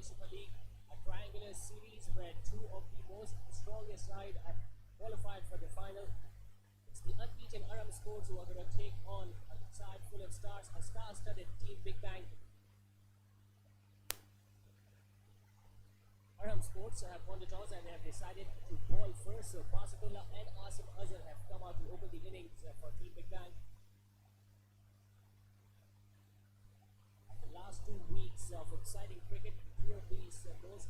Shaikhani Super League, a triangular series where two of the most strongest side have qualified for the final. It's the unbeaten Aram Sports who are going to take on a side full of stars, a star-studded team Big Bang. Aram Sports have won the toss and they have decided to ball first. So Pasatullah and Asim Azhar have come out to open the innings for Team Big Bang. After the last 2 weeks of exciting cricket, two of these most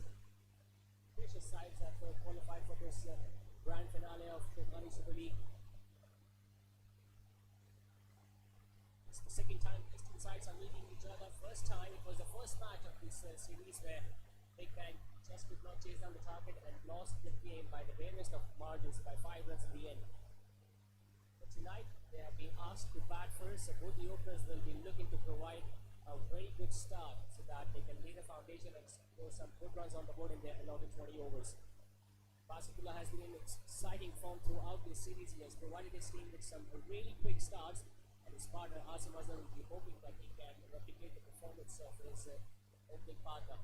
precious sides have qualified for this grand finale of Shaikhani Super League. It's the second time these two sides are meeting each other. First time, it was the first match of this series where Big Bang just could not chase down the target and lost the game by the barest of margins by 5 runs in the end. But tonight, they have been asked to bat first, so both the openers will be looking to provide a very good start so that they can lay the foundation and score some good runs on the board in their allotted 20 overs. Pasatullah has been in exciting form throughout this series. He has provided his team with some really quick starts, and his partner Asim Azhar will be hoping that he can replicate the performance of his opening partner.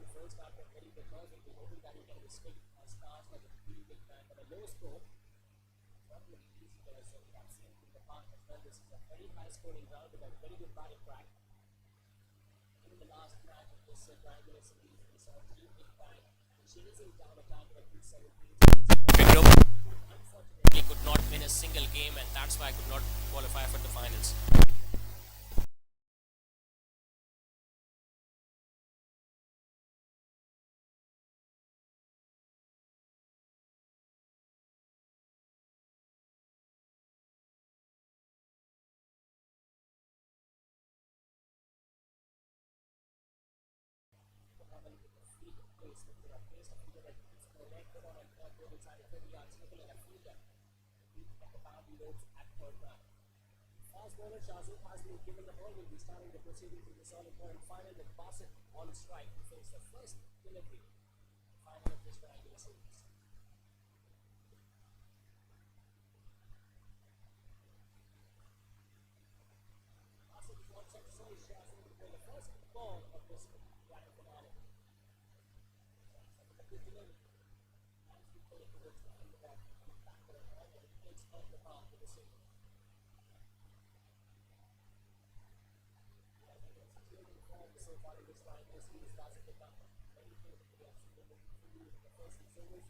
First after getting the toss, we'll be hoping that he can restrict stars like a really Big Bang, but a low score. Not really easy because we have seen in the past as well. This is a very high scoring round with a very good batting track. In the last match of this triangular series, we saw Team Big Bang chasing down a target of 217. Unfortunately, could not win a single game, and that's why I could not qualify for the finals. Fast bowler Shazuk has been given the ball. Will be starting the proceedings in this all-important final with Basit on strike to face the first delivery final of this triangular series. Basit wants to say Shazuk for the first ball of this grand finale. A good delivery. As we play towards the end of that back to the ball, and it takes off the mark for the single. So far in this line, this series doesn't pick up anything that we have seen in the first 6 overs.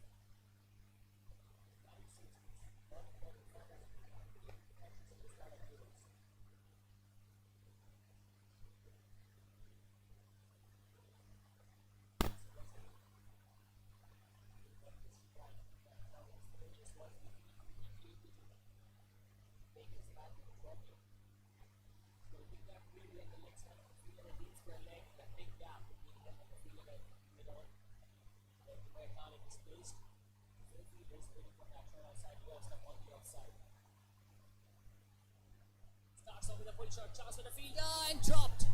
Starts off with a pull shot, chance for the fielder and dropped.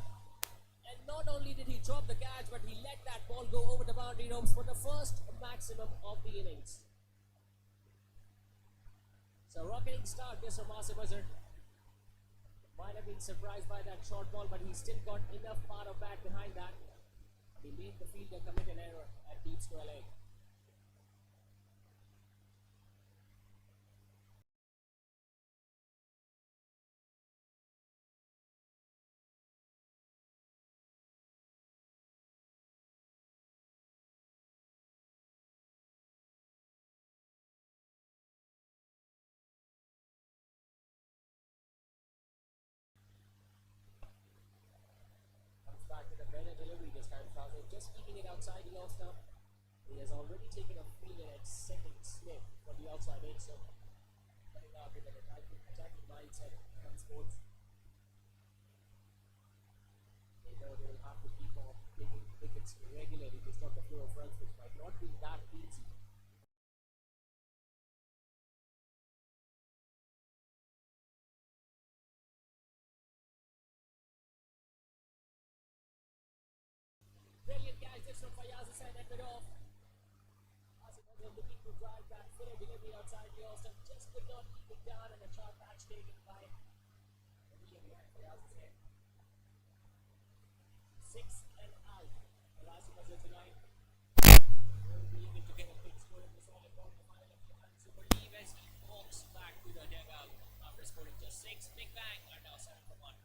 And not only did he drop the catch, but he let that ball go over the boundary ropes for the first maximum of the innings. So rocketing start this from Asim Azhar. Might have been surprised by that short ball, but he still got enough power back behind that. He made the fielder commit an error at deep square leg. Back to the better delivery this time, Shazuk just keeping it outside the off stump. He has already taken a fielder at second slip for the outside edge, so coming out with an attacking mindset Aram Sports. They know they will have to keep on taking wickets regularly to stop the flow of runs, which might not be that easy. step it off. As it was looking to drive that filler delivery outside the off stump, just could not keep it down, and a sharp catch taken by the behind for us here. 6 and out. The last buzzer tonight. Will be able to get a big score in the solid ball in the final of the hand. Super Leave as he walks back to the dugout after scoring just 6. Big Bang are now 7-1.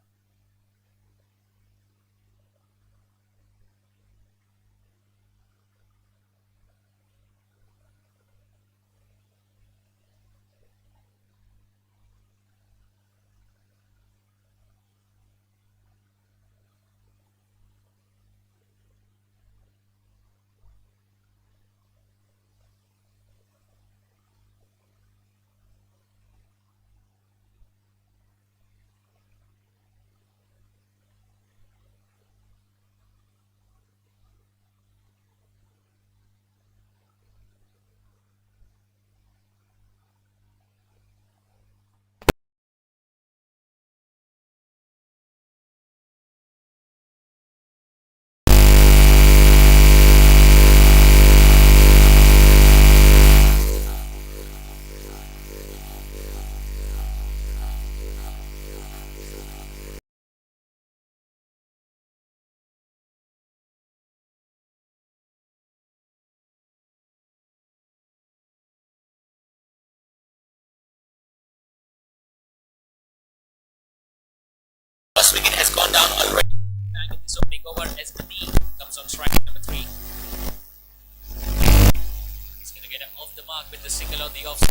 First wicket has gone down already. Bang in this opening over as Madi comes on strike number 3. He's going to get off the mark with the single on the off.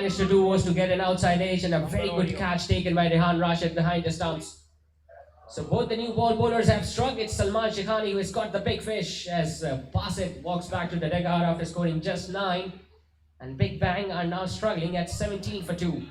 managed to do was to get an outside edge and a very good catch taken by Rehan Rashid behind the stumps. So both the new ball bowlers have struck. It's Salman Shaikhani who has got the big fish as Basit walks back to the dugout after scoring just 9. And Big Bang are now struggling at 17 for 2.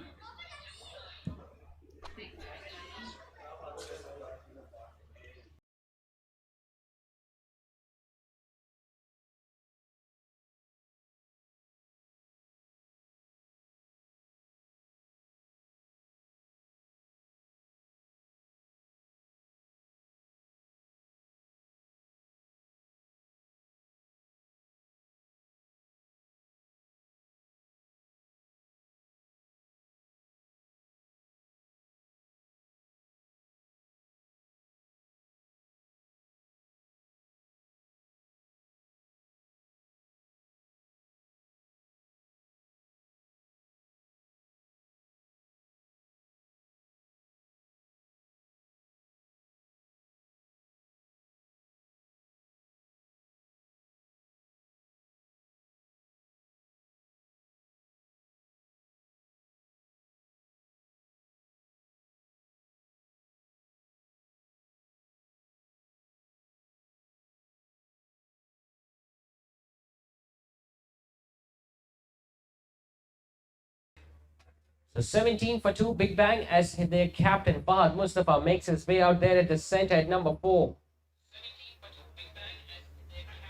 So 17 for 2, Big Bang, as their captain Fahad Mustafa makes his way out there at the center at number 4.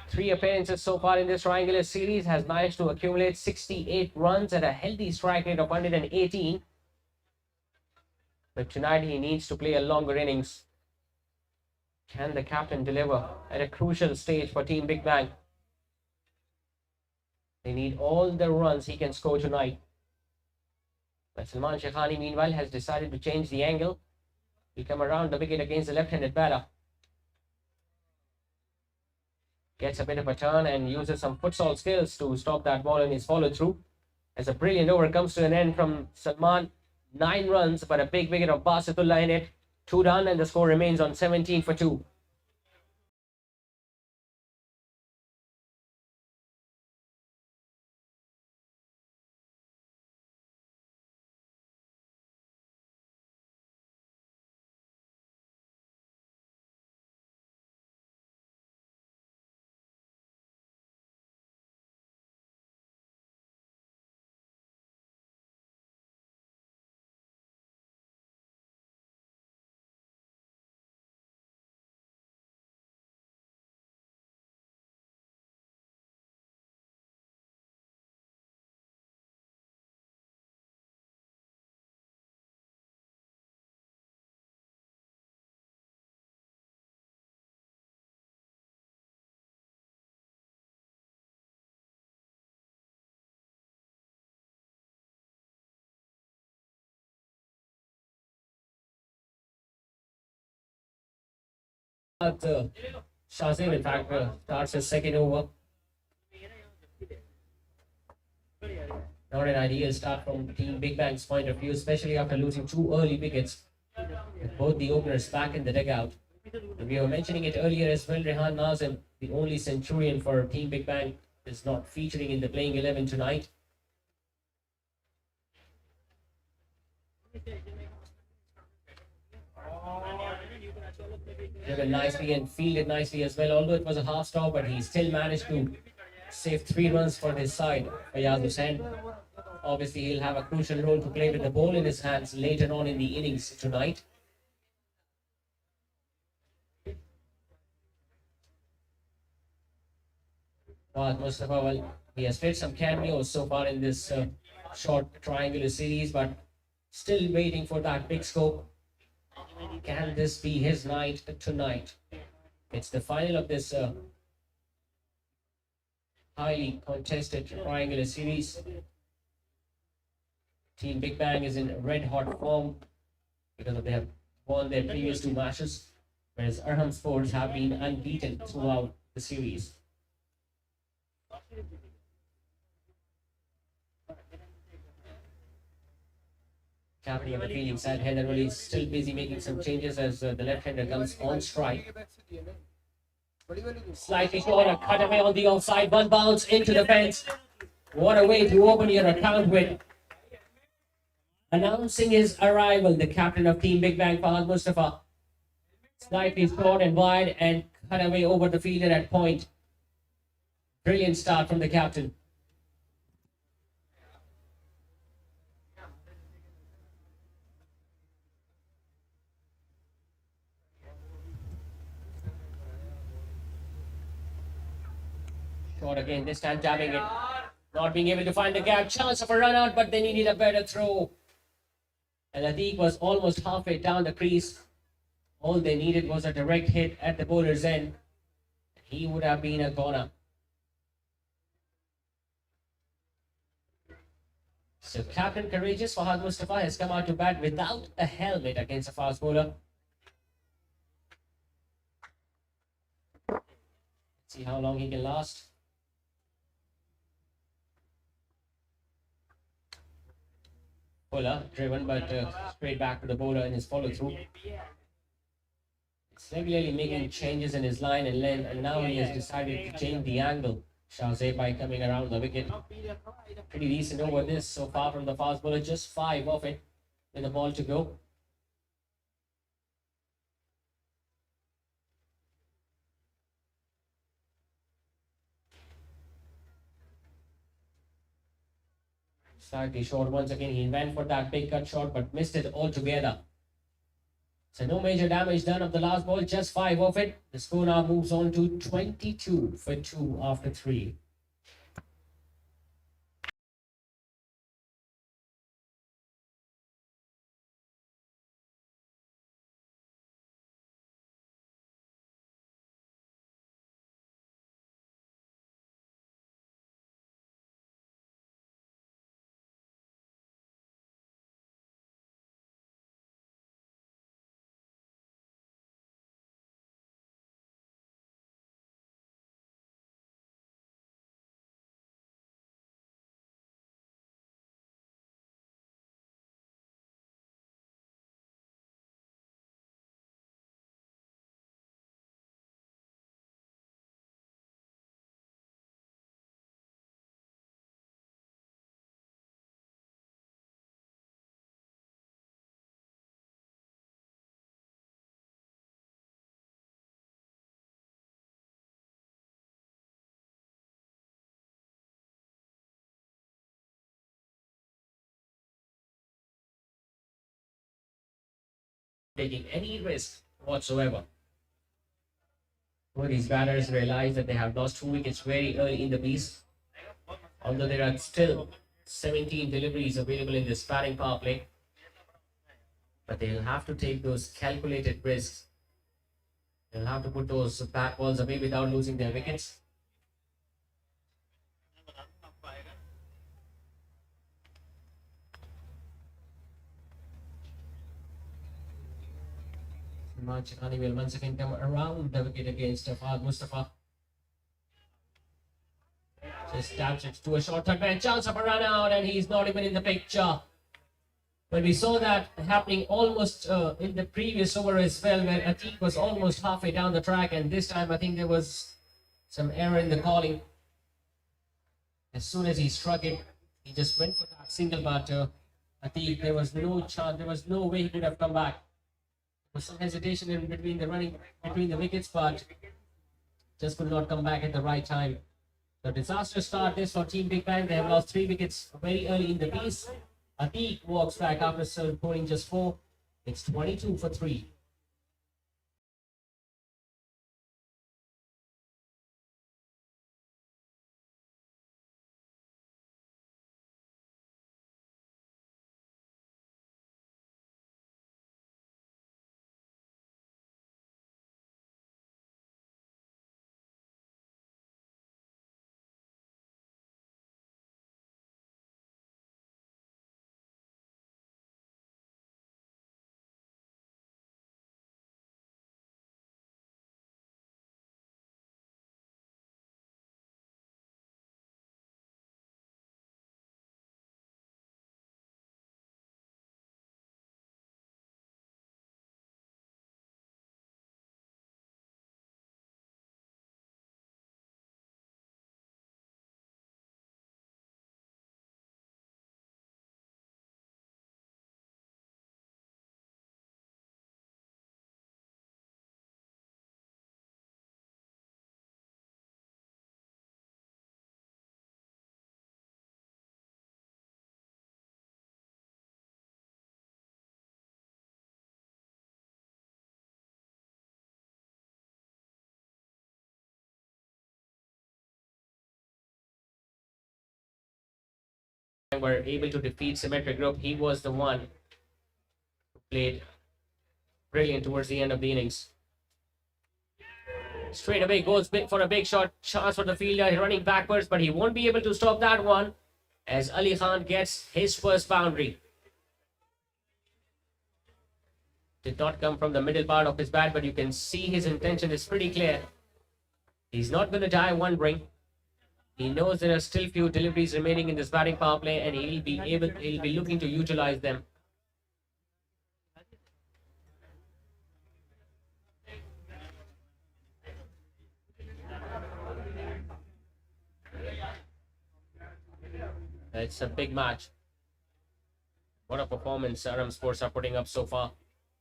3 appearances so far in this triangular series, has managed to accumulate 68 runs at a healthy strike rate of 118. But tonight he needs to play a longer innings. Can the captain deliver at a crucial stage for Team Big Bang? They need all the runs he can score tonight. But Salman Shaikhani, meanwhile, has decided to change the angle. He'll come around the wicket against the left-handed batter. Gets a bit of a turn and uses some futsal skills to stop that ball in his follow-through. As a brilliant over comes to an end from Salman. 9 runs, but a big wicket of Basitullah in it. 2 done, and the score remains on 17 for 2. Shazim, in fact, starts his second over. Not an ideal start from Team Big Bang's point of view, especially after losing 2 early wickets. With both the openers back in the dugout. And we were mentioning it earlier as well, Rehan Nazim, the only centurion for Team Big Bang, is not featuring in the playing 11 tonight. Driven nicely and fielded nicely as well, although it was a half stop, but he still managed to save 3 runs for his side. Fayaz Hussain, obviously he'll have a crucial role to play with the ball in his hands later on in the innings tonight. Fahad Mustafa, well, he has played some cameos so far in this short triangular series, but still waiting for that big scope. Can this be his night tonight? It's the final of this highly contested triangular series. Team Big Bang is in red hot form because they have won their previous 2 matches, whereas Aram Sports have been unbeaten throughout the series. Captain of the fielding side, Heather Wali, is still busy making some changes as the left-hander comes on strike. Slightly short, a cutaway on the offside, 1 bounce into the fence. What a way to open your account with. Announcing his arrival, the captain of Team Big Bang, Fahad Mustafa, slightly short and wide and cut away over the fielder at point. Brilliant start from the captain. Short again, this time jabbing it. Not being able to find the gap. Chance of a run out, but they needed a better throw. And Atiq was almost halfway down the crease. All they needed was a direct hit at the bowler's end. He would have been a goner. So Captain Courageous Fahad Mustafa has come out to bat without a helmet against a fast bowler. Let's see how long he can last. Bowler driven, but straight back to the bowler in his follow through. He's regularly making changes in his line and length, and now he has decided to change the angle. Shahzeb by coming around the wicket. Pretty decent over this so far from the fast bowler, just 5 of it with the ball to go. Slightly short once again. He went for that big cut shot but missed it altogether. So no major damage done of the last ball, just 5 of it. The score now moves on to 22 for 2 after 3. Taking any risk whatsoever. Well, these batters realize that they have lost 2 wickets very early in the piece. Although there are still 17 deliveries available in this batting power play. But they'll have to take those calculated risks. They'll have to put those bat balls away without losing their wickets. Shaikhani will once again come around the wicket against Fahad Mustafa. Just taps it to a short third man, chance of a run out, and he's not even in the picture. But we saw that happening almost in the previous over as well, where Atiq was almost halfway down the track, and this time I think there was some error in the calling. As soon as he struck it, he just went for that single, but Atiq, there was no chance, there was no way he could have come back. There was some hesitation in between the running between the wickets, but just could not come back at the right time. The disastrous start this for Team Big Bang. They have lost 3 wickets very early in the piece. Atiq walks back after scoring just 4. It's 22 for 3. were able to defeat symmetric group. He was the one who played brilliant towards the end of the innings. Straight away goes for a big shot. Chance for the fielder. He's running backwards, but he won't be able to stop that one as Ali Khan gets his first boundary. Did not come from the middle part of his bat, but you can see his intention is pretty clear. He's not going to die wondering. He knows there are still few deliveries remaining in this batting power play, and he'll be looking to utilize them. It's a big match. What a performance Aram Sports are putting up so far.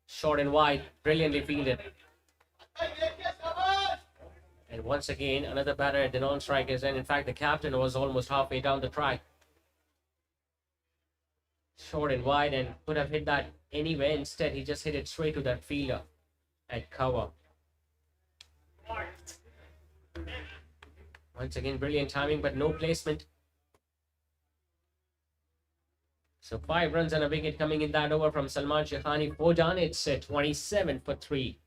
Short and wide, brilliantly fielded. And once again, another batter at the non-strikers, and in fact, the captain was almost halfway down the track. Short and wide, and could have hit that anywhere. Instead, he just hit it straight to that fielder at cover. Once again, brilliant timing, but no placement. So 5 runs and a wicket coming in that over from Salman Shaikhani. 4 done. It's 27 for 3.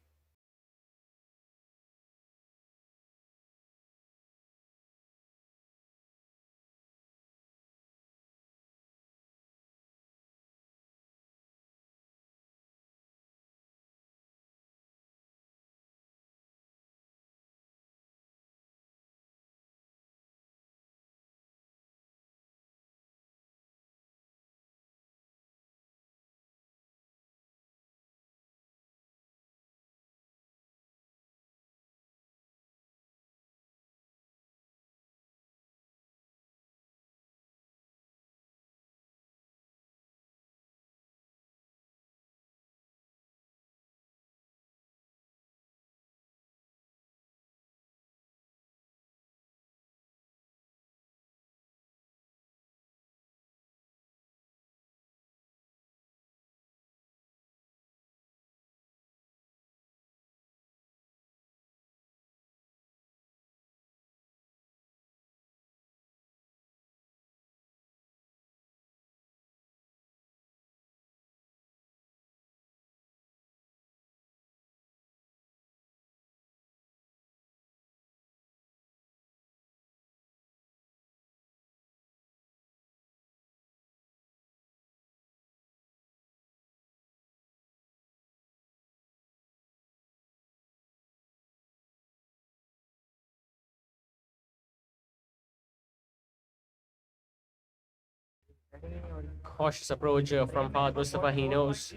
Cautious approach from Fahad Mustafa. He knows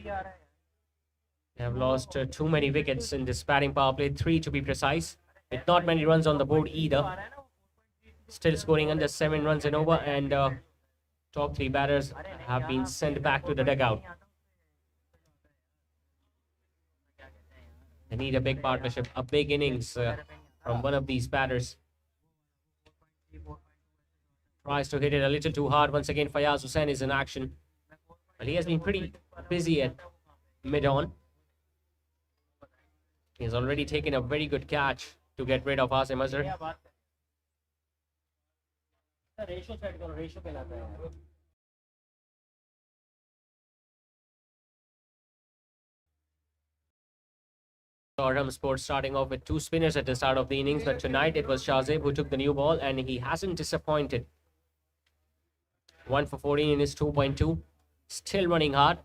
they have lost too many wickets in this batting power play, 3 to be precise, with not many runs on the board either. Still scoring under 7 runs and over, and top 3 batters have been sent back to the dugout. They need a big partnership, a big innings from one of these batters. Tries to hit it a little too hard. Once again, Fayaz Hussain is in action. Well, he has been pretty busy at mid-on. He's already taken a very good catch to get rid of Asim Azhar. Aram Sports starting off with 2 spinners at the start of the innings, but tonight it was Shahzeb who took the new ball, and he hasn't disappointed. 1 for 14 in his 2.2. Still running hard.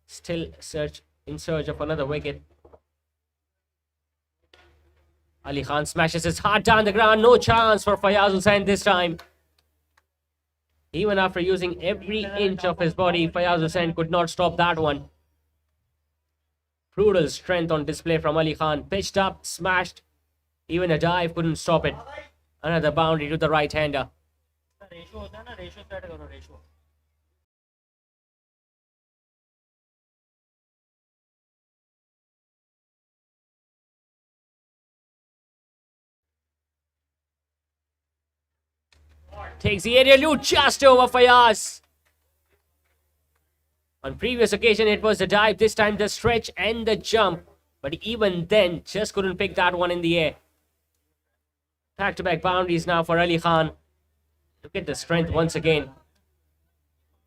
Still in search of another wicket. Ali Khan smashes his heart down the ground. No chance for Fayaz Hussain this time. Even after using every inch of his body, Fayaz Hussain could not stop that one. Brutal strength on display from Ali Khan. Pitched up, smashed. Even a dive couldn't stop it. Another boundary to the right-hander. Takes the aerial loop just over Fayaz. On previous occasion, it was the dive. This time, the stretch and the jump. But even then, just couldn't pick that one in the air. Back-to-back boundaries now for Ali Khan. Look at the strength once again.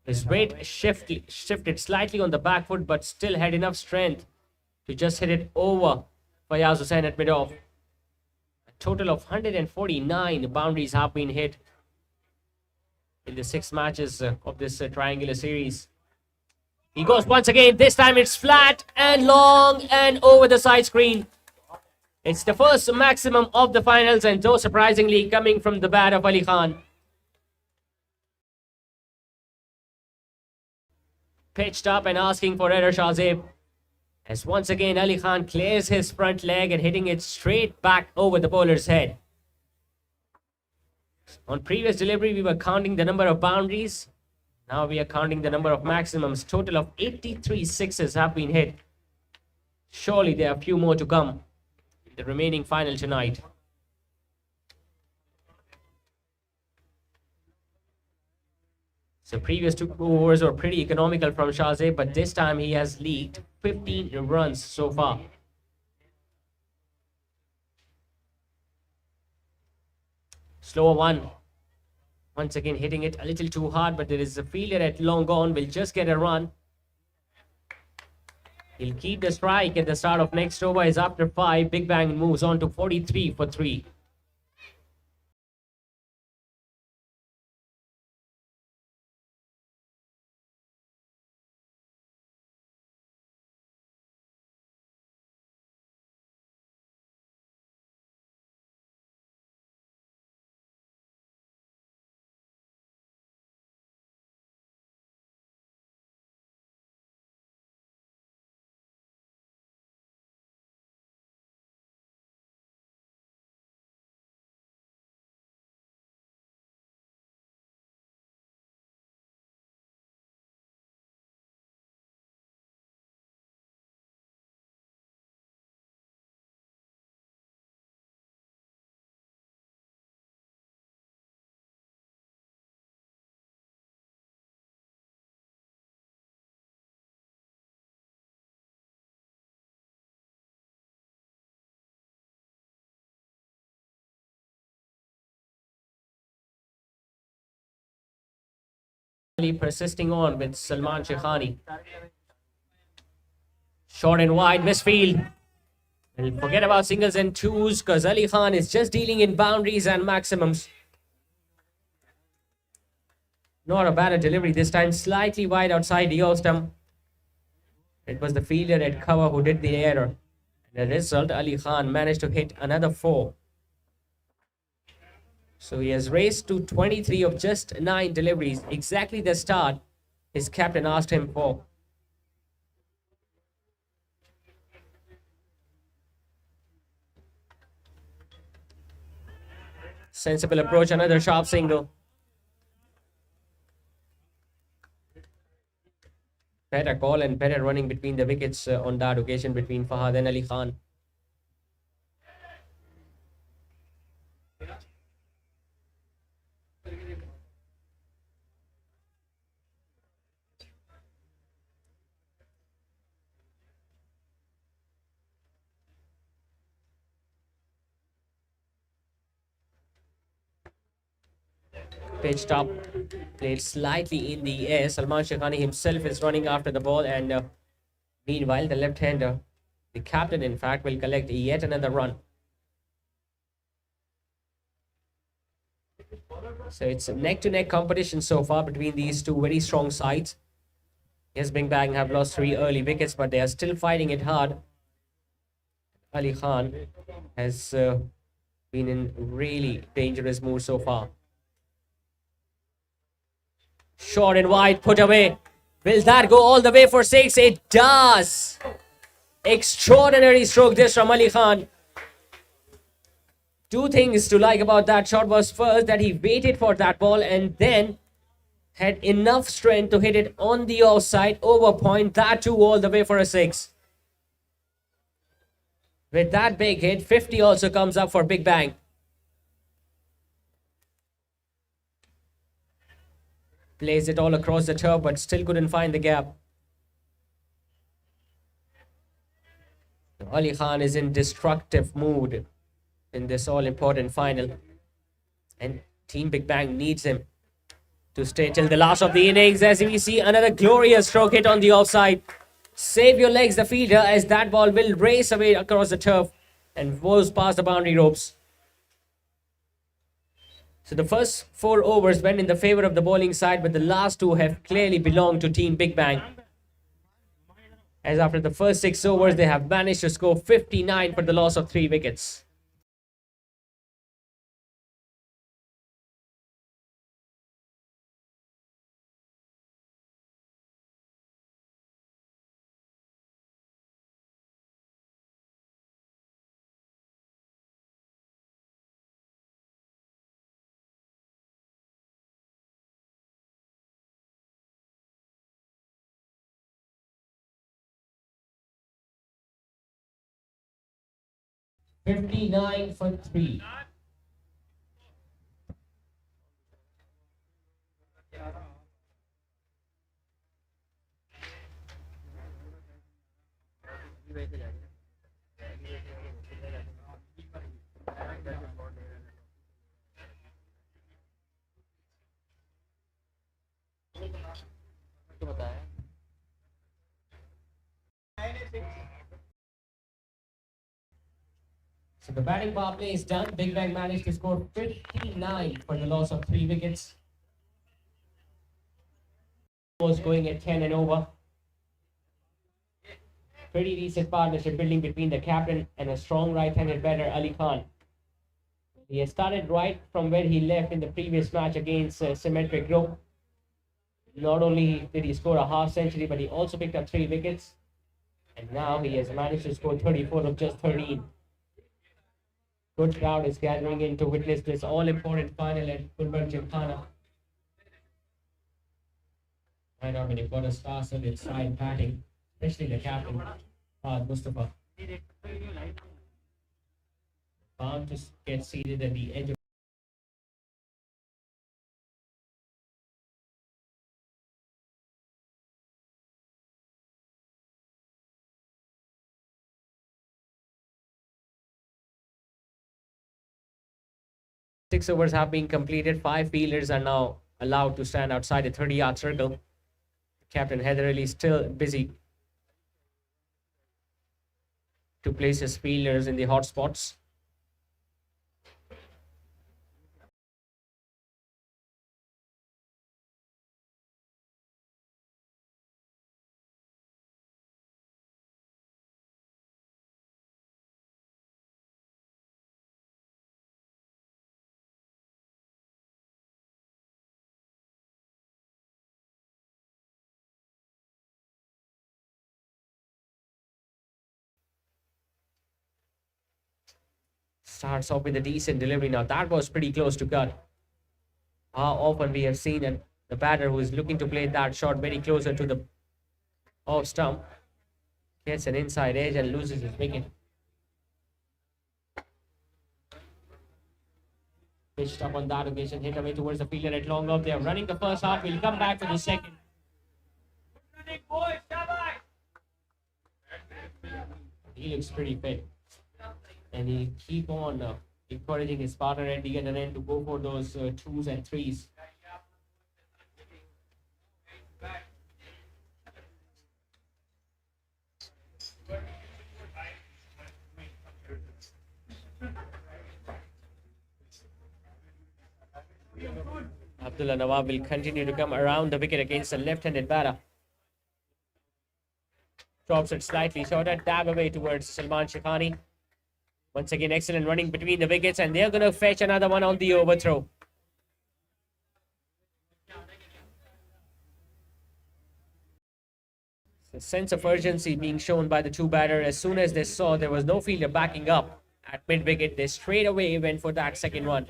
His weight shifted slightly on the back foot, but still had enough strength to just hit it over Fayaz Hussain at mid-off. A total of 149 boundaries have been hit in the 6 matches of this triangular series. He goes once again. This time it's flat and long and over the side screen. It's the first maximum of the finals, and so surprisingly coming from the bat of Ali Khan. Pitched up and asking for error, Shahzeb. As once again Ali Khan clears his front leg and hitting it straight back over the bowler's head. On previous delivery, we were counting the number of boundaries. Now we are counting the number of maximums. Total of 83 sixes have been hit. Surely there are a few more to come in the remaining final tonight. So previous 2 overs were pretty economical from Shahzeb, but this time he has leaked 15 runs so far. Slower one. Once again hitting it a little too hard, but there is a fielder at long on. Will just get a run. He'll keep the strike at the start of next over. Is after 5. Big Bang moves on to 43 for 3. Persisting on with Salman Shaikhani. Short and wide, misfield. And forget about singles and twos because Ali Khan is just dealing in boundaries and maximums. Not a bad delivery this time, slightly wide outside the off stump. It was the fielder at cover who did the error. And the result, Ali Khan managed to hit another 4. So he has raced to 23 of just 9 deliveries, exactly the start his captain asked him for. Sensible approach, another sharp single. Better call and better running between the wickets on that occasion between Fahad and Ali Khan. Pitched up, played slightly in the air. Salman Shaikhani himself is running after the ball, and meanwhile the left-hander, the captain in fact, will collect yet another run. So it's a neck-to-neck competition so far between these two very strong sides. Yes, Big Bang have lost 3 early wickets, but they are still fighting it hard. Ali Khan has been in really dangerous mood so far. Short and wide, put away. Will that go all the way for 6? It does. Extraordinary stroke this from Ali Khan. 2 things to like about that shot was first that he waited for that ball and then had enough strength to hit it on the offside over point. That too all the way for a 6. With that big hit, 50 also comes up for Big Bang. Plays it all across the turf, but still couldn't find the gap. Ali Khan is in destructive mood in this all-important final. And Team Big Bang needs him. to stay till the last of the innings as we see another glorious stroke hit on the offside. Save your legs, the fielder, as that ball will race away across the turf and goes past the boundary ropes. So the first 4 overs went in the favour of the bowling side, but the last 2 have clearly belonged to Team Big Bang. As after the first 6 overs, they have managed to score 59 for the loss of 3 wickets. "59 for 3. So the batting power play is done. Big Bang managed to score 59 for the loss of 3 wickets. Was going at 10 and over. Pretty decent partnership building between the captain and a strong right-handed batter, Ali Khan. He has started right from where he left in the previous match against Symmetric Group. Not only did he score a half century, but he also picked up 3 wickets. And now he has managed to score 34 of just 13. Good crowd is gathering in to witness this all-important final at Gulbarga Gymkhana. Why not when you've got a star-studded side batting, especially the captain, Mustafa. Bound to get seated at the edge of 6 overs have been completed. 5 fielders are now allowed to stand outside the 30-yard circle. Captain Heather Ali is still busy to place his fielders in the hot spots. Starts off with a decent delivery. Now that was pretty close to cut. How often we have seen that the batter who is looking to play that shot very closer to the off stump gets an inside edge and loses his wicket. Pitched up on that occasion, hit away towards the fielder at long off. They are running the first half. We'll come back to the second. He looks pretty fit. And he keep on encouraging his partner at the other end to go for those 2s and 3s. Abdullah Nawab will continue to come around the wicket against the left-handed batter. Drops it slightly shorter, dab away towards Salman Shaikhani. Once again, excellent running between the wickets, and they're going to fetch another one on the overthrow. The sense of urgency being shown by the 2 batters. As soon as they saw there was no fielder backing up at mid-wicket, they straight away went for that second one.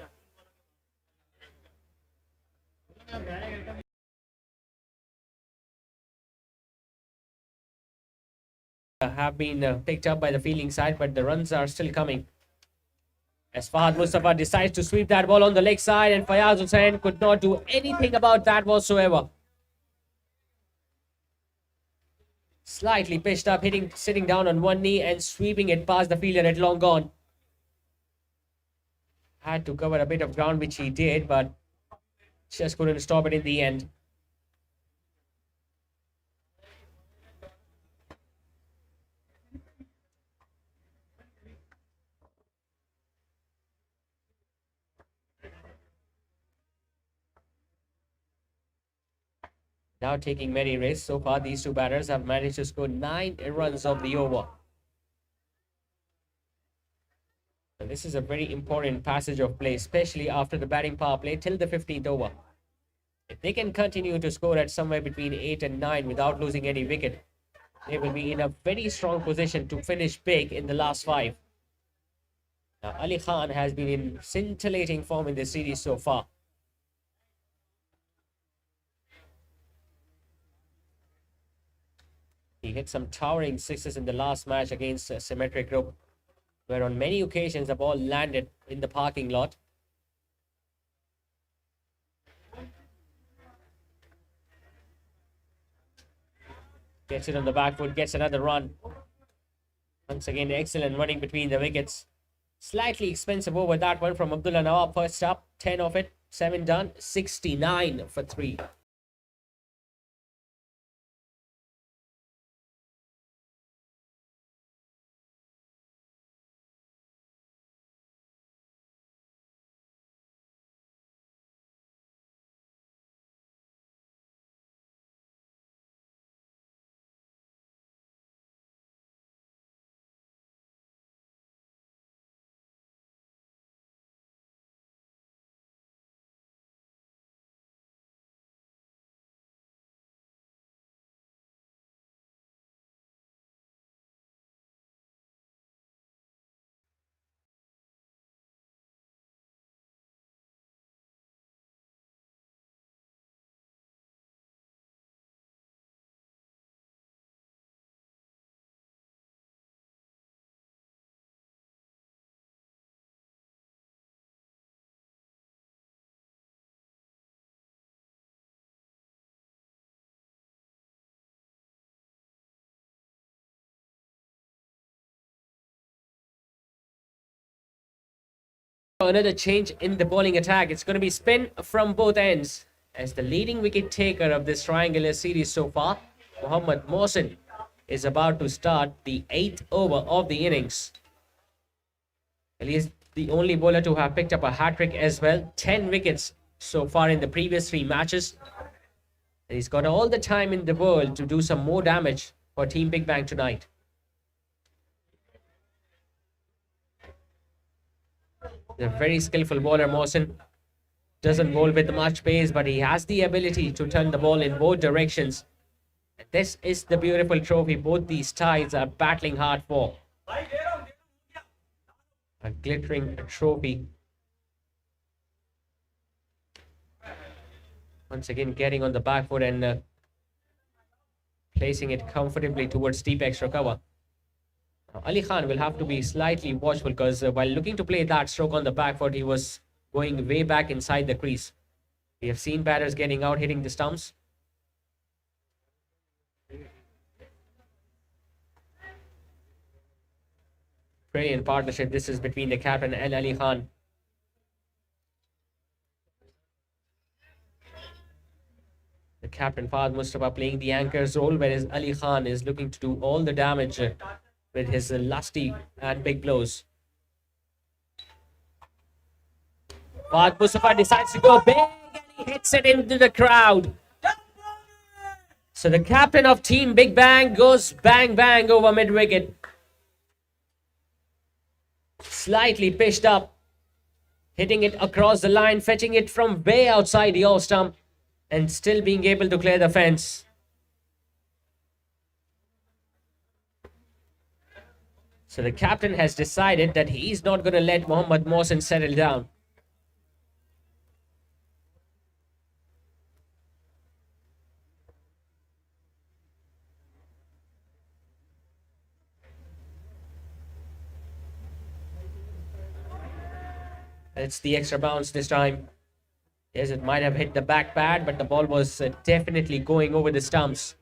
Have been picked up by the fielding side, but the runs are still coming. As Fahad Mustafa decides to sweep that ball on the leg side, and Fayaz Hussain could not do anything about that whatsoever. Slightly pitched up, sitting down on one knee and sweeping it past the fielder at long gone. Had to cover a bit of ground, which he did, but Just couldn't stop it in the end. Now taking many risks. So far, these two batters have managed to score 9 runs of the over. And this is a very important passage of play, especially after the batting power play till the 15th over. If they can continue to score at somewhere between 8 and 9 without losing any wicket, they will be in a very strong position to finish big in the last 5. Now, Ali Khan has been in scintillating form in this series so far. He hit some towering sixes in the last match against a symmetric group, where on many occasions the ball landed in the parking lot. Gets it on the back foot, gets another run. Once again, excellent running between the wickets. Slightly expensive over that one from Abdullah Nawab. First up, 10 of it, 7 done, 69 for 3. Another change in the bowling attack. It's going to be spin from both ends. As the leading wicket taker of this triangular series so far, Mohammad Mohsin is about to start the 8th over of the innings. He is the only bowler to have picked up a hat-trick as well. 10 wickets so far in the previous 3 matches. And he's got all the time in the world to do some more damage for Team Big Bang tonight. A very skillful bowler, Mohsin. Doesn't bowl with much pace, but he has the ability to turn the ball in both directions. And this is the beautiful trophy both these ties are battling hard for. A glittering trophy. Once again, getting on the back foot and placing it comfortably towards deep extra cover. Ali Khan will have to be slightly watchful because while looking to play that stroke on the back foot, he was going way back inside the crease. We have seen batters getting out, hitting the stumps. Brilliant partnership this is between the captain and Ali Khan. The captain Fahad Mustafa playing the anchor's role, whereas Ali Khan is looking to do all the damage with his lusty and big blows. Fahad Mustafa decides to go big and he hits it into the crowd. So the captain of Team Big Bang goes bang bang over mid-wicket. Slightly pitched up, hitting it across the line, fetching it from way outside the off stump and still being able to clear the fence. So the captain has decided that he's not going to let Mohammad Mohsin settle down. It's the extra bounce this time. Yes, it might have hit the back pad, but the ball was definitely going over the stumps.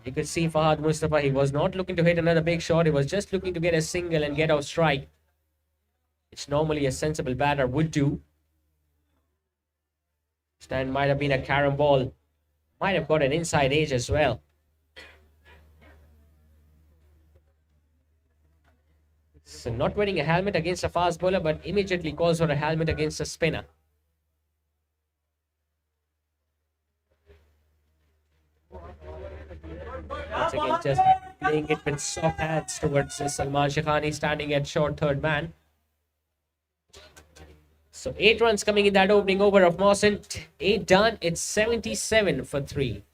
You could see Fahad Mustafa, he was not looking to hit another big shot. He was just looking to get a single and get out strike, which normally a sensible batter would do. Stand might have been a carom ball. Might have got an inside edge as well. So not wearing a helmet against a fast bowler, but immediately calls for a helmet against a spinner. Once again, just playing it with soft hands towards Salman Shaikhani, standing at short third man. So 8 runs coming in that opening over of Mawson. 8 done. It's 77 for 3.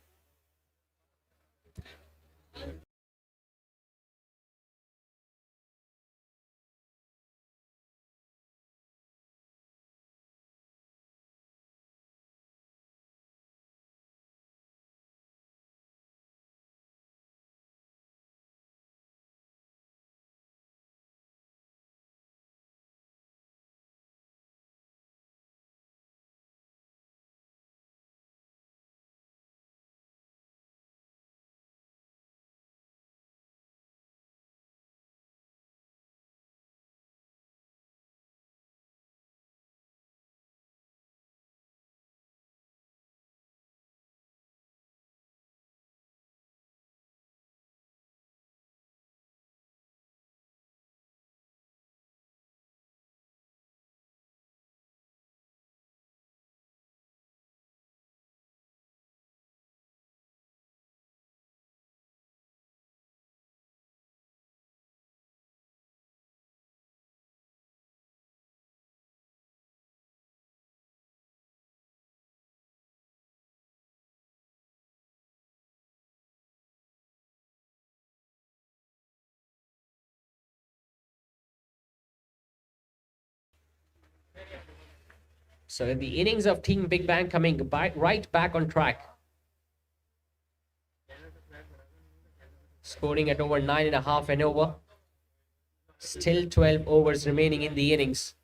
So the innings of Team Big Bang coming right back on track. Scoring at over 9.5 and over. Still 12 overs remaining in the innings.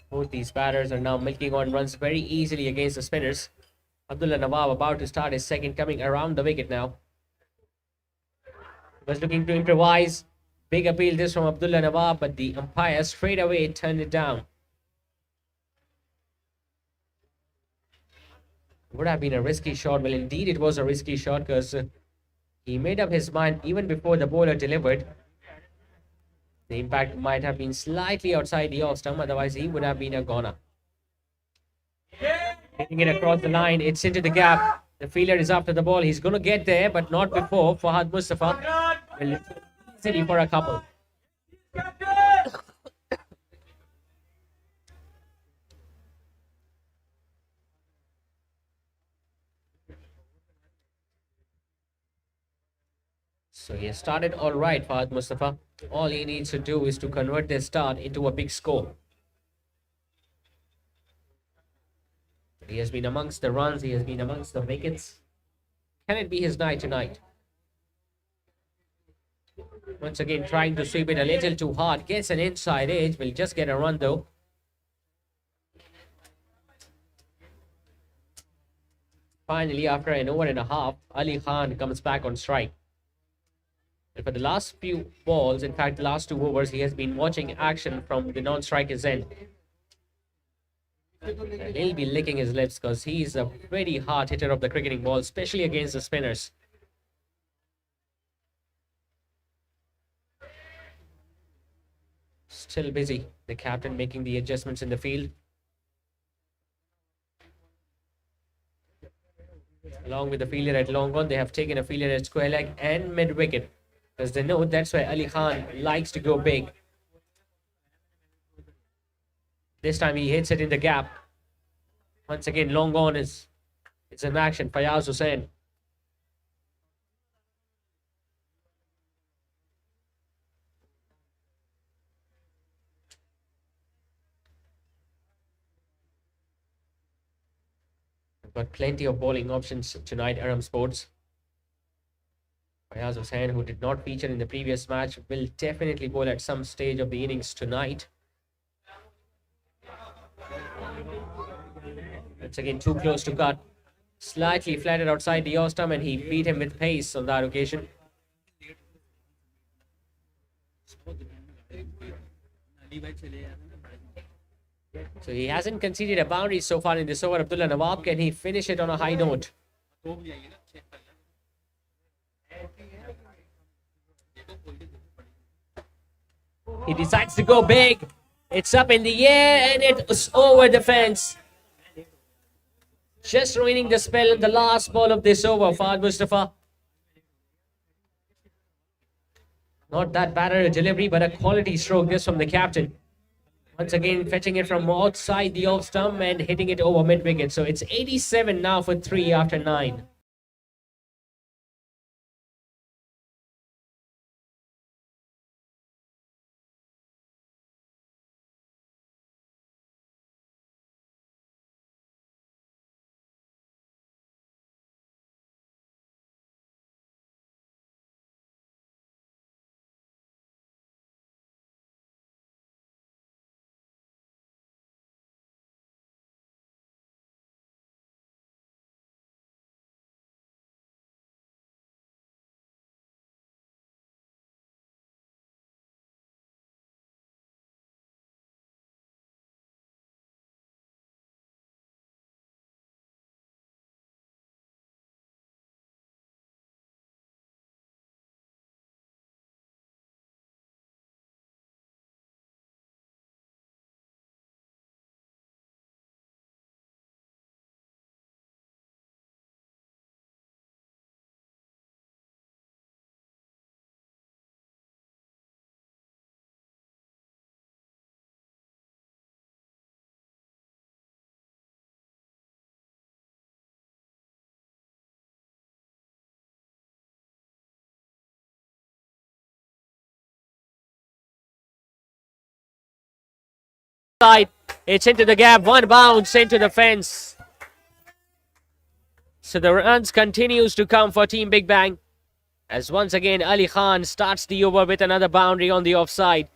Both these batters are now milking on runs very easily against the spinners. Abdullah Nawab about to start his second, coming around the wicket now. Was looking to improvise. Big appeal this from Abdullah Nawab, but the umpire straight away turned it down. Would have been a risky shot. Well, indeed, it was a risky shot because he made up his mind even before the bowler delivered. The impact might have been slightly outside the off stump, otherwise he would have been a goner. Hitting it across the line, it's into the gap. The fielder is after the ball. He's going to get there, but not before Fahad Mustafa will easily for a couple. So he has started all right, Fahad Mustafa. All he needs to do is to convert this start into a big score. He has been amongst the runs. He has been amongst the wickets. Can it be his night tonight? Once again, trying to sweep it a little too hard. Gets an inside edge. Will just get a run though. Finally, after an over and a half, Ali Khan comes back on strike. And for the last few balls, in fact, the last 2 overs, he has been watching action from the non-striker's end. And he'll be licking his lips because he's a very hard hitter of the cricketing ball, especially against the spinners. Still busy, the captain making the adjustments in the field. Along with the fielder at long on, they have taken a fielder at square leg and mid-wicket, because they know that's where Ali Khan likes to go big. This time he hits it in the gap. Once again, long on it's an action. Fayaz Hussain. Got plenty of bowling options tonight, Aram Sports. Fayaz Hussain, who did not feature in the previous match, will definitely bowl at some stage of the innings tonight. Once again, too close to cut. Slightly flattered outside the off stump, and he beat him with pace on that occasion. So he hasn't conceded a boundary so far in this over. Abdullah Nawab, can he finish it on a high note? He decides to go big. It's up in the air and it's over the fence. Just ruining the spell in the last ball of this over, Fahad Mustafa. Not that bad a delivery, but a quality stroke this from the captain. Once again, fetching it from outside the off stump and hitting it over mid-wicket. So it's 87 now for 3 after 9. Side, it's into the gap, one bounce into the fence. So the runs continues to come for Team Big Bang, as once again Ali Khan starts the over with another boundary on the offside.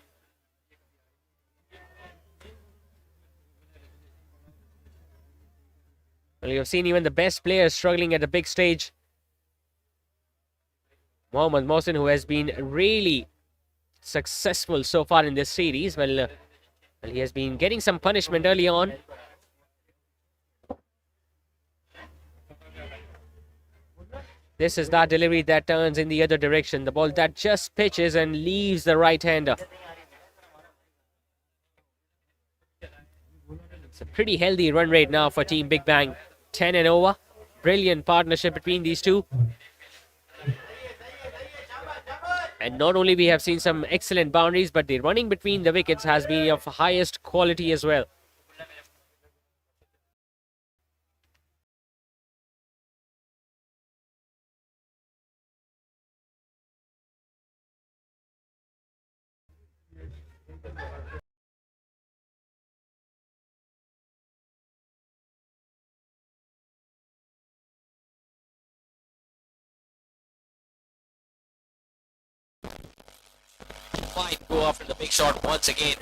Well, you've seen even the best players struggling at the big stage. Mohammad Mohsin, who has been really successful so far in this series, well, he has been getting some punishment early on. This is that delivery that turns in the other direction. The ball that just pitches and leaves the right-hander. It's a pretty healthy run rate now for Team Big Bang. 10 and over. Brilliant partnership between these two. And not only we have seen some excellent boundaries, but the running between the wickets has been of highest quality as well. Might go after the big shot once again.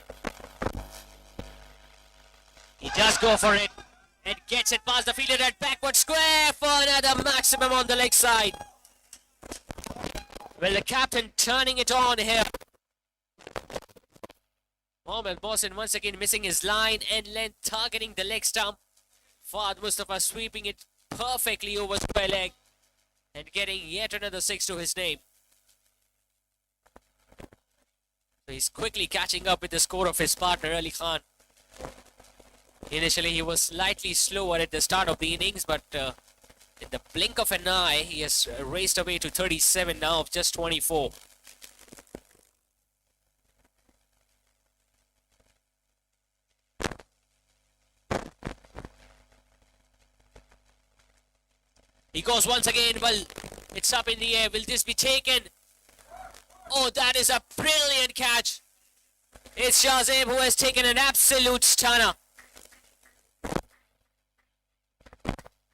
He does go for it and gets it past the fielder at backward square for another maximum on the leg side. Well, the captain turning it on here. Mohammad Mohsin once again missing his line and length, targeting the leg stump. Fahad Mustafa sweeping it perfectly over square leg and getting yet another 6 to his name. So he's quickly catching up with the score of his partner Ali Khan. Initially he was slightly slower at the start of the innings, but in the blink of an eye he has raced away to 37 now of just 24. He goes once again. Well, it's up in the air. Will this be taken? Oh, that is a brilliant catch. It's Shahzeb who has taken an absolute stunner.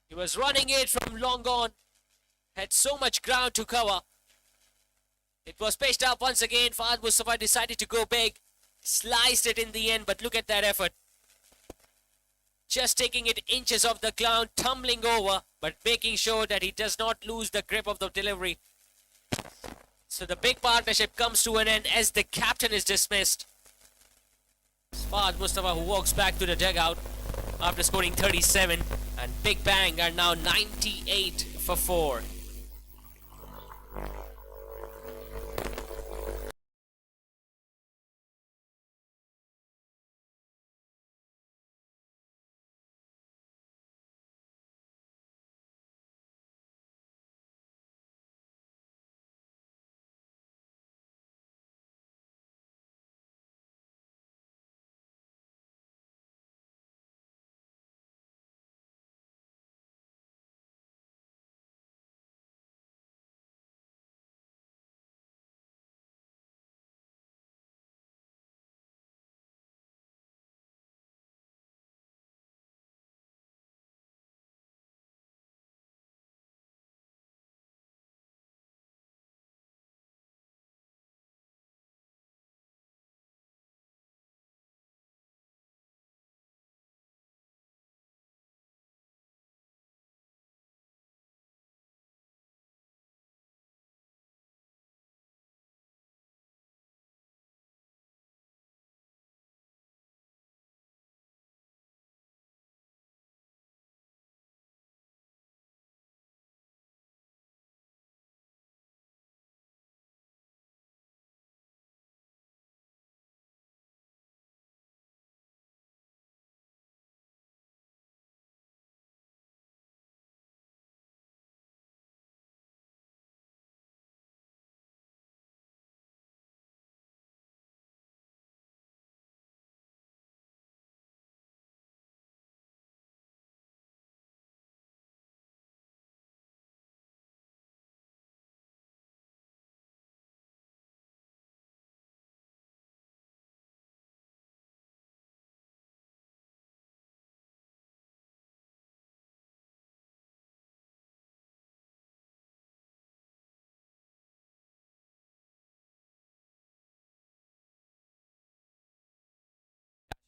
He was running it from long on. Had so much ground to cover. It was pitched up once again. Fahad Mustafa decided to go big. Sliced it in the end, but look at that effort. Just taking it inches off the ground, tumbling over, but making sure that he does not lose the grip of the delivery. So the big partnership comes to an end as the captain is dismissed. Fahd Mustafa, who walks back to the dugout after scoring 37, and Big Bang are now 98 for 4.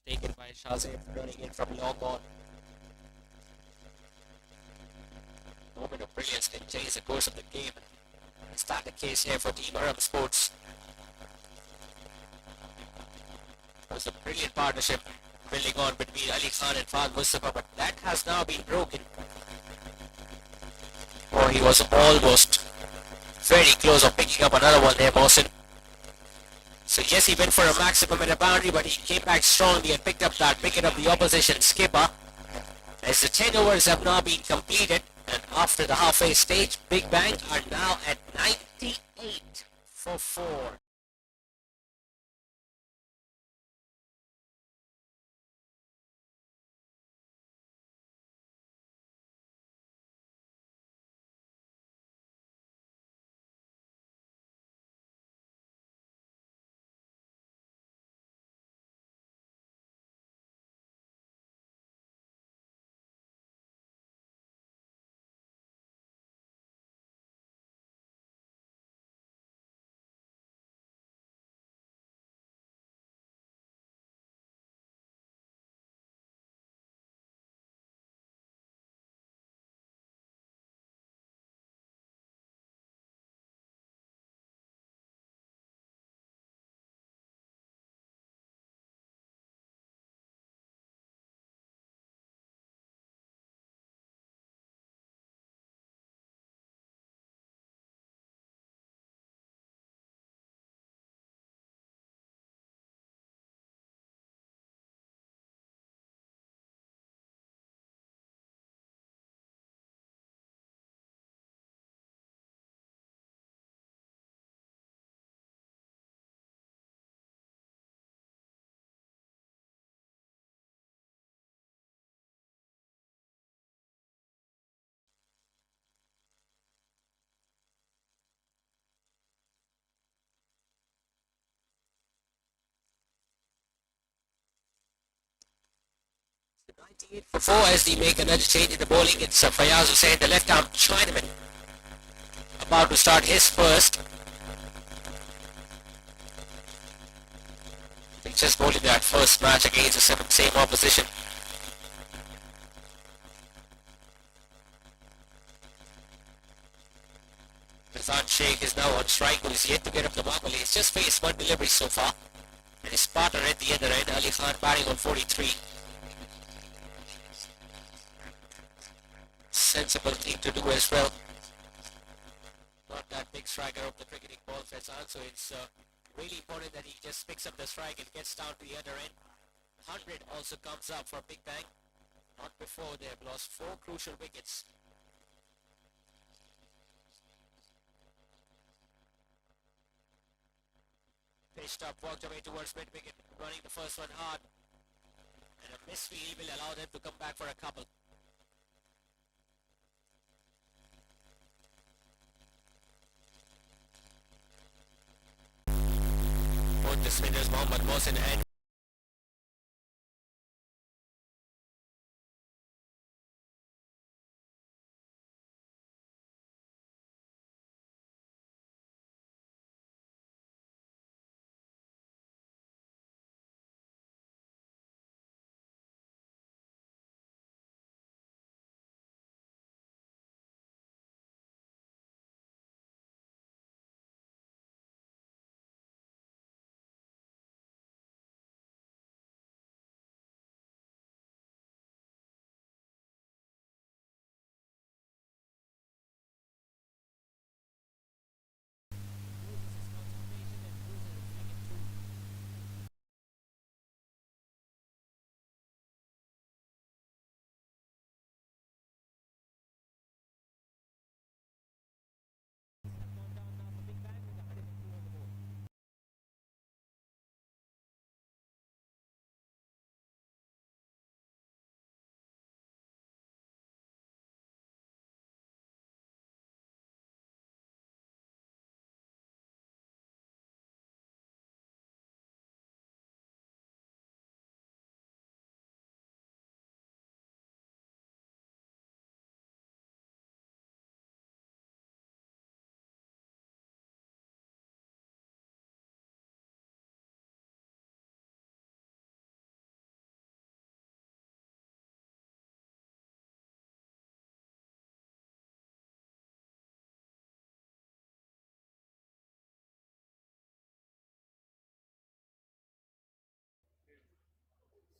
Taken by Shazim, running in from long on. Moment of brilliance can change the course of the game. Is that the case here for Team Aram Sports? It was a brilliant partnership building on between Ali Khan and Fahd Mustafa, but that has now been broken. Oh, he was almost very close of picking up another one there, Mohsin. So yes, he went for a maximum at a boundary, but he came back strongly and picked up that wicket of the opposition skipper. As the 10 overs have now been completed, and after the halfway stage, Big Bang are now at 98 for 4. For 4 as they make another change in the bowling. It's Fayaz Hussain, the left arm Chinaman, about to start his first. He just bowled in that first match against the same opposition. Rizan Sheikh is now on strike, who is yet to get up the mark. He's just faced one delivery so far. And his partner at the other end, Ali Khan, batting on 43. Sensible thing to do as well. Not that big striker of the cricketing ball, Faizan, so it's really important that he just picks up the strike and gets down to the other end. 100 also comes up for Big Bang. Not before they have lost 4 crucial wickets. Pitched up, walked away towards mid-wicket, running the first one hard. And a misfield will allow them to come back for a couple. Both the spinners, Mohammad Mohsin and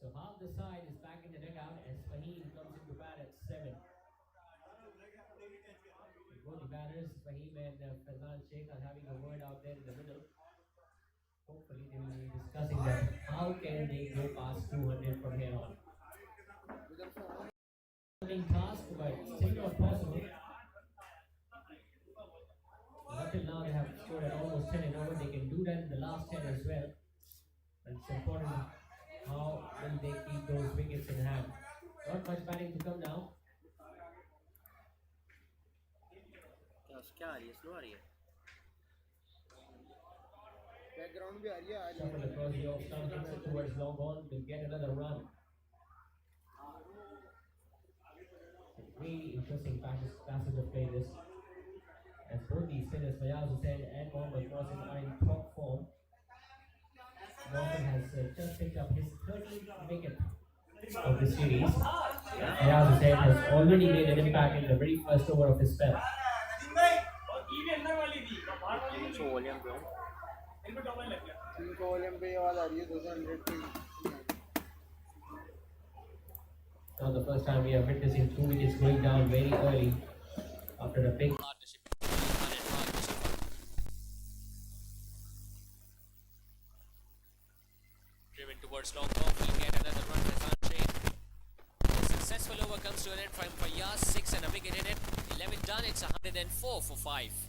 So half the side is back in the dugout as Fahim comes into bat at 7. Both the batters, Fahim and Faizan Sheikh, are having a word out there in the middle. Hopefully they will be discussing that how can they go past 200 from here on. Task, but still not possible. Up till now they have scored at almost 10 in over. They can do that in the last 10 as well. But it's important how will they keep those wickets in hand. Not much batting to come now. Background भी आ रही है आज Shuffle across the off stump, hits it towards long on to get another run. Really interesting passage of play this. As both these spinners, Fayaz Hussain and Mohammad Mohsin, are in top form. Mohsin has just picked up his 13th wicket of the series. Fayaz Hussain has already made an impact in the very first over of his spell. इनको volume पे आवाज आ रही है 200 की Now the first time we are witnessing 2 wickets going down very early after a big partnership between Ali Khan and driven towards long off, he'll get another run with Sheikh. The successful over comes to an end from Fayaz, 6 and a wicket in it. 11 done, it's 104 for 5.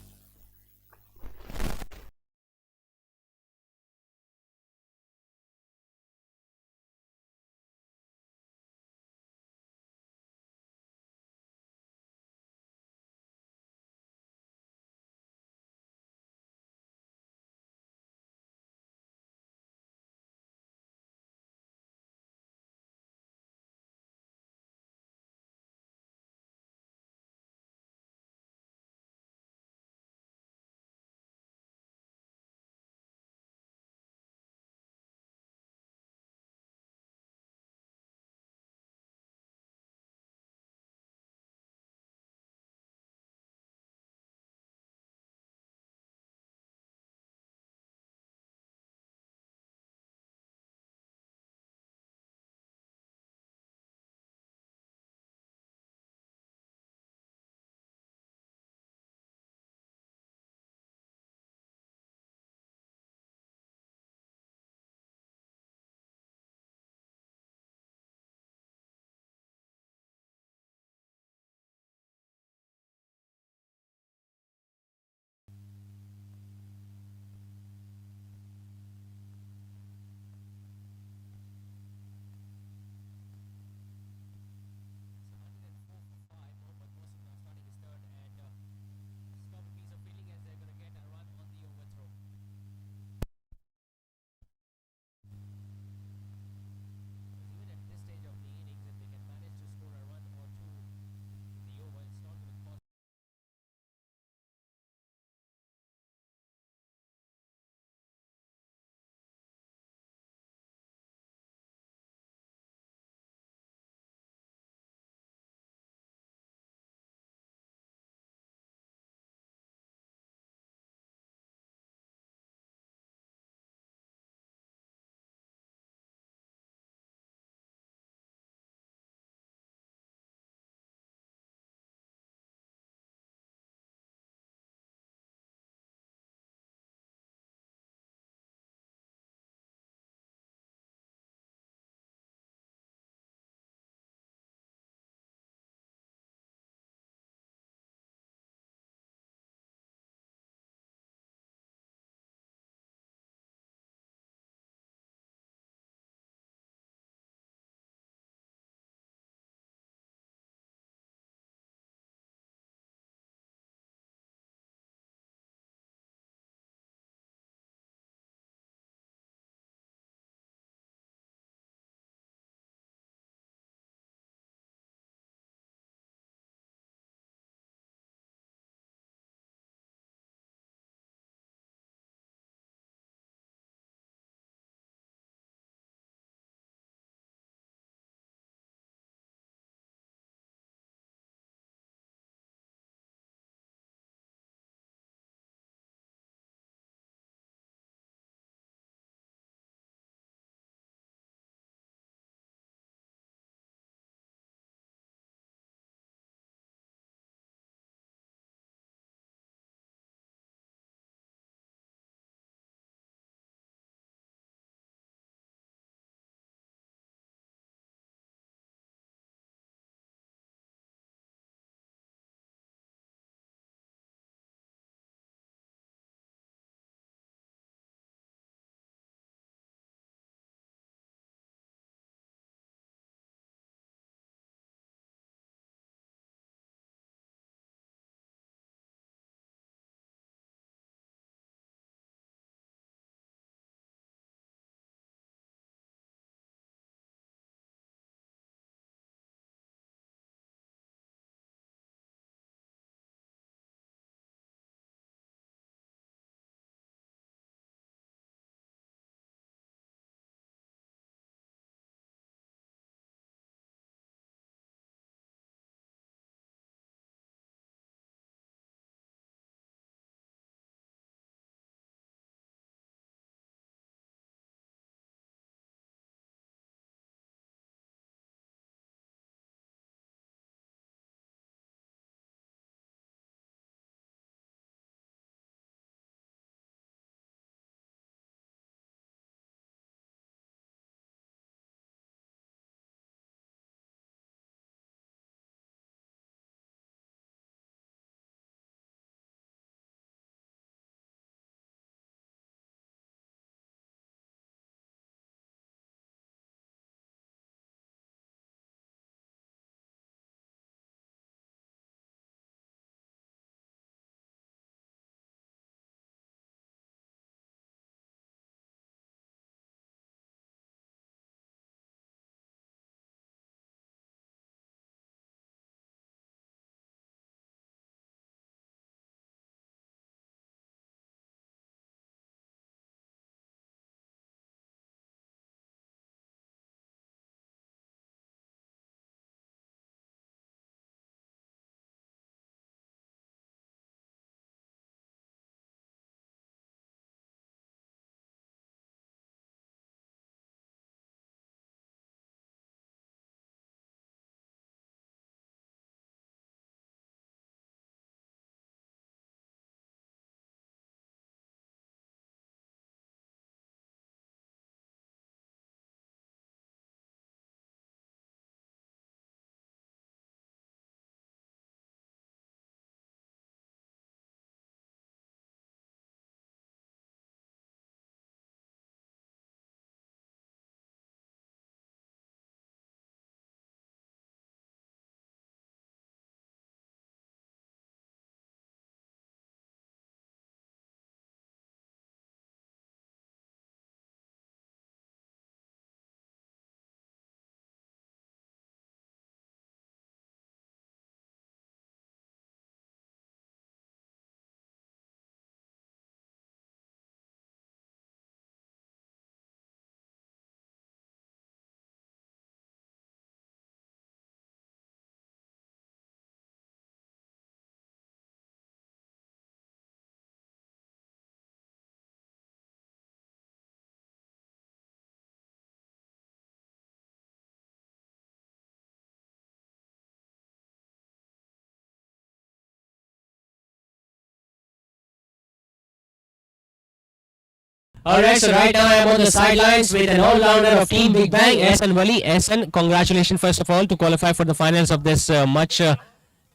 Alright, so right now I am on the sidelines with an all-rounder of Team Big Bang, Ehsan Wali. Ehsan, congratulations first of all to qualify for the finals of this much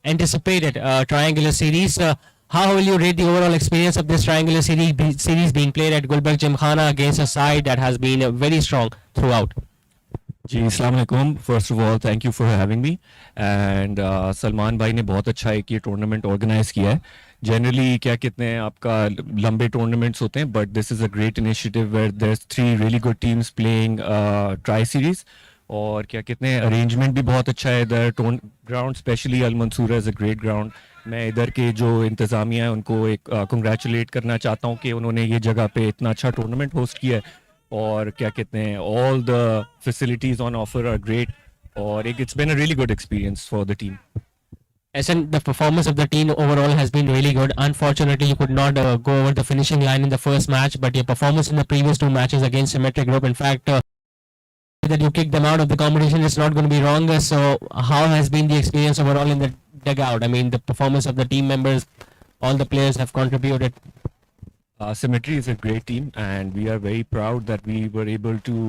anticipated triangular series. How will you rate the overall experience of this triangular series being played at Gulberg Gymkhana against a side that has been very strong throughout? जी अस्सलाम वालेकुम first of all thank you for having me and Salman भाई ने बहुत अच्छा एक ये tournament organise किया है जनरली क्या कहते हैं आपका लंबे टूर्नामेंट्स होते हैं but this is a great initiative where there three really good teams playing tri series और क्या कहते हैं अरेंजमेंट भी बहुत अच्छा है इधर ground specially Al Mansoura is a great ground मैं इधर के जो इंतज़ामिया है उनको एक कंग्रेचुलेट करना चाहता हूँ कि उन्होंने ये जगह पे इतना अच्छा टूर्नामेंट होस्ट किया है और क्या कहते हैं all the facilities on offer are great और it's been a really good experience for the team. Essentially, the performance of the team overall has been really good. Unfortunately, you could not go over the finishing line in the first match, but your performance in the previous two matches against Symmetric Group, in fact, that you kicked them out of the competition is not going to be wrong. So, how has been the experience overall in the dugout? I mean, the performance of the team members, all the players have contributed. Symmetry is a great team and we are very proud that we were able to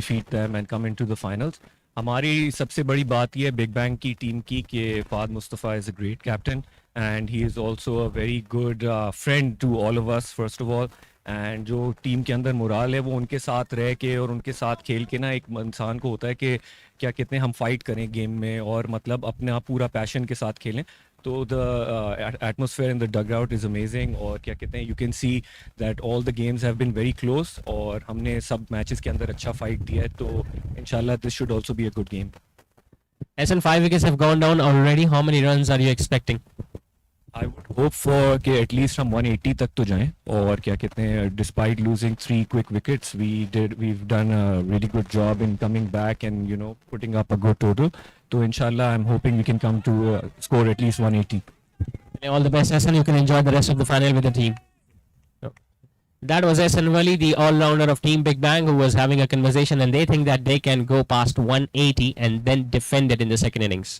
defeat them and come into the finals. हमारी सबसे बड़ी बात यह है big bang की team की कि Fahad Mustafa is a great captain and he is also a very good friend to all of us first of all and जो टीम के अंदर मुराल है वो उनके साथ रह के और उनके साथ खेल के ना एक इंसान को होता है कि क्या कहते हैं हम फाइट करें गेम में और मतलब अपना पूरा पैशन के साथ खेलें तो the atmosphere in the dugout is amazing और क्या कहते हैं you can see that all the games have been very close और हमने सब मैचेस के अंदर अच्छा फाइट दिया है तो इंशाल्लाह this should also be a good game. Ehsan, 5 wickets have gone down already. How many runs are you expecting? I would hope for कि एटलीस्ट हम 180 तक तो जाएं और क्या कहते हैं despite losing 3 quick wickets we've done a really good job in coming back and you know putting up a good total तो इंशाल्लाह I'm hoping we can come to score at least 180. All the best, Ehsan. You can enjoy the rest of the final with the team. That was Ehsan Wali, the all-rounder of Team Big Bang, who was having a conversation, and they think that they can go past 180 and then defend it in the second innings.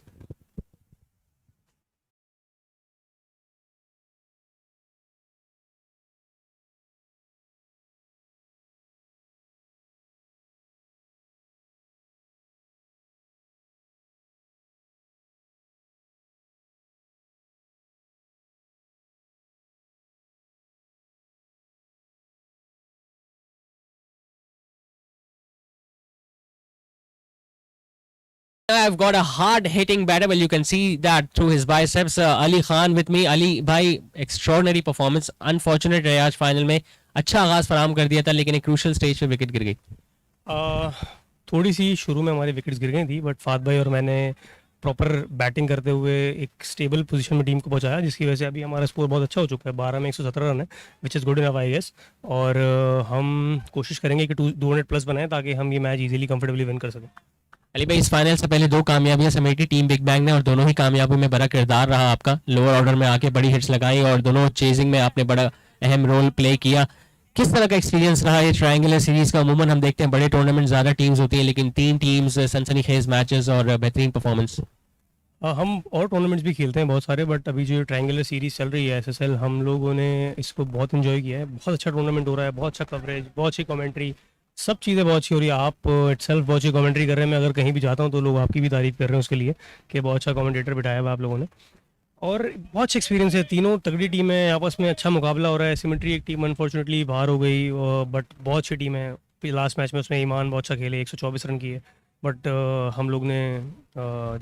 I've got a hard-hitting batter. Well, you can see that through his biceps. Ali Khan with me. Ali भाई extraordinary performance. Unfortunate रहे आज final में. अच्छा आगाज फराम कर दिया था लेकिन एक क्रूशल स्टेज पे विकेट गिर गई. थोड़ी सी शुरू में हमारी विकेट्स गिर गई थी बट फाद भाई और मैंने प्रॉपर बैटिंग करते हुए एक स्टेबल पोजीशन में टीम को पहुंचाया जिसकी वजह से अभी हमारा स्कोर बहुत अच्छा हो चुका है 12 में 117 रन है which is good enough I guess और हम कोशिश करेंगे कि 200 प्लस बनाएं ताकि हम ये मैच इजीली कंफर्टेबली विन कर सकें. अली भाई, इस फाइनल से पहले 2 कामयाबियां समेटी टीम बिग बैंग ने और दोनों ही कामयाबी में बड़ा किरदार रहा आपका. लोअर ऑर्डर में आके बड़ी हिट्स लगाई और दोनों चेजिंग में आपने बड़ा अहम रोल प्ले किया. किस तरह का एक्सपीरियंस रहा ये ट्रायंगुलर सीरीज का? अमूमन हम देखते हैं बड़े टूर्नामेंट ज़्यादा टीम्स होती हैं लेकिन 3 टीम्स, सनसनीखेज मैचेस और बेहतरीन परफॉर्मेंस. हम और टूर्नामेंट्स भी खेलते हैं बहुत सारे बट अभी जो ट्रायंगुलर सीरीज चल रही है एसएसएल हम लोगों ने इसको बहुत इन्जॉय किया है. बहुत अच्छा टूर्नामेंट हो रहा है, बहुत अच्छा कवरेज, बहुत अच्छी कमेंट्री, सब चीज़ें बहुत अच्छी हो रही है. आप इटसेल्फ बहुत अच्छी कमेंट्री कर रहे हैं. मैं अगर कहीं भी जाता हूँ तो लोग आपकी भी तारीफ कर रहे हैं उसके लिए कि बहुत अच्छा कमेंटेटर बिठाया हुआ आप लोगों ने और बहुत अच्छा एक्सपीरियंस है. तीनों तगड़ी टीम है, आपस में अच्छा मुकाबला हो रहा है. सिमेट्री एक टीम अनफॉर्चुनेटली बाहर हो गई बट बहुत अच्छी टीम है. लास्ट मैच में उसमें ईमान बहुत अच्छा खेले, 124 रन किए बट हम लोग ने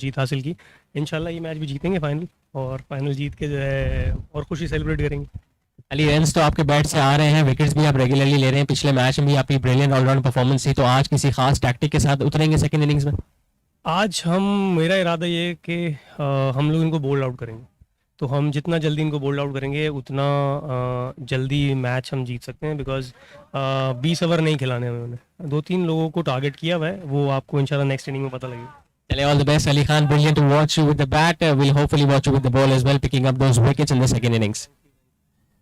जीत हासिल की. इंशाल्लाह ये मैच भी जीतेंगे फाइनल और फाइनल जीत के जो है और खुशी सेलिब्रेट करेंगे. अली, रन्स तो आपके बैट से आ रहे हैं, विकेट्स भी आप रेगुलरली ले रहे हैं. पिछले मैच में भी आपकी ब्रिलियंट ऑलराउंड परफॉर्मेंस थी तो आज किसी खास टैक्टिक के साथ उतरेंगे सेकंड इनिंग्स में? आज मेरा इरादा ये है कि हम लोग इनको बोल्ड आउट करेंगे तो हम जितना जल्दी इनको बोल्ड आउट करेंगे उतना जल्दी मैच हम जीत सकते हैं बिकॉज 20 ओवर नहीं खिलाने हमें. उन्होंने 2-3 लोगों को टारगेट किया हुआ है, वो आपको इंशाल्लाह नेक्स्ट इनिंग में पता लगेगा. चलिए, all the best Ali Khan. Brilliant to watch you with the bat. We'll hopefully watch you with the ball as well, picking up those wickets in the second innings.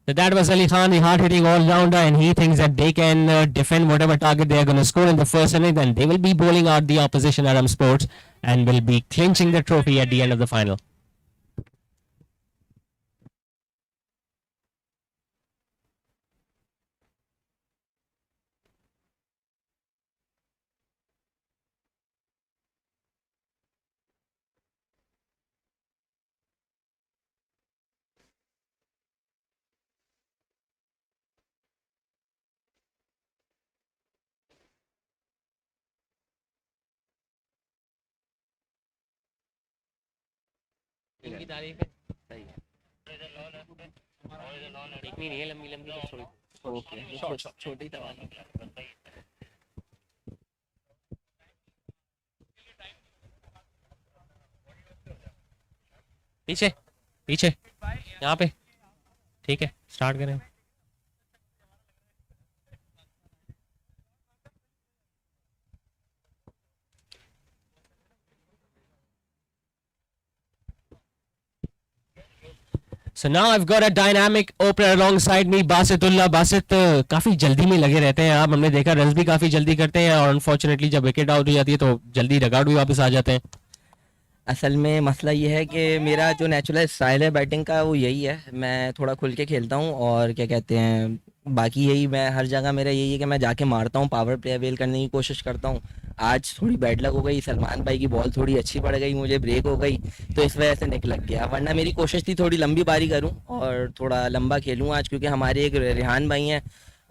So that was Ali Khan, the hard-hitting all-rounder, and he thinks that they can defend whatever target they are going to score in the first inning. Then they will be bowling out the opposition Aram Sports and will be clinching the trophy at the end of the final. इनकी तारीफ है सही है देखनी नहीं है लंबी लंबी बस थोड़ी ओके छोटी तवानी पीछे पीछे यहाँ पे ठीक है स्टार्ट करें So now I've got a dynamic opener alongside me, बासितुल्लाह. Basit काफी जल्दी में लगे रहते हैं आप. हमने देखा रन्स भी काफी जल्दी करते हैं और अनफॉर्चुनेटली जब विकेट आउट हो जाती है तो जल्दी डगआउट भी वापस आ जाते हैं. असल में मसला ये है कि मेरा जो नेचुरल स्टाइल है बैटिंग का वो यही है. मैं थोड़ा खुल के खेलता हूँ और क्या कहते हैं बाकी यही मैं हर जगह मेरा यही है कि मैं जाके मारता हूँ, पावर प्ले अवेल करने की कोशिश करता हूँ. आज थोड़ी बैड लक हो गई, सलमान भाई की बॉल थोड़ी अच्छी पड़ गई, मुझे ब्रेक हो गई तो इस वजह से निक लग गया. वरना मेरी कोशिश थी थोड़ी लंबी पारी करूँ और थोड़ा लंबा खेलूँ आज, क्योंकि हमारे एक रेहान भाई हैं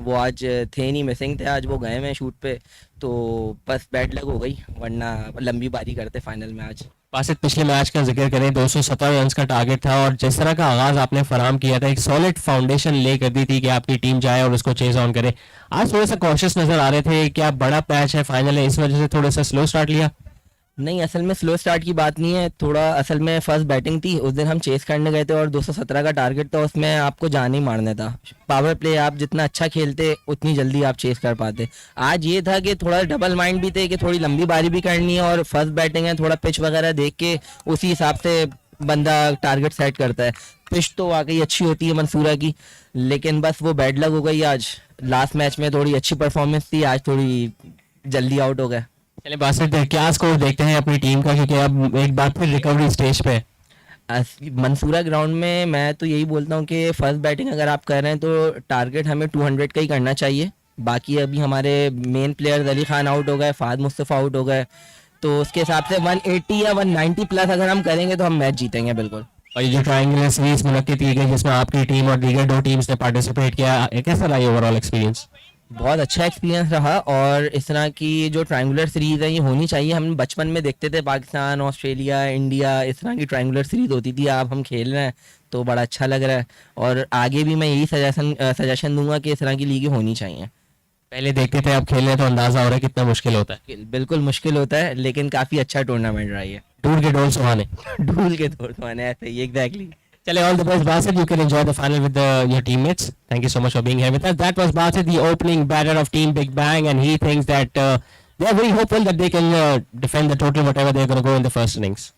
वो आज थे नहीं, मिसिंग थे आज, वो गए हैं शूट पे. तो बस बैड लक हो गई, वरना लंबी पारी करते फाइनल में आज. बासित पिछले मैच का जिक्र करें 217 रन का टारगेट था और जिस तरह का आगाज आपने फराम किया था एक सॉलिड फाउंडेशन ले कर दी थी कि आपकी टीम जाए और उसको चेज ऑन करे. आज थोड़ा सा कॉशियस नजर आ रहे थे, क्या बड़ा मैच है फाइनल है इस वजह से थोड़ा सा स्लो स्टार्ट लिया? नहीं, असल में स्लो स्टार्ट की बात नहीं है, थोड़ा असल में फर्स्ट बैटिंग थी उस दिन, हम चेस करने गए थे और 217 का टारगेट था, उसमें आपको जान ही मारना था. पावर प्ले आप जितना अच्छा खेलते उतनी जल्दी आप चेस कर पाते. आज ये था कि थोड़ा डबल माइंड भी थे कि थोड़ी लंबी बारी भी करनी है और फर्स्ट बैटिंग है, थोड़ा पिच वगैरह देख के उसी हिसाब से बंदा टारगेट सेट करता है. पिच तो वाकई अच्छी होती है मंसूरा की, लेकिन बस वो बैड लक हो गई आज. लास्ट मैच में थोड़ी अच्छी परफॉर्मेंस थी, आज थोड़ी जल्दी आउट हो गए. चले बासित क्या स्कोर देखते हैं अपनी टीम का, क्योंकि अब एक बार फिर रिकवरी स्टेज पे मंसूरा ग्राउंड में. मैं तो यही बोलता हूँ कि फर्स्ट बैटिंग अगर आप कर रहे हैं तो टारगेट हमें 200 का ही करना चाहिए. बाकी अभी हमारे main players Ali Khan out हो गए, फाद मुस्तफ़ा आउट हो गए, तो उसके हिसाब से 180 या 190 प्लस अगर हम करेंगे तो हम मैच जीतेंगे बिल्कुल. और ये जो ट्रायंगुलर सीरीज मुनक्किद की गई जिसमें आपकी टीम और दीगर दो टीम्स ने पार्टिसिपेट किया, कैसा रहा ओवरऑल एक्सपीरियंस? बहुत अच्छा एक्सपीरियंस रहा और इस तरह की जो ट्रायंगुलर सीरीज़ है ये होनी चाहिए. हम बचपन में देखते थे पाकिस्तान, ऑस्ट्रेलिया, इंडिया, इस तरह की ट्रायंगुलर सीरीज़ होती थी. अब हम खेल रहे हैं तो बड़ा अच्छा लग रहा है और आगे भी मैं यही सजेशन दूंगा कि इस तरह की लीगें होनी चाहिए. पहले देखते थे अब खेल रहे तो अंदाजा हो रहा है कितना मुश्किल होता है. बिल्कुल मुश्किल होता है, लेकिन काफ़ी अच्छा टूर्नामेंट रहा है. दूर के डोल सुहाने ढूल के तौर पर ऐसे ही exactly. Chale, all the best, Basit. You can enjoy the final with your teammates. Thank you so much for being here with us. That was Basit, the opening batter of Team Big Bang, and he thinks that they are very hopeful that they can defend the total, whatever they're going to go in the first innings.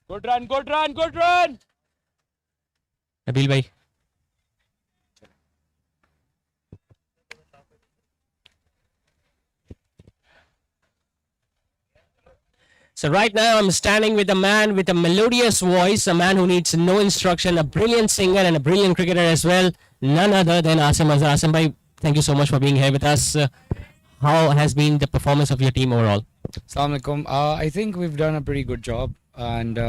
Good run, good run, good run. Nabil bhai. So right now I'm standing with a man with a melodious voice, a man who needs no instruction, a brilliant singer and a brilliant cricketer as well, none other than Asim Azhar. Asim bhai, thank you so much for being here with us. How has been the performance of your team overall? Assalamu alaikum. I think we've done a pretty good job, and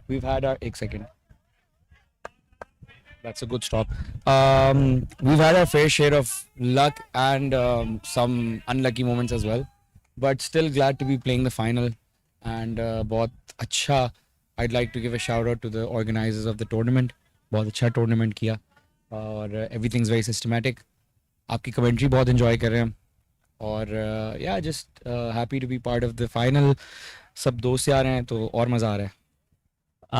we've had our second. That's a good stop. We've had our fair share of luck and some unlucky moments as well, but still glad to be playing the final. And बहुत अच्छा. I'd like to give a shout out to the organizers of the tournament. बहुत अच्छा tournament किया और everything's very systematic. आपकी commentary बहुत enjoy कर रहे हैं हम और या just happy to be part of the final. सब दोस्त यार हैं तो और मज़ा आ रहा है.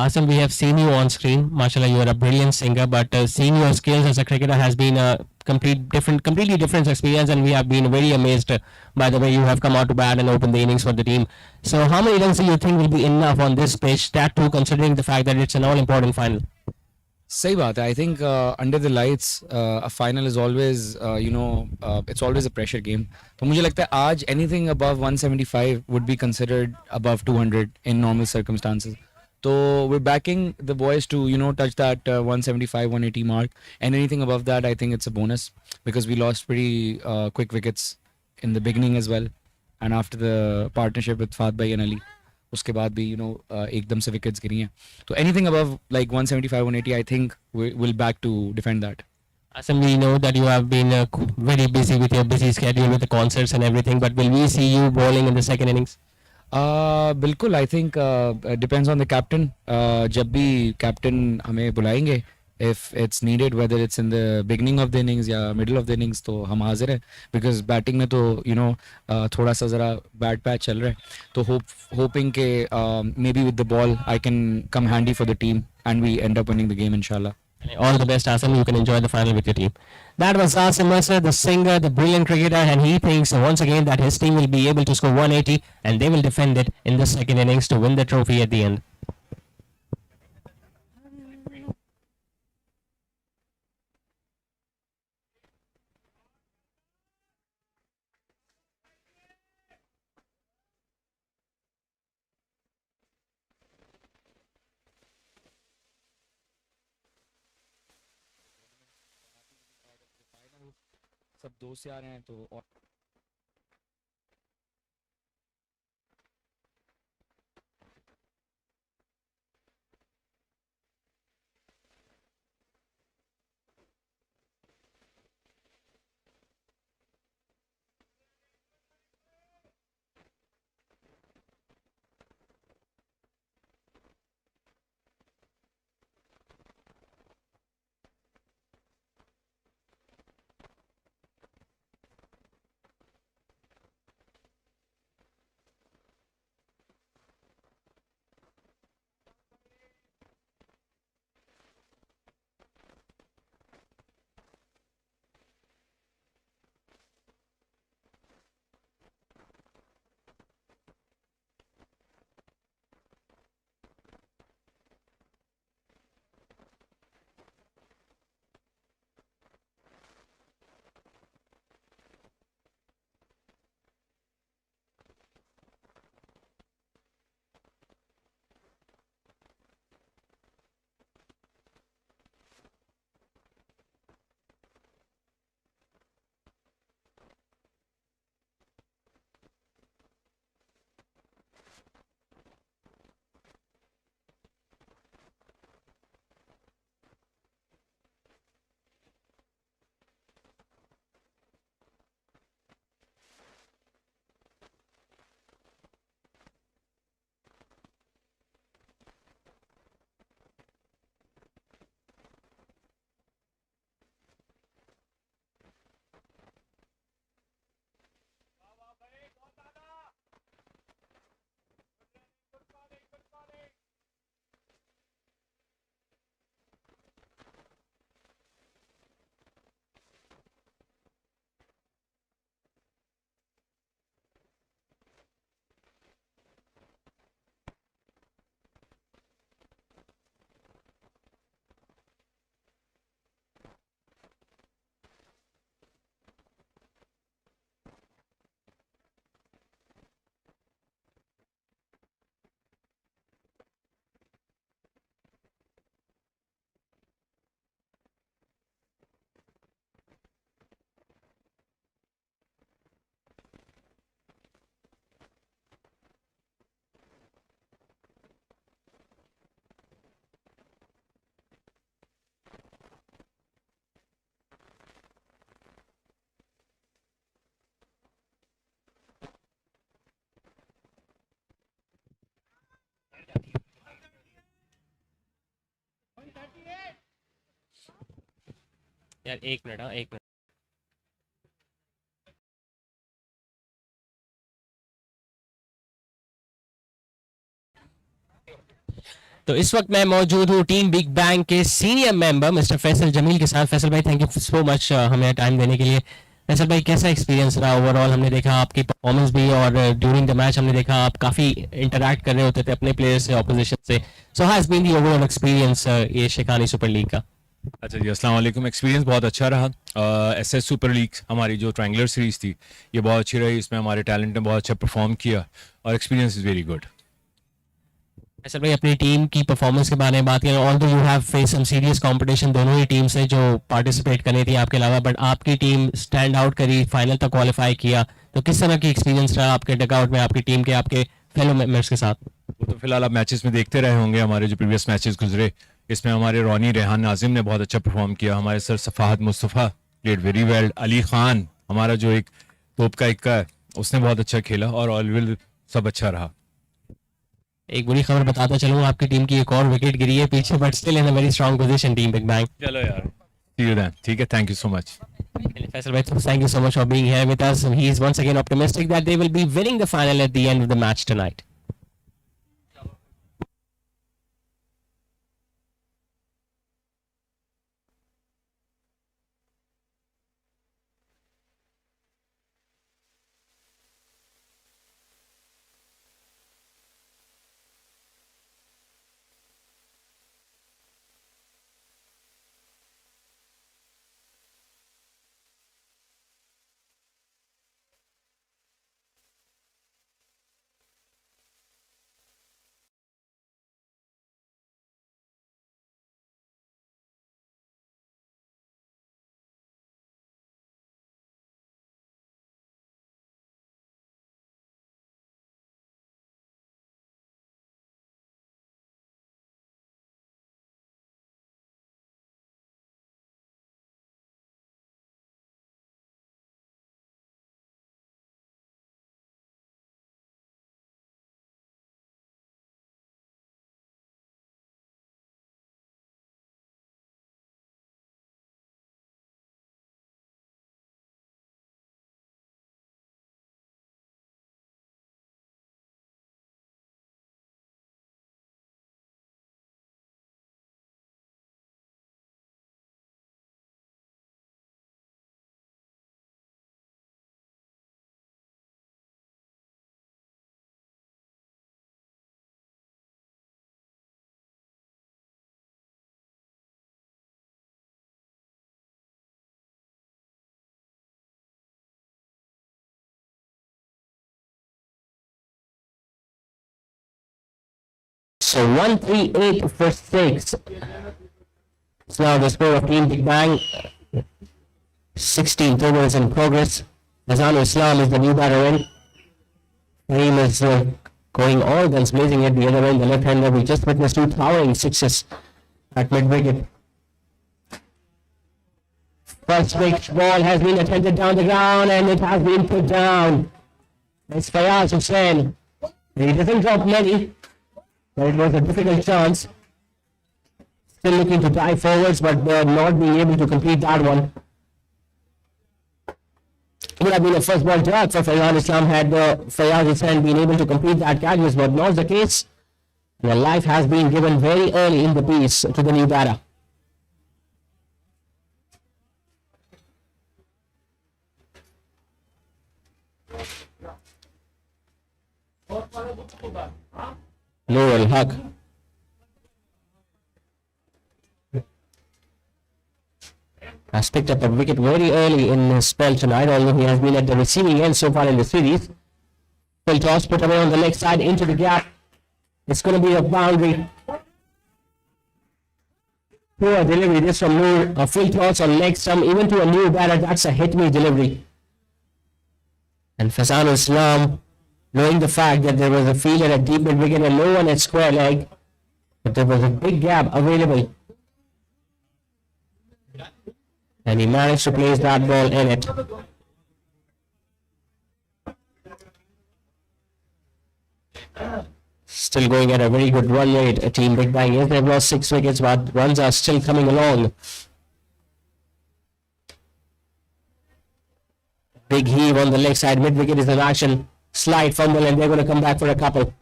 Asim, we have seen you on screen. Mashallah, you are a brilliant singer, but seeing your skills as a cricketer has been a completely different experience, and we have been very amazed by the way you have come out to bat and open the innings for the team. So, how many runs do you think will be enough on this pitch? That too, considering the fact that it's an all-important final. सही बात है. I think under the lights a final is always it's always a pressure game. तो मुझे लगता है आज anything above 175 would be considered above 200 in normal circumstances. तो we're backing the boys to touch that 175 180 mark, and anything above that I think it's a bonus, because we lost pretty quick wickets in the beginning as well, and after the partnership with Fahd Bhai and Ali, उसके बाद भी एकदम से wickets गिरी हैं. तो anything above like 175 180 I think will back to defend that. Asim, we know that you have been very busy with your busy schedule with the concerts and everything, but will we see you bowling in the second innings? बिल्कुल. I think depends on the captain. जब भी captain हमें बुलाएंगे, if it's needed, whether it's in the beginning of the innings या middle of the innings, तो हम हाजिर हैं, because batting में तो थोड़ा सा ज़रा bad patch चल रहा है. तो hoping के maybe with the ball I can come handy for the team and we end up winning the game inshallah. All the best, Asim. You can enjoy the final with your team. That was Asim Mercer, the singer, the brilliant cricketer, and he thinks once again that his team will be able to score 180 and they will defend it in the second innings to win the trophy at the end. सब दोस्त यार हैं तो और यार एक minute तो इस वक्त मैं मौजूद हूँ टीम बिग बैंग के senior member mister Faisal Jamil के साथ. फैसल भाई, थैंक यू सो मच हमें टाइम देने के लिए. फैसल भाई, कैसा एक्सपीरियंस रहा ओवरऑल? हमने देखा आपकी परफॉर्मेंस भी, और ड्यूरिंग द मैच हमने देखा आप काफ़ी इंटरैक्ट कर रहे होते थे अपने प्लेयर्स से, ऑपोजिशन से. So has been the overall experience ये शेखानी सुपर लीग का? अच्छा जी, अस्सलाम वालेकुम. एक्सपीरियंस बहुत अच्छा रहा. एसएस सुपर लीग हमारी जो ट्रायंगुलर सीरीज़ थी ये बहुत अच्छी रही. इसमें हमारे टैलेंट ने बहुत अच्छा परफॉर्म किया और experience is very good. Faisal भाई, अपनी टीम की परफॉर्मेंस के बारे में बात करें, although you have face some serious competition दोनों ही टीम से जो पार्टिसिपेट करनी थी आपके अलावा, बट आपकी टीम स्टैंड आउट करी, फाइनल तक क्वालिफाई किया. तो किस तरह की एक्सपीरियंस रहा आपके डगआउट में आपकी टीम के, आपके फेलो मेंबर्स के साथ? वो तो फिलहाल आप मैचेस में देखते रहे होंगे. हमारे जो प्रीवियस मैचेस गुजरे इसमें हमारे रोनी रेहान नाजिम ने बहुत अच्छा परफॉर्म किया. हमारे sir Safahat Mustafa played very well. Ali Khan हमारा जो एक तोप का इक्का है उसने बहुत अच्छा खेला और ऑलवेल सब अच्छा रहा. एक बुरी खबर बताता चलूँ, आपकी टीम की एक और विकेट गिरी है पीछे, but still in a very strong position team big bang. चलो यार, सी यू देन. ठीक है, thank you so much. Faisal bhai, thank you so much for being here with us. He is once again optimistic that they will be winning the final at the end of the match tonight. So 138 for 6. So now the score of Team Big Bang. 16th over is in progress. Azan Islam is the new batter in. Reem is going all guns blazing at the other end. The left-hander, we just witnessed two towering sixes at mid-wicket. First pitch ball has been attempted down the ground and it has been put down. It's Fayaz Hussain. He doesn't drop many, but it was a difficult chance. Still looking to dive forwards, but not being able to complete that one. It would have been a first ball drag for Fayaz Islam had Fayaz Hussain been able to complete that catch, but not the case. And the life has been given very early in the piece to the new batter. Noel Huck. Has picked up a wicket very early in his spell tonight, although he has been at the receiving end so far in the series. Full toss put away on the leg side into the gap. It's going to be a boundary. Poor delivery this from Noor. A full toss on leg stump, even to a new batter, that's a hit-me delivery. And Fazan Islam, knowing the fact that there was a fielder at deep mid-wicket and no one at square leg, but there was a big gap available. And he managed to place that ball in it. Still going at a very good run rate. Team Big Bang, yes, they've lost 6 wickets, but runs are still coming along. Big heave on the leg side. Mid-wicket is in action. Slide, fumble, and they're going to come back for a couple.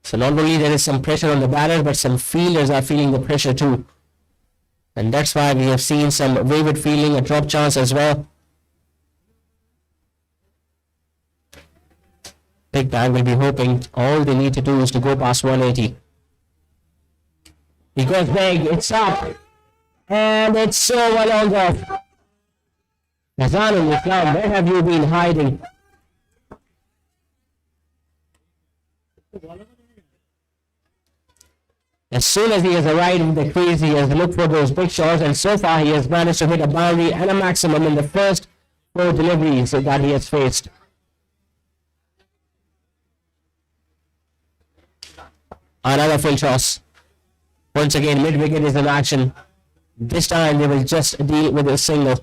So not only there is some pressure on the batter, but some fielders are feeling the pressure too. And that's why we have seen some wayward fielding, a drop chance as well. Big Bang will be hoping all they need to do is to go past 180. He goes big, it's up. And it's so well off. Hassan and Islam, where have you been hiding? As soon as he has arrived in the crease, he has looked for those big shots, and so far he has managed to hit a boundary and a maximum in the first 4 deliveries that he has faced. Another full toss. Once again, mid-wicket is in action. This time they will just deal with a single.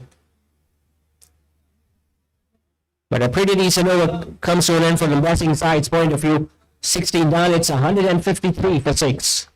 But a pretty decent over comes to an end from the batting side's point of view. 16 down, it's 153 for 6.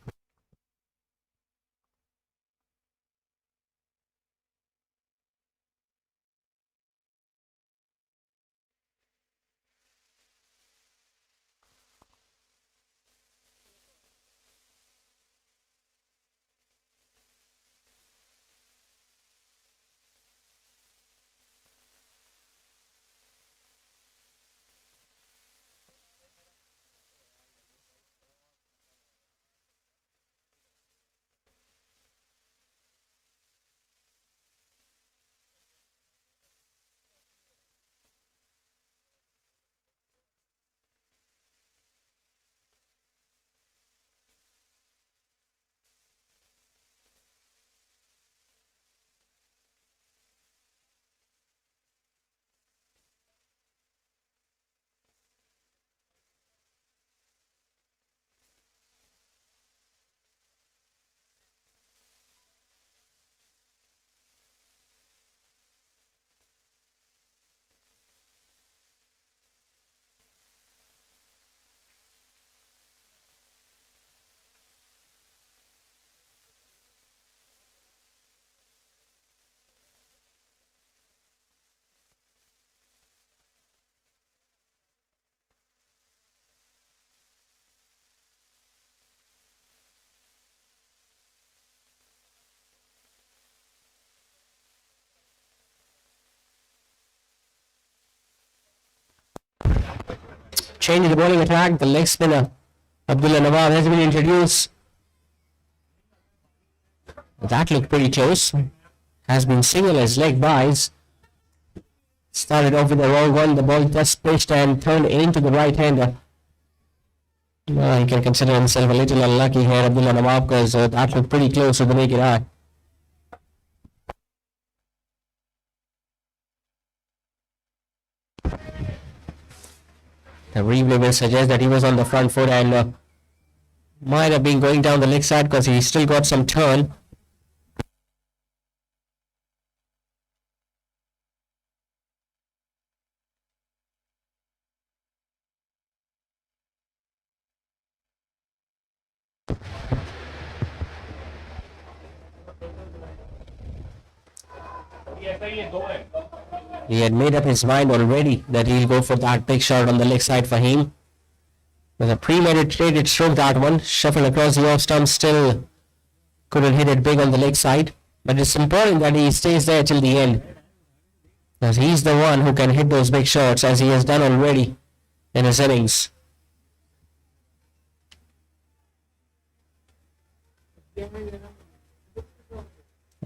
Change the bowling attack. The leg spinner Abdullah Nawab has been introduced. That looked pretty close. Has been single as leg buys. Started off with the wrong one. The ball just pitched and turned into the right hander. He can consider himself a little unlucky here, Abdullah Nawab, because that looked pretty close to the naked eye. The replay will suggest that he was on the front foot and might have been going down the leg side because he still got some turn. He had made up his mind already that he'll go for that big shot on the leg side for him. With a premeditated stroke, that one shuffled across the off stump, still couldn't hit it big on the leg side. But it's important that he stays there till the end, because he's the one who can hit those big shots, as he has done already in his innings.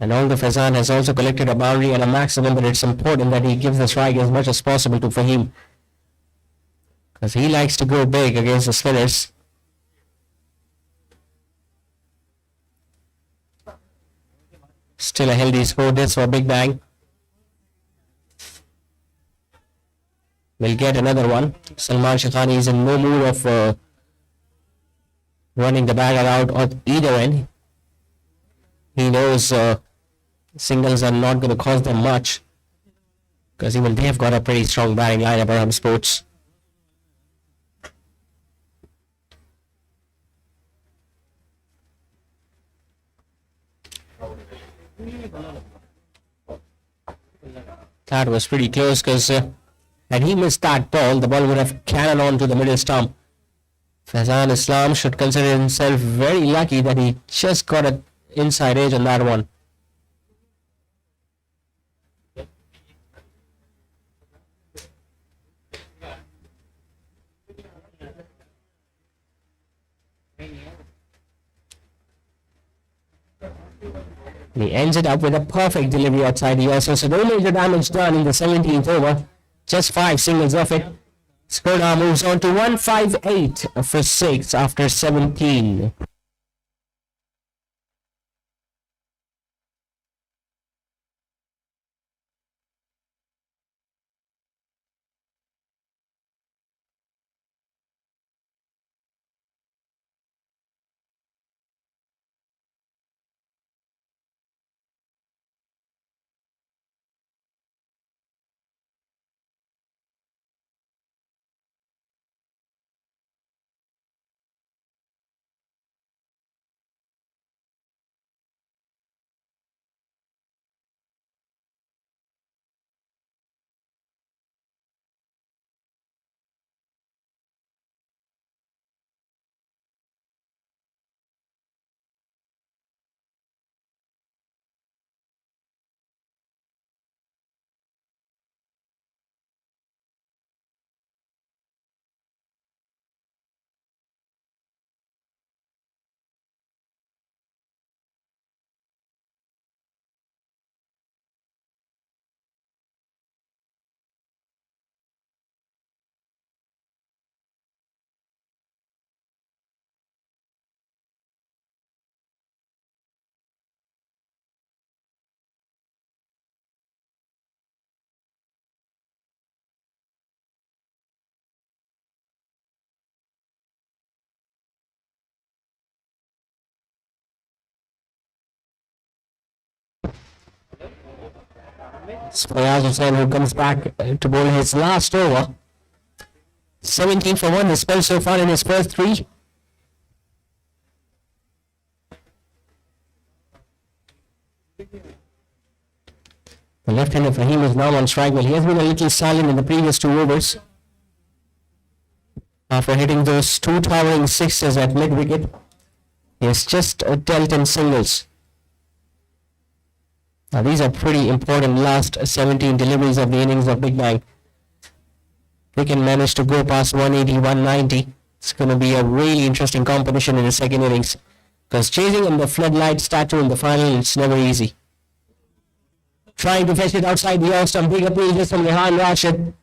And although Faizan has also collected a boundary and a maximum, but it's important that he gives the strike as much as possible to Fahim, because he likes to go big against the spinners. Still a healthy score this for Big Bang. We'll get another one. Salman Shaikhani is in no mood of running the bagger out on either end. He knows singles are not going to cost them much, because even they have got a pretty strong batting lineup, Aram Sports. That was pretty close, because had he missed that ball, the ball would have cannoned on to the middle stump. Faizan Islam should consider himself very lucky that he just got an inside edge on that one. He ends it up with a perfect delivery outside the also, so no major damage done in the 17th over. Just 5 singles off it. Score now moves on to 158 for 6 after 17. Fayaz Hussain, who comes back to bowl his last over. 17 for 1 the spell so far in his first 3. The left-hander Fahim is now on strike. Well, he has been a little silent in the previous 2 overs. After hitting those 2 towering sixes at mid-wicket, he has just dealt in singles. Now these are pretty important last 17 deliveries of the innings of Big Bang. They can manage to go past 180, 190. It's going to be a really interesting competition in the second innings. Because chasing in the floodlight statue in the final, it's never easy. Trying to fetch it outside the off stump. Big appeal just from Rehan Rashid.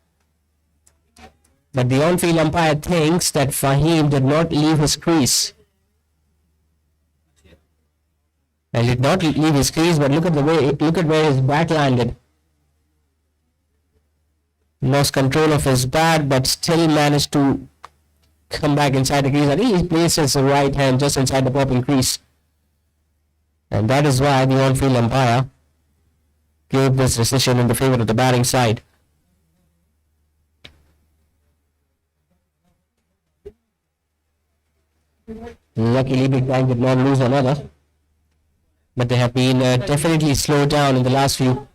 But the on-field umpire thinks that Fahim did not leave his crease. And did not leave his crease, but look at where his bat landed. Lost control of his bat, but still managed to come back inside the crease. I think he placed his right hand just inside the popping crease. And that is why the on-field umpire gave this decision in the favor of the batting side. Luckily, Big Bang did not lose another. But they have been definitely slowed down in the last few.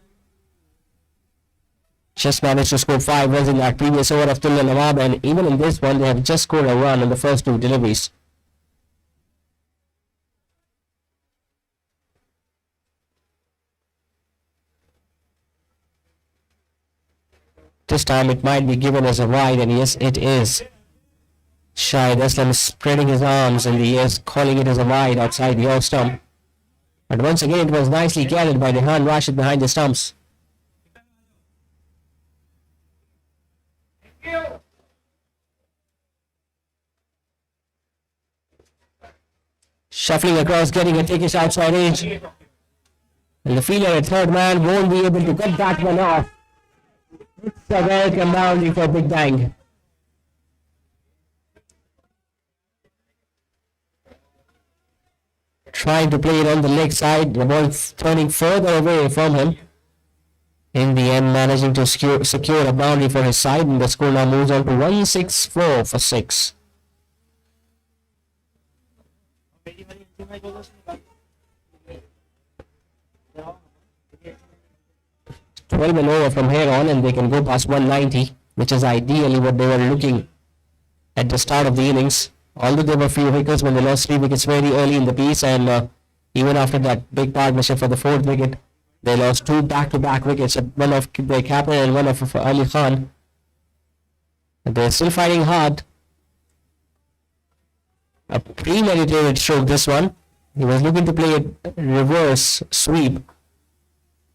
Just managed to score 5 runs in that previous over of Tullah Nawab, and even in this one they have just scored a run in the first 2 deliveries. This time it might be given as a wide, and yes, it is. Shahid Aslam is spreading his arms in the air, calling it as a wide outside the off stump. But once again, it was nicely carried by Rehan Rashid behind the stumps. Shuffling across, getting a tickish outside edge. And the fielder at third man won't be able to cut that one off. It's a welcome boundary for Big Bang. Trying to play it on the leg side, the ball turning further away from him. In the end, managing to secure a boundary for his side, and the score now moves on to 164 for 6. $12 and over from here on, and they can go past 190, which is ideally what they were looking at the start of the innings. Although there were few wickets, when they lost 3 wickets very early in the piece, and even after that big partnership for the 4th wicket, they lost 2 back-to-back wickets, one of their captain and one of Ali Khan. And they're still fighting hard. A premeditated stroke, this one. He was looking to play a reverse sweep.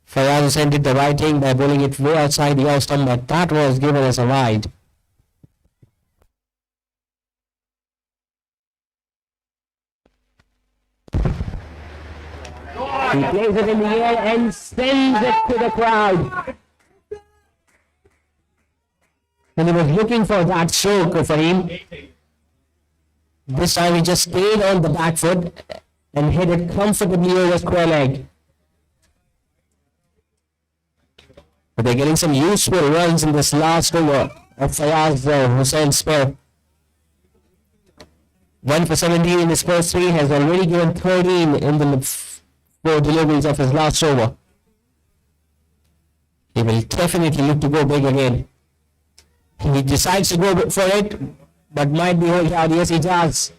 Fayaz Hussain did the right thing by bowling it way outside the off stump, but that was given as a wide. He plays it in the air and sends it to the crowd. And he was looking for that stroke for him. This time he just stayed on the back foot and hit it comfortably over square leg. But they're getting some useful runs in this last over of Fayaz Hussain's spell. 1 for 17 in his first 3, has already given 13 in the 4 deliveries of his last over. He will definitely look to go big again. He decides to go for it, but might be hold out. Yes, he does.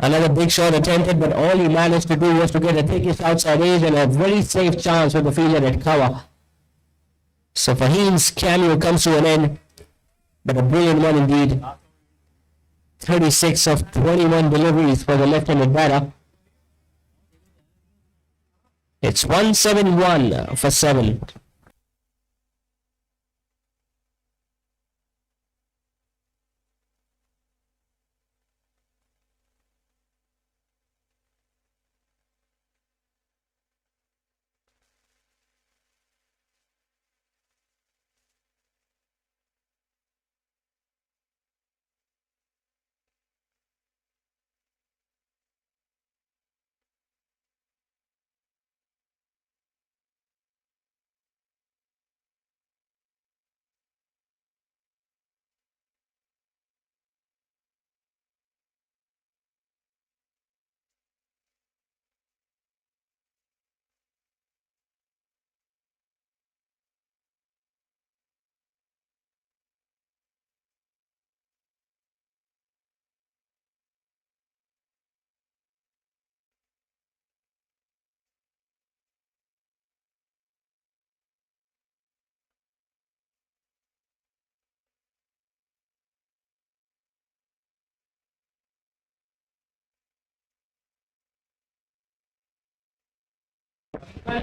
Another big shot attempted, but all he managed to do was to get a thickest outside edge and a very safe chance with the fielder at cover. So Fahim's cameo comes to an end, but a brilliant one indeed. 36 of 21 deliveries for the left-handed batter. It's 171 for 7.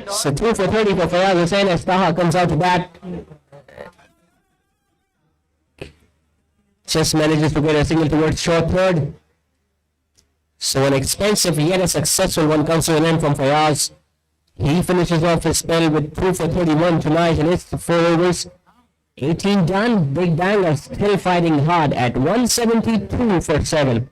So 2 for 30 for Fayaz Hussain as Taha comes out to bat. Just manages to get a single towards short third. So an expensive yet a successful one comes to an end from Fayaz. He finishes off his spell with 2 for 31 tonight and it's 4 overs. 18 done. Big Bang still fighting hard at 172 for 7.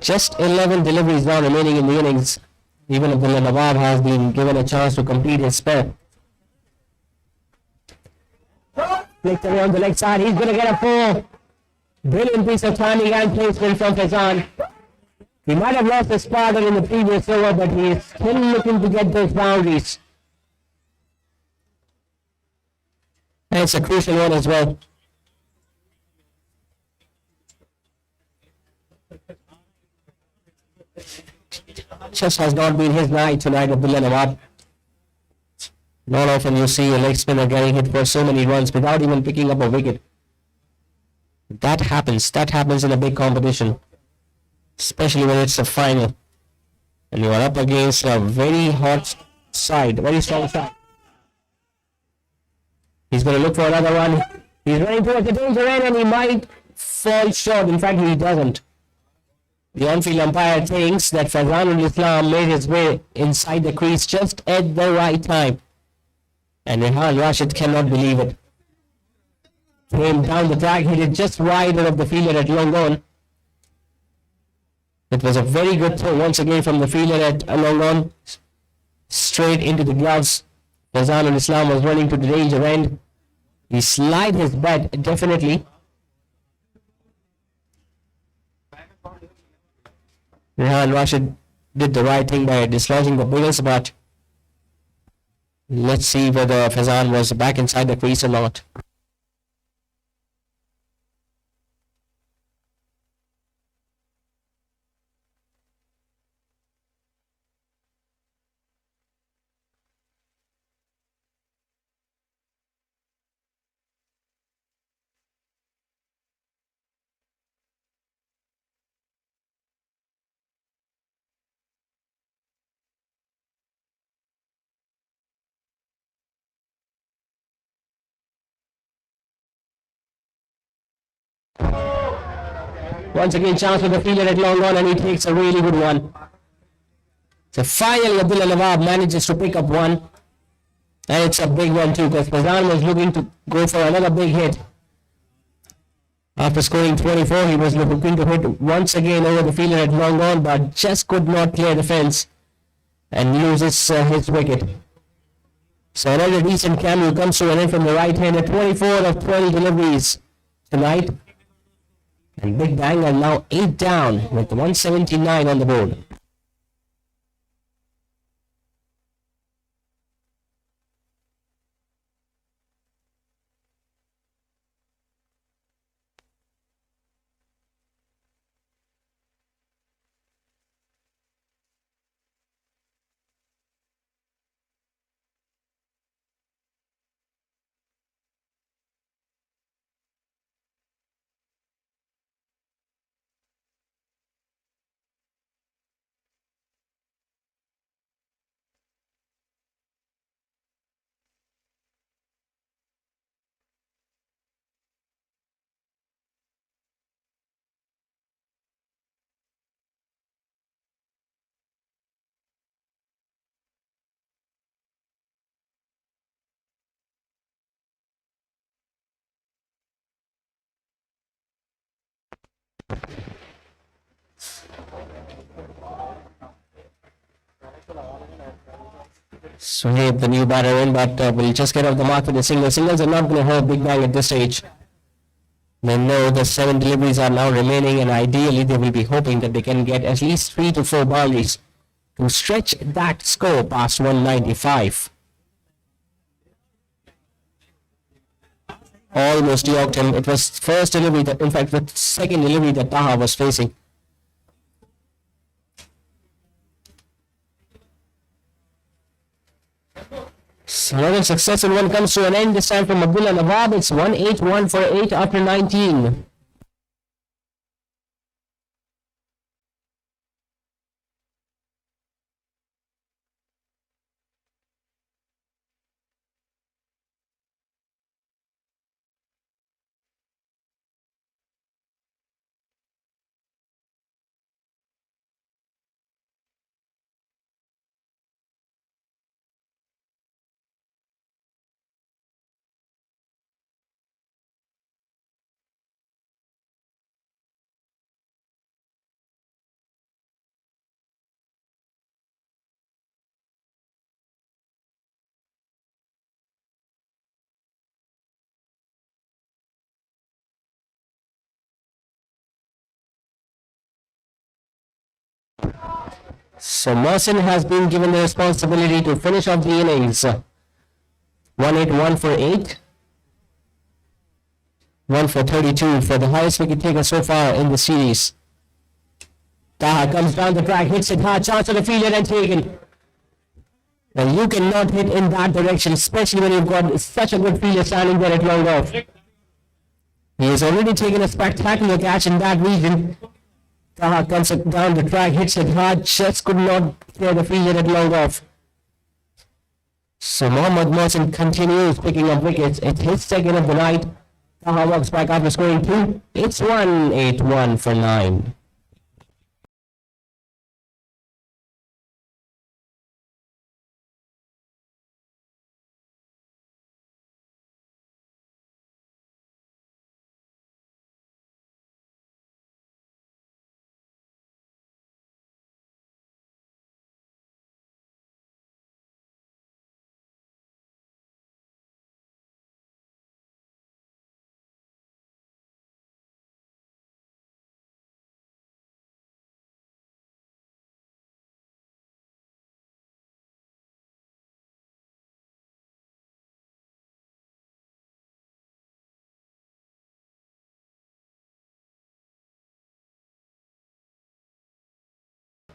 Just 11 deliveries now remaining in the innings. Even if the Nawab has been given a chance to complete his spell. Flicked away on the leg side. He's going to get a 4. Brilliant piece of timing and placement from Faizan. He might have lost his partner in the previous over, but he is still looking to get those boundaries. And it's a crucial one as well. Just has not been his night tonight, Abdullah Nawab. Not often you see a leg spinner getting hit for so many runs without even picking up a wicket. That happens. That happens in a big competition, especially when it's a final and you are up against a very hot side, very strong side. He's going to look for another one. He's running towards the danger end and he might fall short. In fact, he doesn't. The on-field umpire thinks that Fazanul Islam made his way inside the crease just at the right time. And Rehan Rashid cannot believe it. Came down the track, hit it just wide of the fielder at long on. It was a very good throw once again from the fielder at long on. Straight into the gloves. Fazanul Islam was running to the danger end. He slid his bat definitely. Rehan Rashid did the right thing by dislodging the bowlers, but let's see whether Fazan was back inside the crease or not. Once again, chance for the fielder at long on, and he takes a really good one. So finally, Abdullah Nawab manages to pick up one. And it's a big one too, because Fazan was looking to go for another big hit. After scoring 24, he was looking to hit once again over the fielder at long on, but just could not clear the fence and loses his wicket. So another decent cameo comes to an end from the right hand at 24 of 20 deliveries tonight. And Big Bang are now 8 down with 179 on the board. Suhaib, the new batter in, but will just get off the mark with a single. Singles are not going to hurt Big Bang at this stage. They know the 7 deliveries are now remaining, and ideally they will be hoping that they can get at least 3 to 4 boundaries to stretch that score past 195. Almost yoked him. It was first delivery that, in fact, the second delivery that Taha was facing. So another successful one comes to an end, this time from Abdullah Nawab. It's 181 for 8 after 19. So Mohsin has been given the responsibility to finish off the innings. 181 for 8. 1 for 32 for the highest wicket taker so far in the series. Taha comes down the track, hits it hard, chance on the fielder and taken. Now you cannot hit in that direction, especially when you've got such a good fielder standing there at long off. He has already taken a spectacular catch in that region. Taha comes down the track, hits it hard, just could not clear the fielder at long off. So Mohammad Mohsin continues picking up wickets. It's his second of the night. Taha walks back after scoring 2. It's 1-8-1 for 9.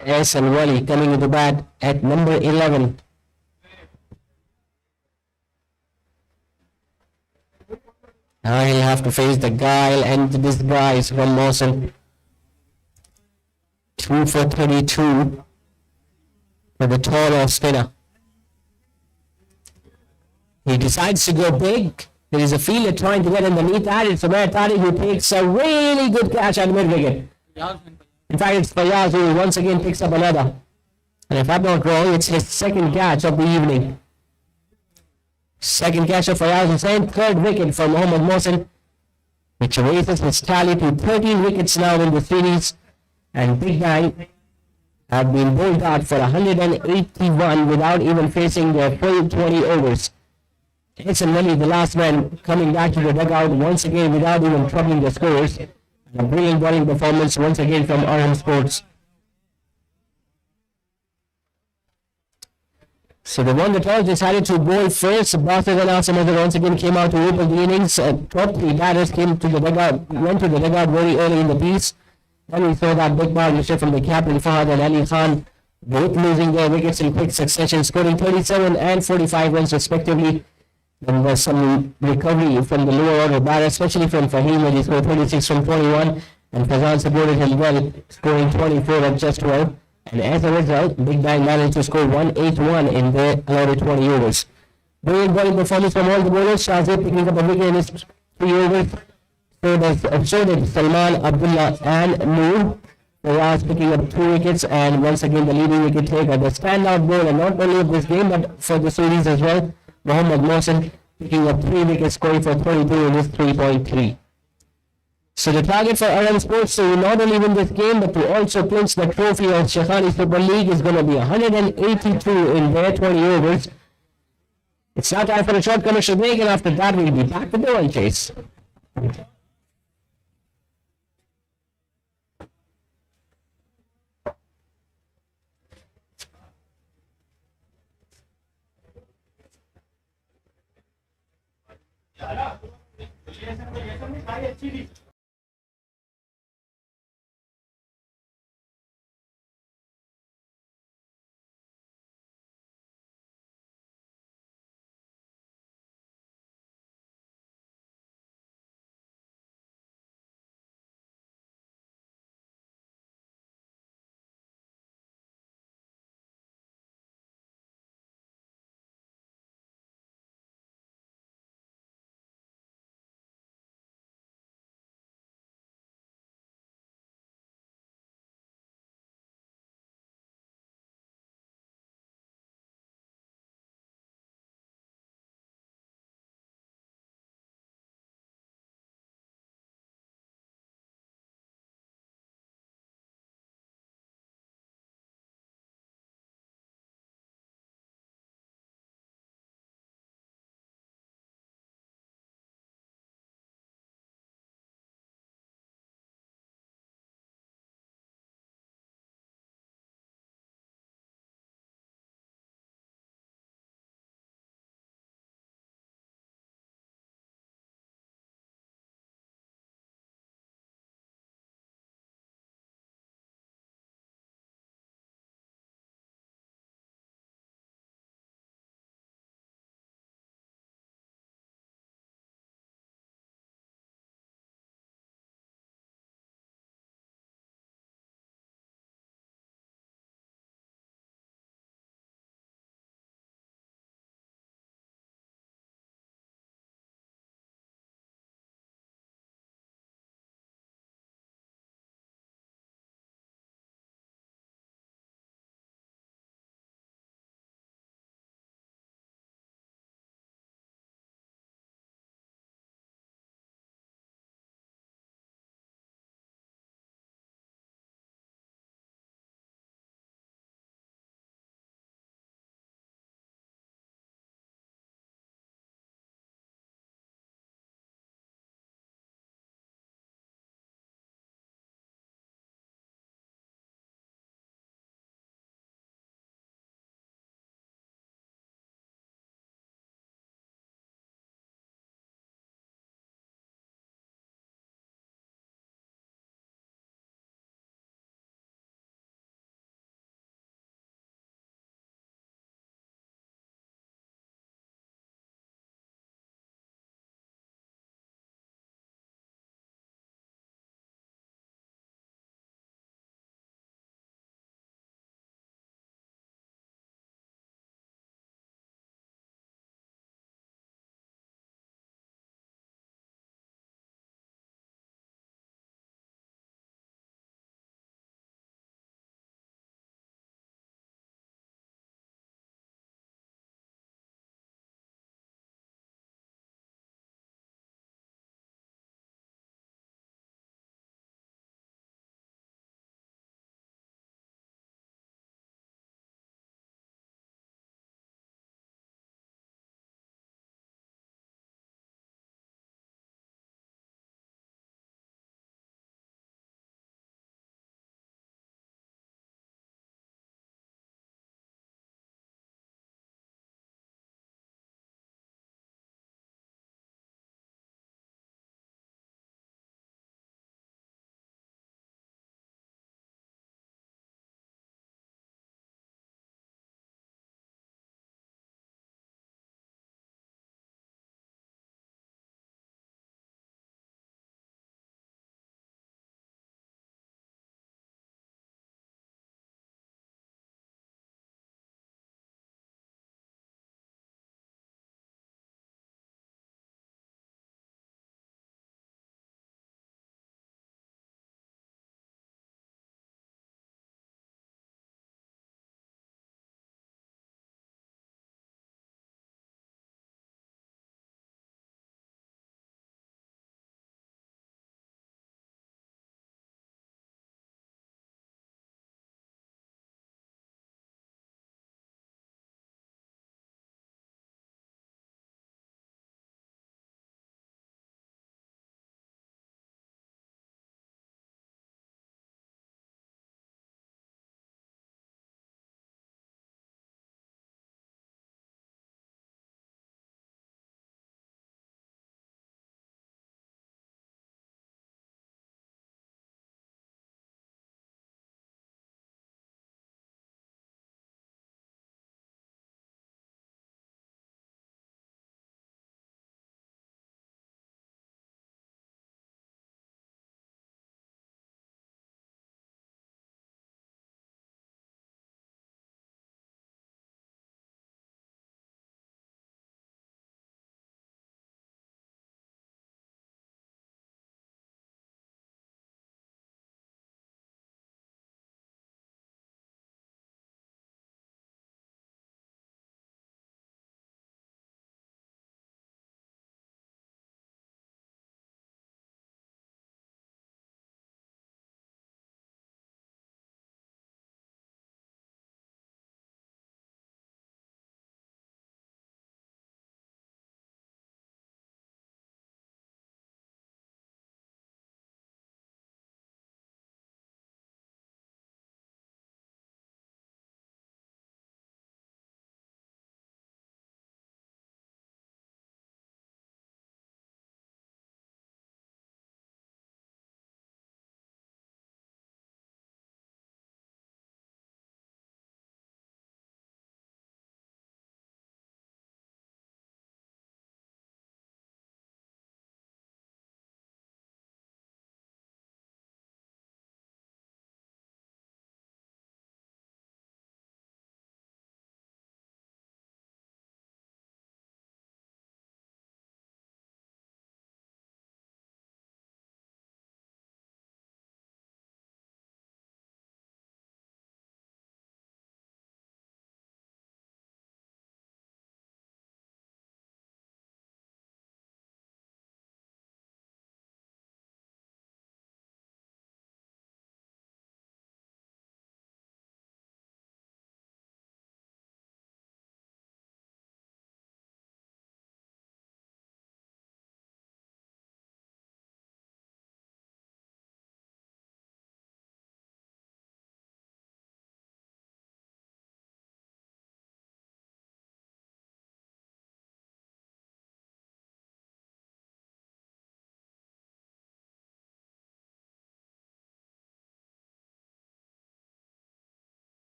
S. and Wali coming into bat at number 11. Now he'll have to face the guile and the disguise from Mohsin. 2 for 32 for the tall off spinner. He decides to go big. There is a fielder trying to get underneath that. It's Umair Tariq who takes a really good catch at mid-wicket. In fact, it's Fayaz who once again picks up another. And if I'm not wrong, it's his second catch of the evening. Second catch of Fayaz Hussain, third wicket for Mohammad Mohsin, which raises his tally to 13 wickets now in the series. And Big Bang have been bowled out for 181 without even facing their full 20 overs. It's really the last man coming back to the dugout once again without even troubling the scores. A brilliant bowling performance once again from Aram Sports. So the one that all decided to bowl first. Boston and Asim once again came out to open the innings. Top 3 batters came to the dugout, went to the dugout very early in the piece. Then we saw that big partnership from the captain Fahad and Ali Khan, both losing their wickets in quick succession, scoring 37 and 45 runs respectively. Then there's some recovery from the lower order batter, especially from Fahim, when he scored 36 from 21, and Fazan supported him well, scoring 24 at just 12. And as a result, Big Bang managed to score 181 in their allotted 20 overs. Brilliant bowling performance from all the bowlers. Shahzeb picking up a wicket in his 3 overs. So did Salman, Abdullah and Noor. Fawaz picking up 2 wickets, and once again the leading wicket taker, the standout bowler not only of this game but for the series as well, Mohammad Mohsin, picking up 3 wickets, scoring for 22 in his 3.3. So the target for Aram Sports to not only win this game but to also clinch the trophy of Shaikhani Super League is going to be 182 in their 20 overs. It's now time for a short commercial break, and after that we'll be back with the run chase.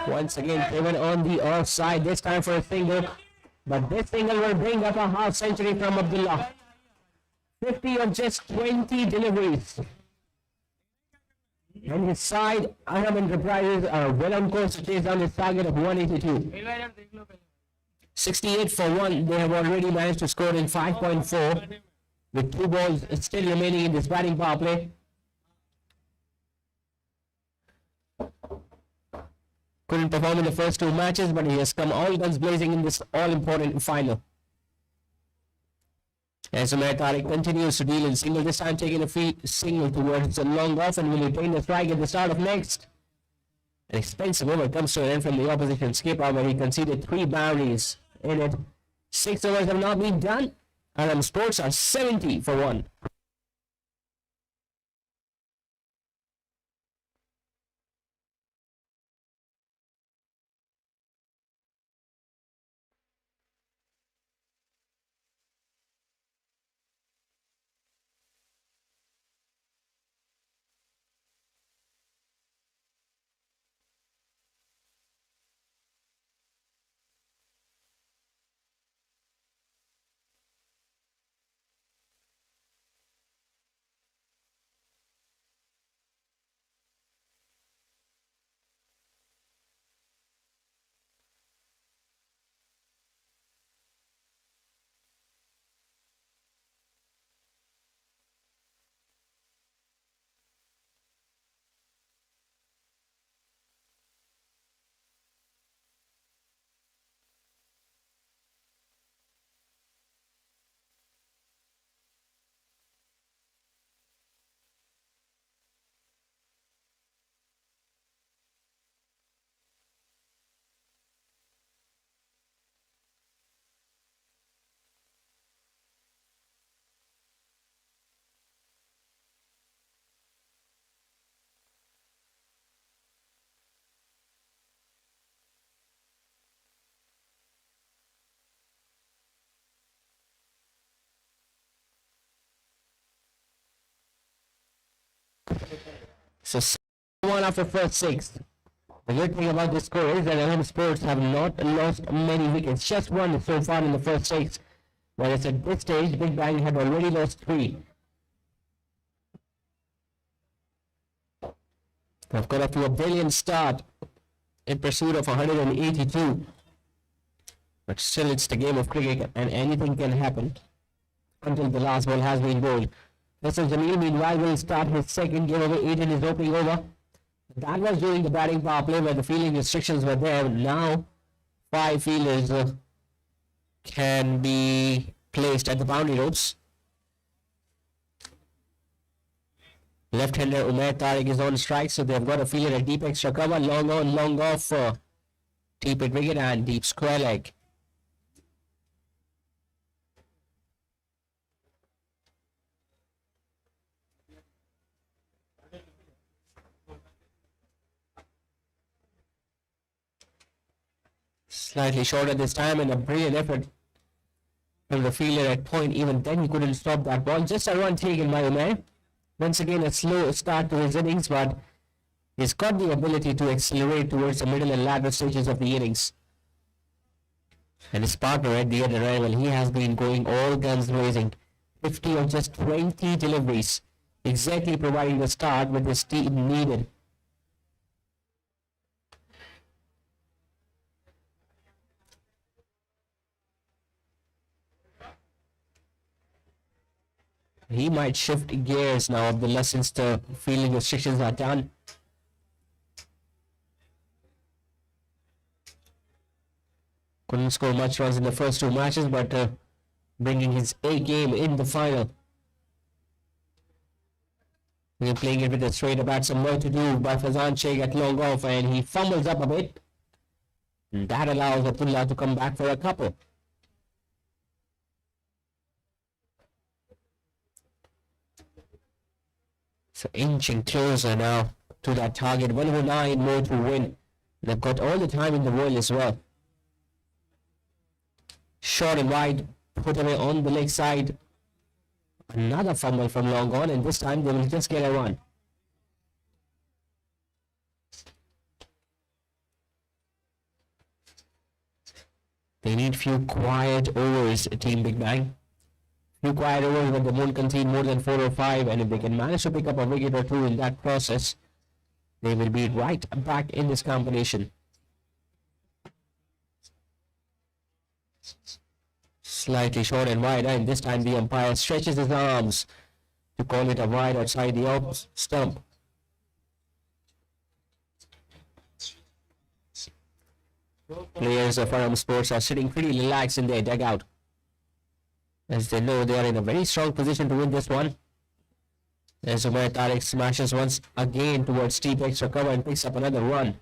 Once again, driven on the offside, this time for a single. But this single will bring up a half century from Abdullah. 50 of just 20 deliveries. And his side, Arham Enterprises, are well on course to chase down his target of 182. 68 for 1. They have already managed to score in 5.4 with 2 balls still remaining in this batting power play. Couldn't perform in the first 2 matches, but he has come all guns blazing in this all-important final. As Umair Tariq continues to deal in single, this time taking a free single towards the long off and will retain the strike at the start of next. An expensive over comes to an end from the opposition skipper where he conceded 3 boundaries in it. 6 overs have not been done. Aram Sports are 70 for 1. So 1 after first 6. The good thing about this score is that Aram Sports have not lost many wickets, just 1 so far in the first 6. Whereas at this stage, Big Bang had already lost 3. They've got off to a brilliant start in pursuit of 182. But still, it's the game of cricket and anything can happen until the last ball has been bowled. Mr. Jamil, meanwhile, will start his second game over 8 in his opening over. That was during the batting power play where the fielding restrictions were there. Now, 5 fielders can be placed at the boundary ropes. Left-hander Umair Tariq is on strike, so they've got a fielder at deep extra cover, long on, long off, deep at wicket and deep square leg. Slightly shorter this time and a brilliant effort from the fielder at point. Even then he couldn't stop that ball. Just a run taken by Umair. Once again a slow start to his innings, but he's got the ability to accelerate towards the middle and latter stages of the innings. And his partner at the other end, well, he has been going all guns blazing. 50 of just 20 deliveries. Exactly providing the start with his team needed. He might shift gears now, Abdullah, since the fielding restrictions are done. Couldn't score much runs in the first 2 matches, but bringing his A game in the final. We're playing it with a straighter bat, some more to do by Fazan Sheikh at long off, and he fumbles up a bit. And that allows Abdullah to come back for a couple. So inching closer now to that target. 109 more to win. They've got all the time in the world as well. Short and wide, put away on the leg side. Another fumble from long on, and this time they will just get a run. They need few quiet overs, Team Big Bang. Few quiet overs when they won't concede more than 4 or 5, and if they can manage to pick up a wicket or two in that process, they will be right back in this competition. Slightly short and wide, and this time the umpire stretches his arms to call it a wide outside the off stump. Players of Aram Sports are sitting pretty relaxed in their dugout, as they know they are in a very strong position to win this one. As Umair Tariq smashes once again towards deep extra cover and picks up another run.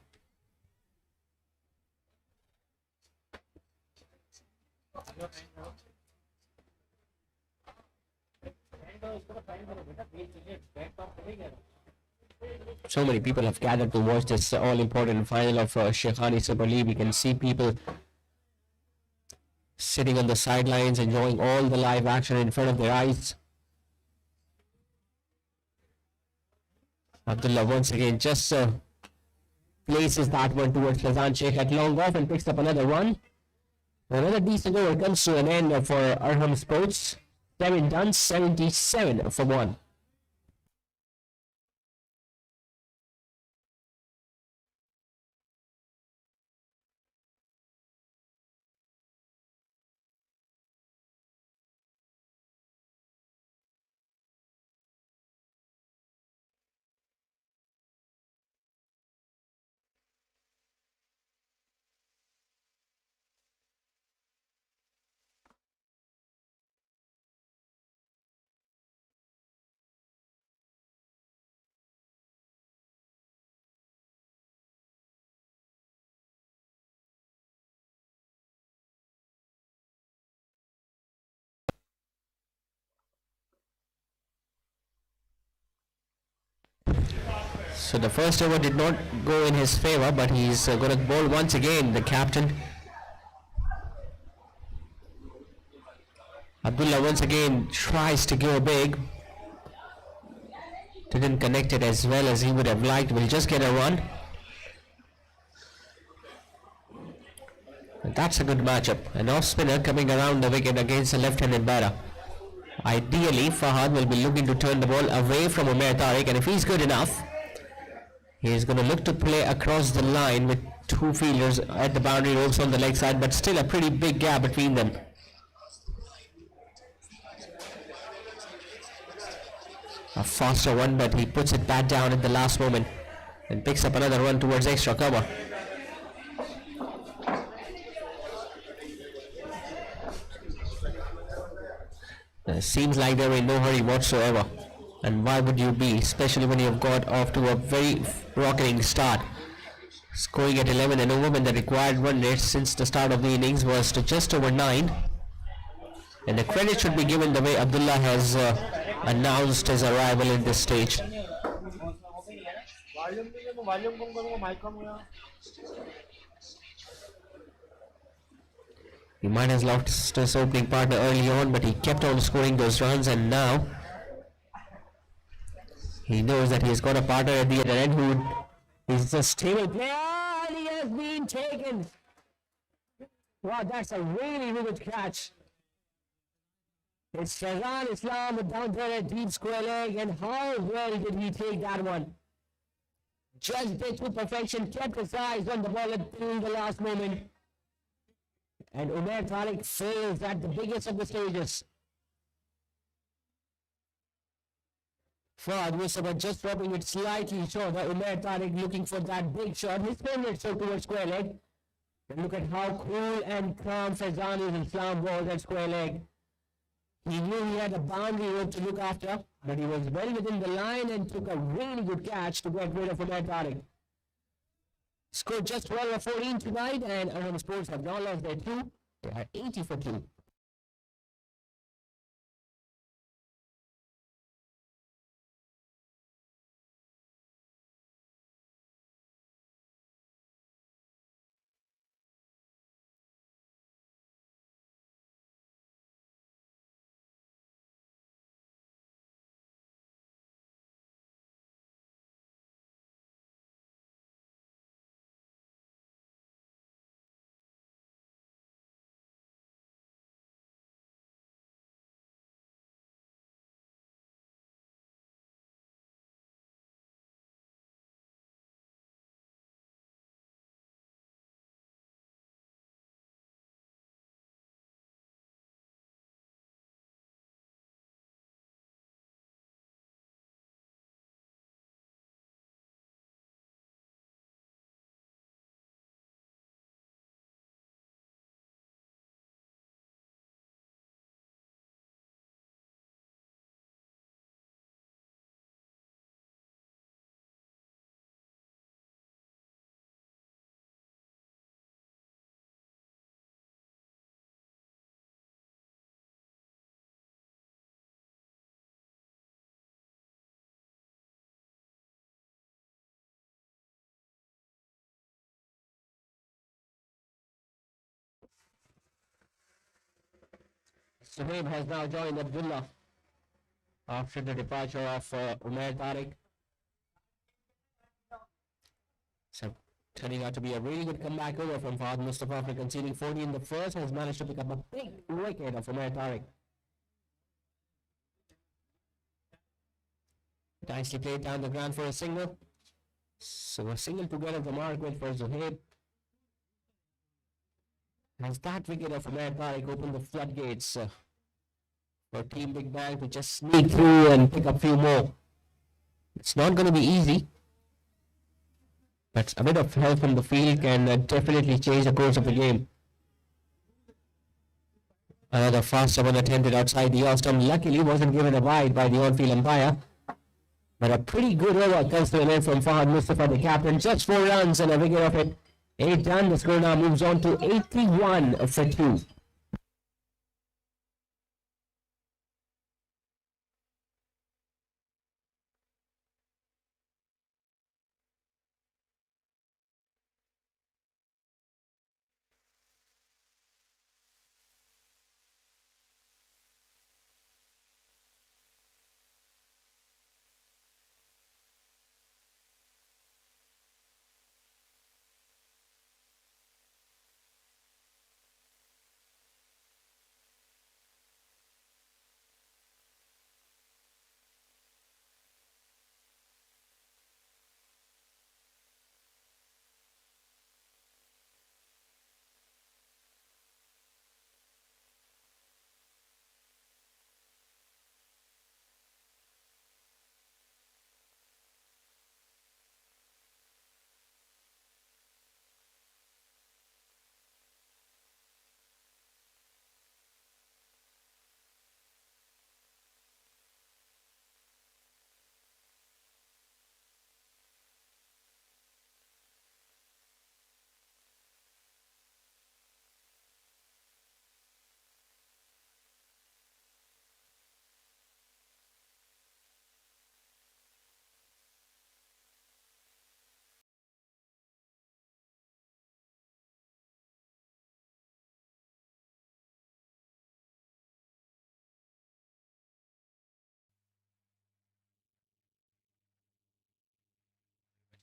So many people have gathered to watch this all-important final of Shaikhani Super League. We can see people sitting on the sidelines enjoying all the live action in front of their eyes. Abdullah once again just places that one towards Fazan Sheikh at long off and picks up another run. Another decent over comes to an end for Arham Sports. 7 done, 77 for 1. So the first over did not go in his favor, but he's going to bowl once again, the captain. Abdullah once again tries to go big. Didn't connect it as well as he would have liked. Will just get a run. And that's a good matchup. An off spinner coming around the wicket against a left-handed batter. Ideally, Fahad will be looking to turn the ball away from Umair Tariq, and if he's good enough, he's going to look to play across the line with two fielders at the boundary ropes on the leg side, but still a pretty big gap between them. A faster one, but he puts it back down at the last moment and picks up another run towards extra cover. Seems like they're in no hurry whatsoever. And why would you be, especially when you've got off to a very rocketing start. Scoring at 11 and over when the required run rate since the start of the innings was to just over 9. And the credit should be given the way Abdullah has announced his arrival in this stage. He might have lost his opening partner early on, but he kept on scoring those runs, and now he knows that he's got a partner at the other end who is a stable player, and he has been taken. Wow, that's a really good catch. It's Shazan Islam down there at deep square leg, and how well did he take that one? Just did to perfection, kept his eyes on the ball until the last moment. And Umair Tariq fails at the biggest of the stages. Fahad Mustafa just dropping it slightly short. Umair Tariq looking for that big shot. His favorite shot towards square leg. And look at how cool and calm Faizan Islam was at square leg. He knew he had a boundary rope to look after, but he was well within the line and took a really good catch to get rid of Umair Tariq. Scored just 12 or 14 tonight, and Aram Sports have now lost their 2. They are 80 for 2. Suhaib has now joined Abdullah after the departure of Umair Tariq. So turning out to be a really good comeback over from Fahad Mustafa after conceding 40 in the first, has managed to pick up a big wicket of Umair Tariq. Nicely played down the ground for a single. So a single to get at the mark with for Zuhaib. Has that wicket of Umair Tariq opened the floodgates for Team Big Bang to just sneak through and pick up a few more. It's not going to be easy, but a bit of help from the field can definitely change the course of the game. Another faster one attempted outside the off-stump. Luckily wasn't given a wide by the on-field umpire. But a pretty good over comes to an end from Fahad Mustafa, the captain. Just 4 runs and a wicket of it. 8 done. The score now moves on to 81 for 2.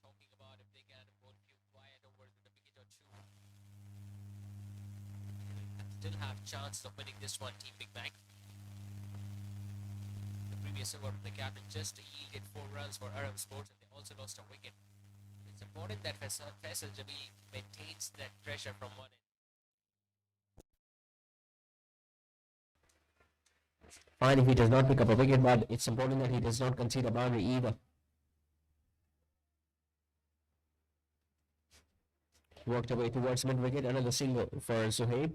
Talking about if they can bowl few quiet overs with a wicket or two. Still have chance of winning this one, Team Big Bang. The previous over from the captain just yielded 4 runs for Aram Sports, and they also lost a wicket. It's important that Faisal Jamil maintains that pressure from one end. Fine if he does not pick up a wicket, but it's important that he does not concede a boundary either. Worked away towards mid-wicket, another single for Suhaib.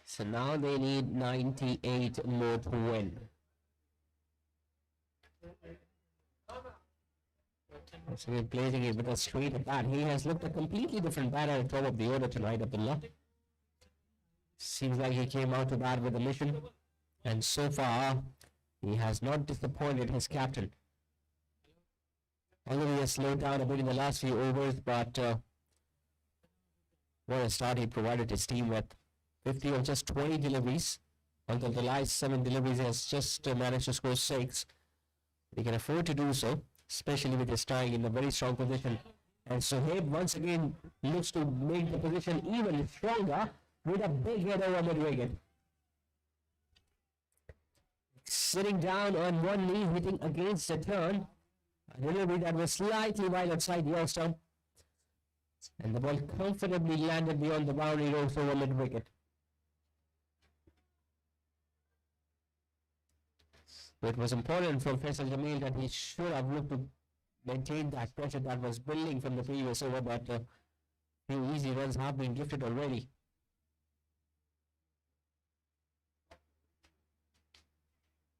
So now they need 98 more to win. So he's placing it with a straight bat. He has looked a completely different batter at the top of the order tonight, Abdullah. Seems like he came out to bat with a mission, and so far he has not disappointed his captain. Although he has slowed down a bit in the last few overs, but what a start he provided his team with. 50 of just 20 deliveries. Until the last 7 deliveries, he has just managed to score 6. He can afford to do so, especially with his tying in a very strong position. And Suhaib once again looks to make the position even stronger with a big hit over mid-wicket. Sitting down on one knee, hitting against the turn. A delivery that was slightly wide outside the off-stump. And the ball comfortably landed beyond the boundary ropes over mid-wicket. It was important from Faisal Jamil that he should have looked to maintain that pressure that was building from the previous over, but few easy runs have been gifted already.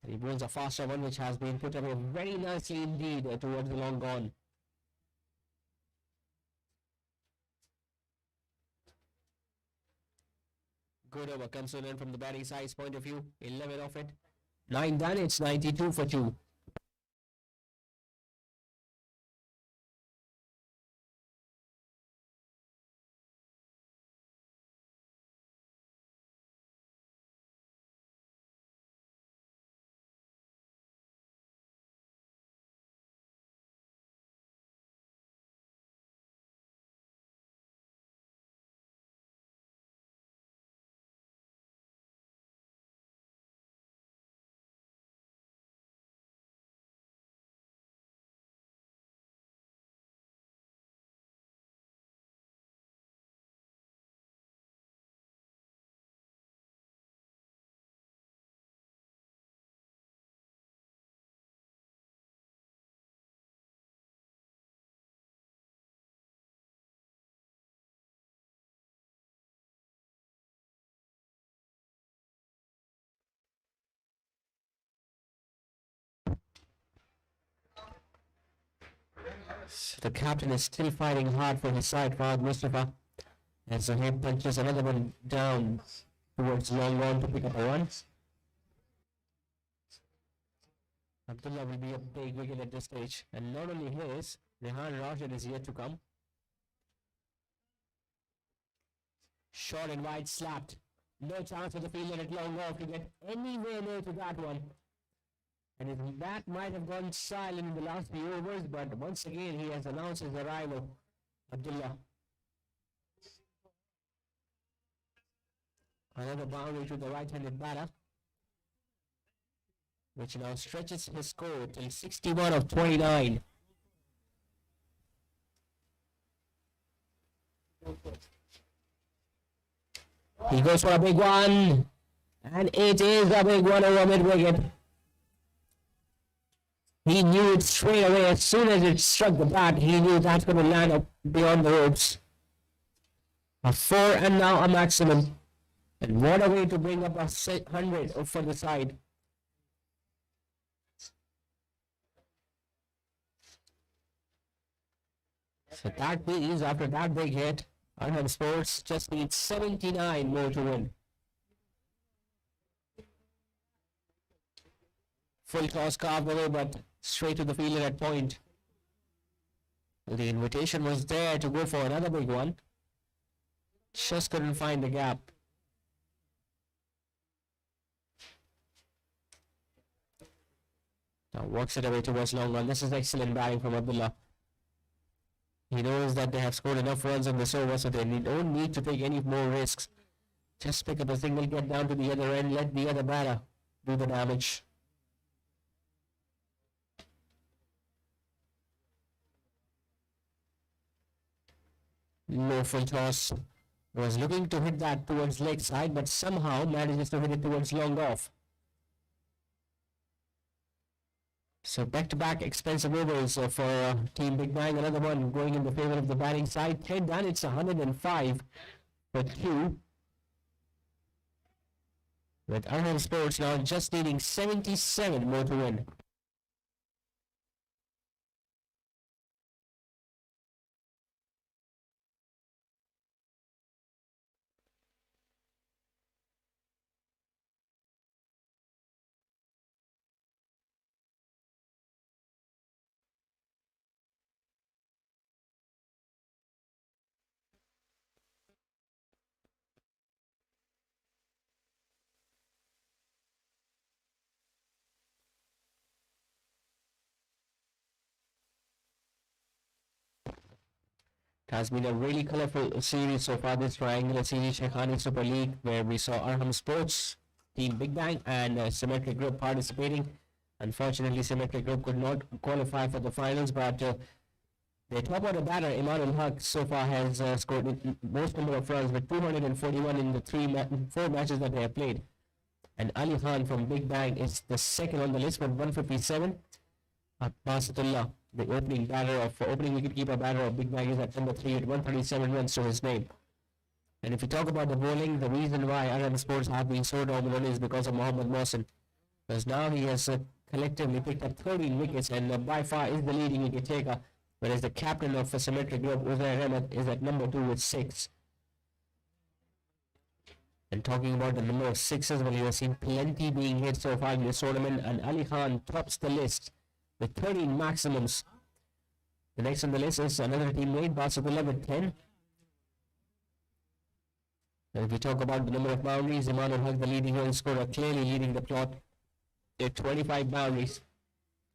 He bowls a faster one which has been put away very nicely indeed towards the long gone. good over comes to an end from the batting side's point of view. 11 off it. 9 done. It's 92 for 2. So the captain is still fighting hard for his side, Fahad Mustafa. And so he punches another one down towards long on to pick up a run. Abdullah will be a big wicket at this stage. And not only his, Rehan Rashid is yet to come. Short and wide slapped. No chance for the fielder at long off to get anywhere near to that one. And his bat might have gone silent in the last few overs, but once again he has announced his arrival, Abdullah. Another boundary to the right-handed batter, which now stretches his score till 61 of 29. He goes for a big one, and it is a big one over mid-wicket. He knew it straight away. As soon as it struck the bat, he knew that's going to land up beyond the ropes. A 4 and now a maximum. And what a way to bring up a 100 for the side. So that means after that big hit, Aram Sports just needs 79 more to win. Full toss carved away, but straight to the fielder at point. The invitation was there to go for another big one. Just couldn't find the gap. Now works it away towards long run. This is excellent batting from Abdullah. He knows that they have scored enough runs on this over, so they don't need to take any more risks. Just pick up a single, get down to the other end, let the other batter do the damage. Low full toss. Was looking to hit that towards leg side, but somehow manages to hit it towards long off. So back-to-back expensive overs for Team Big Bang. Another one going in the favor of the batting side. 10 done. It's 105 for 2. With Arham Sports now just needing 77 more to win. It has been a really colourful series so far, this triangular series, Shaikhani Super League, where we saw Arham Sports, Team Big Bang and Symmetric Group participating. Unfortunately, Symmetric Group could not qualify for the finals, but their top order batter, Iman Haq, so far has scored the most number of runs with 241 in the 4 matches that they have played. And Ali Khan from Big Bang is the second on the list with 157. Basatullah, the opening wicketkeeper batter of Big Bang, is at number 3 with 137 runs to his name. And if you talk about the bowling, the reason why Aram Sports have been so dominant is because of Mohammad Mohsin. Because now he has collectively picked up 13 wickets and by far is the leading wicket taker. Whereas the captain of the Symmetric Group, Arham, is at number 2 with 6. And talking about the number of sixes, well, you have seen plenty being hit so far in this tournament, and Ali Khan tops the list with 13 maximums. The next on the list is another teammate, Basatullah, with 10. And if we talk about the number of boundaries, Imanul Haq, the leading run scorer, clearly leading the plot at 25 boundaries.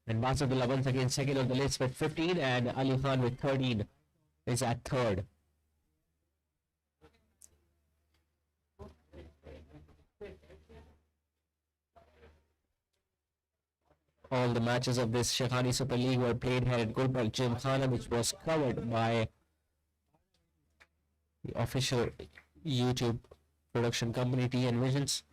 And Basatullah once again second on the list with 15, and Ali Khan with 13 is at third. All the matches of this Shaikhani Super League were played here at Gulbarg Gymkhana, which was covered by the official YouTube production company TNVisions.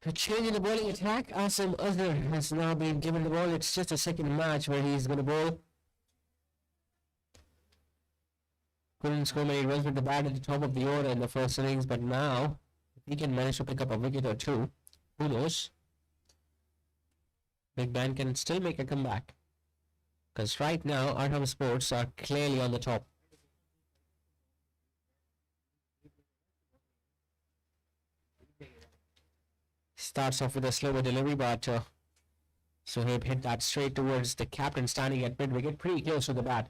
A change in the bowling attack. Asim Azhar has now been given the ball. It's just a second match where he's going to bowl. Couldn't score many runs with the bat at the top of the order in the first innings, but now if he can manage to pick up a wicket or two, who knows? Big Ben can still make a comeback. Because right now, Aram Sports are clearly on the top. Starts off with a slower delivery, but Sohaib hit that straight towards the captain standing at mid-wicket, pretty close to the bat.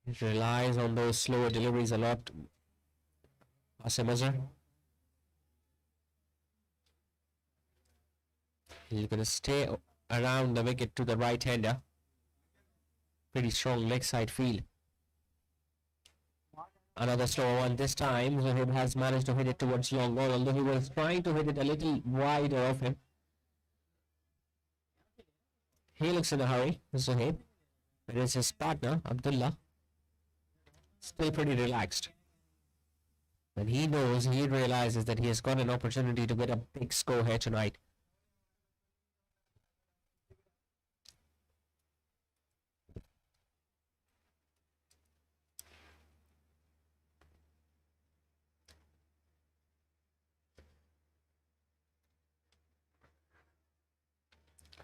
He relies on those slower deliveries a lot. Asim Azhar. He's going to stay around the wicket to the right-hander. Pretty strong leg side field. Another slower one this time. Zohaib has managed to hit it towards long ball, although he was trying to hit it a little wider of him. He looks in a hurry, Zohaib. It is his partner, Abdullah. Still pretty relaxed. But he knows, he realizes that he has got an opportunity to get a big score here tonight.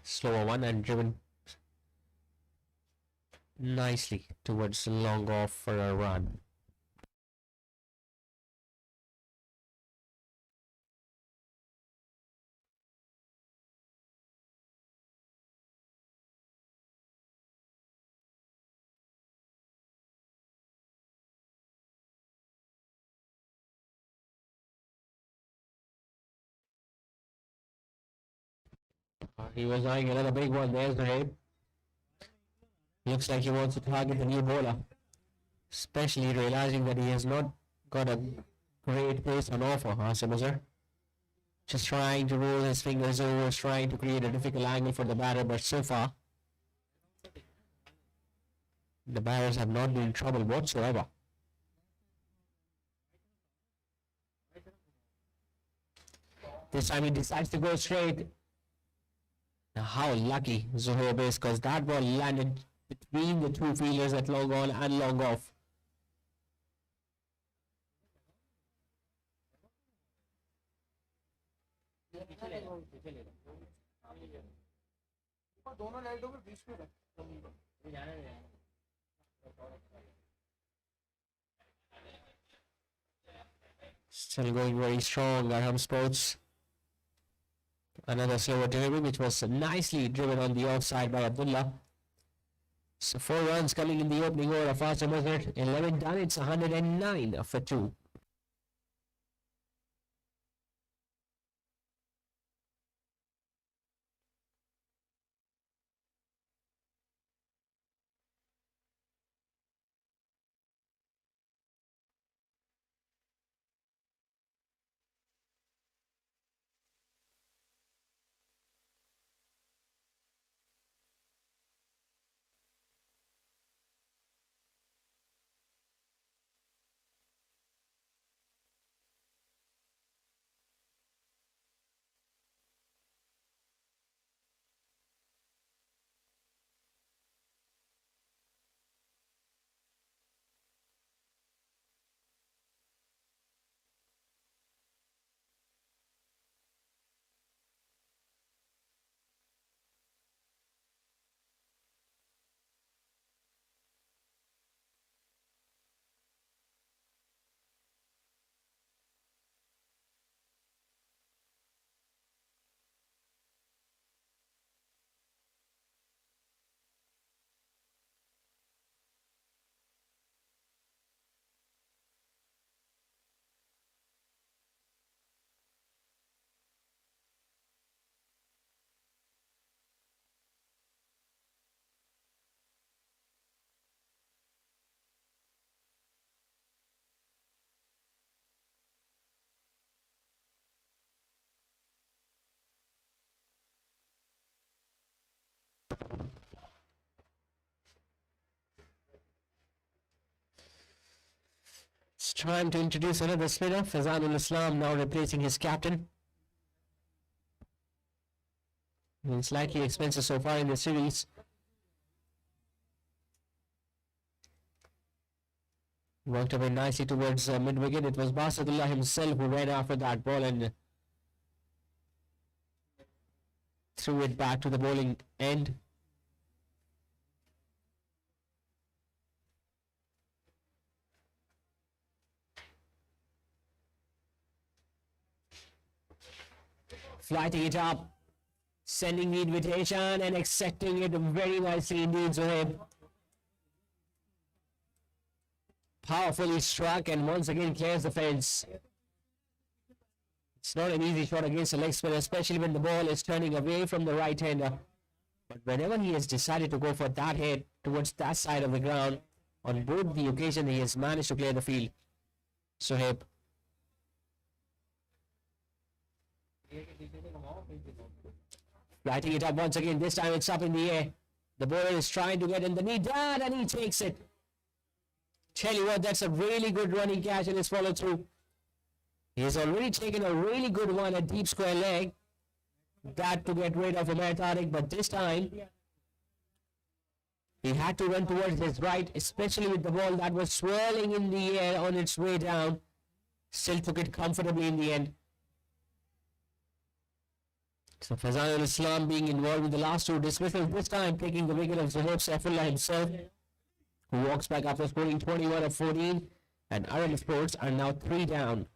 Slower one and driven nicely towards the long off for a run. He was eyeing another big one. There's the head. Looks like he wants to target the new bowler, especially realizing that he has not got a great pace on offer. Asim Azhar just trying to roll his fingers over, trying to create a difficult angle for the batter, but so far the batters have not been in trouble whatsoever. This time he decides to go straight. Now how lucky Zohaib is, because that ball landed between the two fielders at long on and long off. Still going very strong, Arham Sports. Another slower delivery, which was nicely driven on the offside by Abdullah. So 4 runs coming in the opening over of Asim Azhar. 11 done, it's 109 for 2. time to introduce another spinner. Fazanul Islam now replacing his captain. Been slightly expensive so far in the series. Worked away nicely towards mid-wicket. It was Basadullah himself who ran after that ball and threw it back to the bowling end. Flighting it up, sending the invitation and accepting it very nicely indeed, Zohaib. Powerfully struck and once again clears the fence. It's not an easy shot against a leg spinner, especially when the ball is turning away from the right-hander. But whenever he has decided to go for that hit towards that side of the ground, on both the occasion he has managed to clear the field. Zohaib. Lighting it up once again. This time it's up in the air. The bowler is trying to get in the knee down and he takes it. Tell you what, that's a really good running catch and it's followed through. He has already taken a really good one at deep square leg. That to get rid of Umar Tariq, but this time he had to run towards his right, especially with the ball that was swirling in the air on its way down. Still took it comfortably in the end. So Fazanul Islam being involved in the last two dismissals, this time taking the wicket of Zohaib Saifullah himself, who walks back after scoring 21 of 14, and Aram Sports are now 3 down.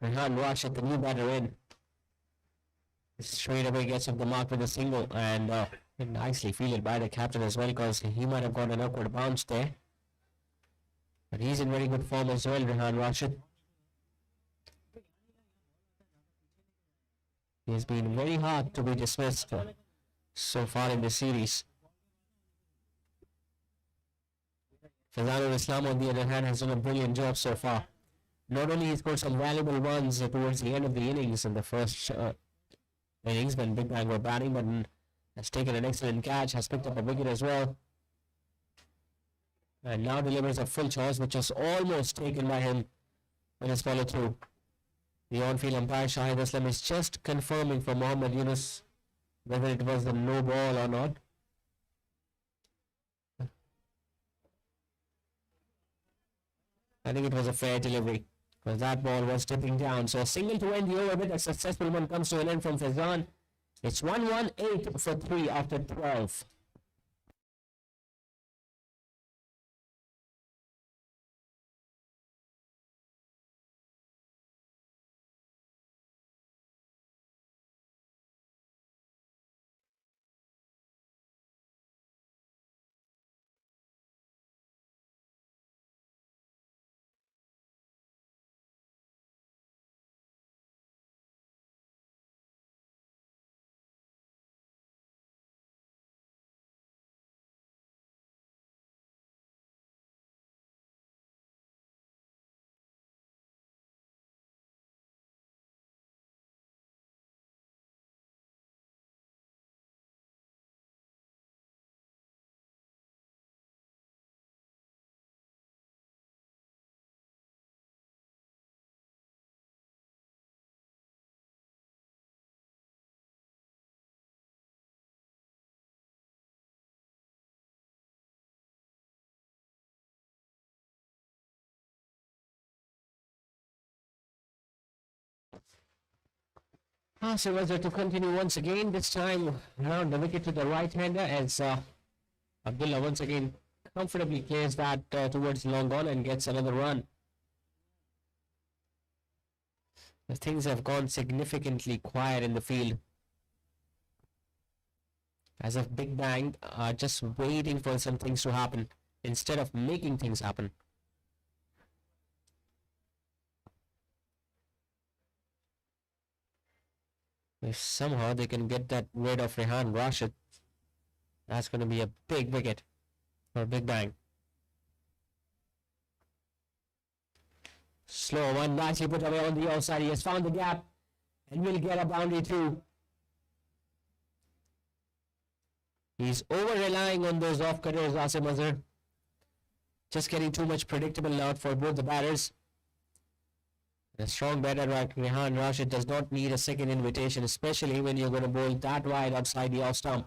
Rehan Rashid, the new batter in. Straight away gets off the mark with a single and nicely fielded by the captain as well, because he might have got an upward bounce there. But he's in very good form as well, Rehan Rashid. He has been very hard to be dismissed so far in the series. Fazanul Islam, on the other hand, has done a brilliant job so far. Not only he scored some valuable runs towards the end of the innings in the first innings when Big Bang were batting, but has taken an excellent catch, has picked up a wicket as well, and now delivers a full toss, which was almost taken by him when it's followed through. The on-field umpire Shahid Aslam is just confirming for Mohammad Yunus whether it was a no ball or not. I think it was a fair delivery, because that ball was tipping down. So a single to end the over with. A successful one comes to an end from Fazan. It's 118 for 3 after 12. So was to continue once again, this time around the wicket to the right-hander as Abdullah once again comfortably plays that towards long on and gets another run. The things have gone significantly quiet in the field, as if Big Bang are just waiting for some things to happen instead of making things happen. If somehow they can get that rid of Rehan Rashid, that's going to be a big wicket for Big Bang. Slow one, nicely put away on the outside. He has found the gap and will get a boundary too. He's over-relying on those off-cutters, Asim Azhar. Just getting too much predictable out for both the batters. A strong batter like Rehan Rashid does not need a second invitation, especially when you're going to bowl that wide outside the off stump.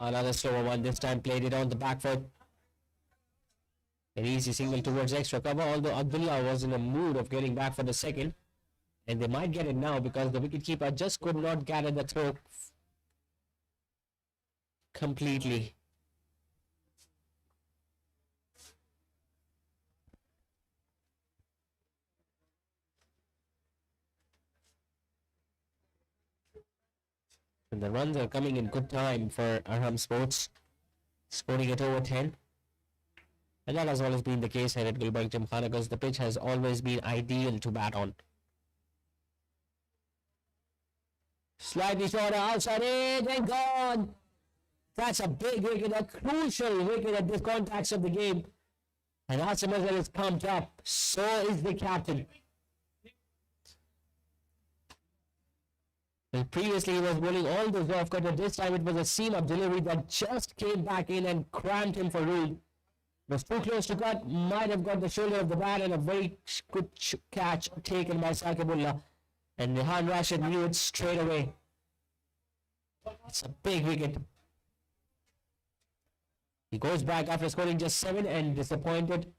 Another slower one, this time played it on the back foot. An easy single towards extra cover, although Abdullah was in a mood of getting back for the second. And they might get it now because the wicketkeeper just could not gather the throw completely. And the runs are coming in good time for Aram Sports, scoring at over 10. And that has always been the case here at Gulbarg Gymkhana because the pitch has always been ideal to bat on. Slightly shorter, outside it and gone. That's a big wicket, a crucial wicket at this context of the game. And Asim Azhar is pumped up. So is the captain. Well, previously he was bowling all those off cutter. This time it was a seam-up delivery that just came back in and cramped him for room. Was too close to cut, might have got the shoulder of the bat, and a very good catch taken by Saqibullah. And Rehan Rashid knew it straight away. It's a big wicket. He goes back after scoring just 7 and disappointed.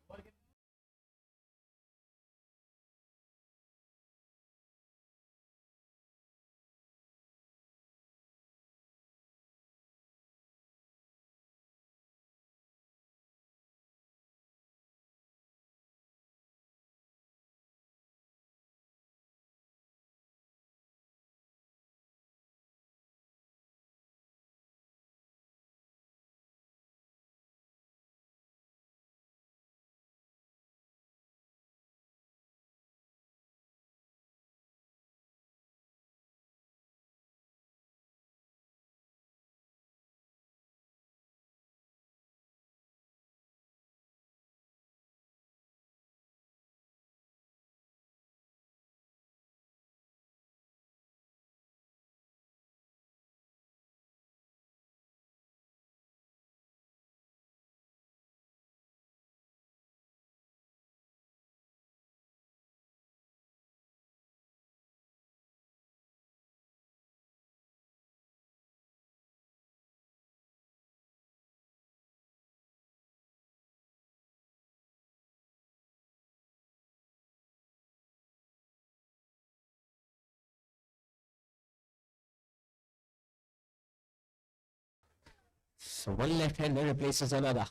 So one left-hander replaces another.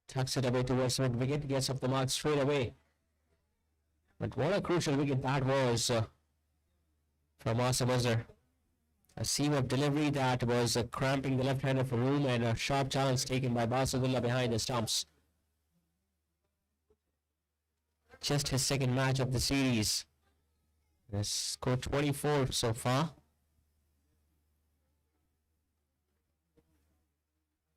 Tucks it away towards mid-wicket, gets off the mark straight away. But what a crucial wicket that was from Asim Azhar. A seam-up delivery that was cramping the left-hander for room, and a sharp chance taken by Basadullah behind the stumps. Just his second match of the series. Has scored 24 so far.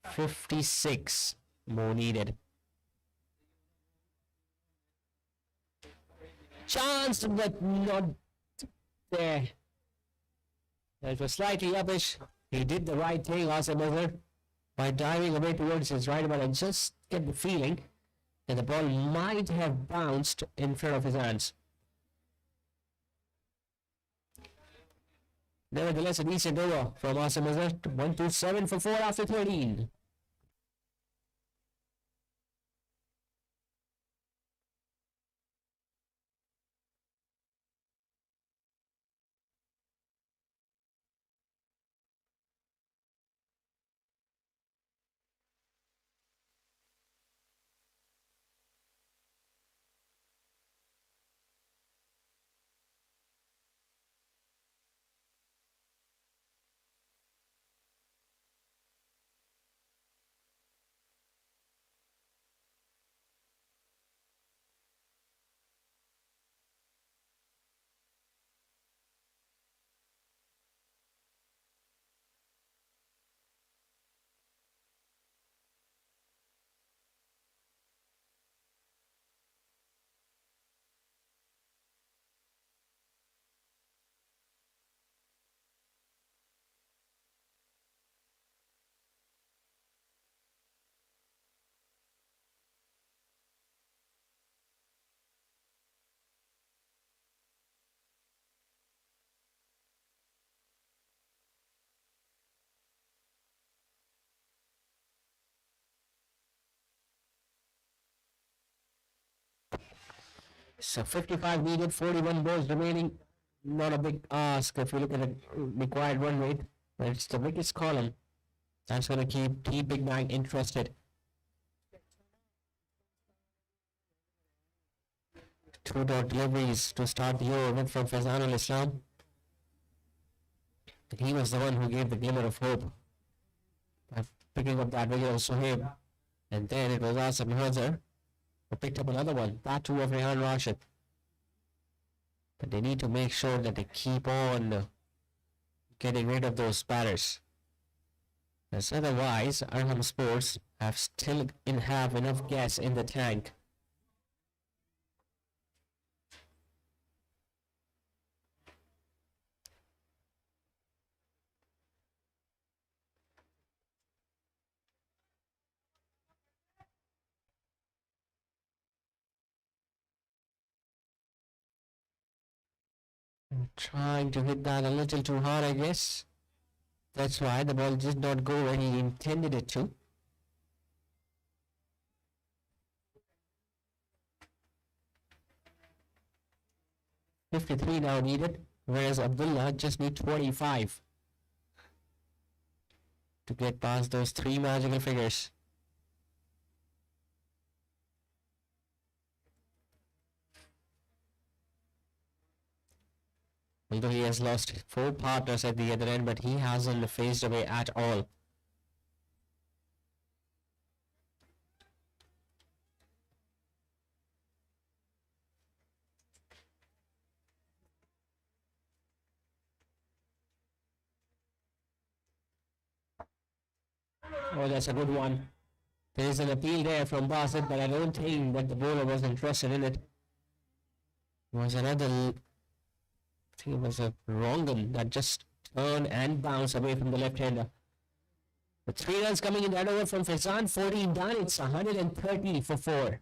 56 more needed. Chance, but not there. It was slightly uppish. He did the right thing, Asim Azhar, by diving away towards his right arm, and just get the feeling that the ball might have bounced in front of his hands. Nevertheless, a decent over from Asim Azhar. 127 for 4 after 13. So 55 needed, 41 balls remaining. Not a big ask if you look at the required run rate, but it's the biggest column. That's going to keep Team Big Bang interested. Two dot deliveries to start the over from Faizan Al Islam. He was the one who gave the glimmer of hope by picking up that wicket of Sohaib. And then it was Asim Hazar who picked up another one, that too of Rehan Rashid. But they need to make sure that they keep on getting rid of those batters. As otherwise, Arham Sports have enough gas in the tank. Trying to hit that a little too hard, I guess. That's why the ball did not go where he intended it to. .53 now needed, whereas Abdullah just need 25 to get past those three magical figures. Although he has lost 4 partners at the other end, but he hasn't phased away at all. Oh, that's a good one. There is an appeal there from Bassett, but I don't think that the bowler was interested in it. It was another, I think it was a wrong one that just turned and bounced away from the left-hander. The 3 runs coming in that over from Faizan, 14 done, it's 130 for 4.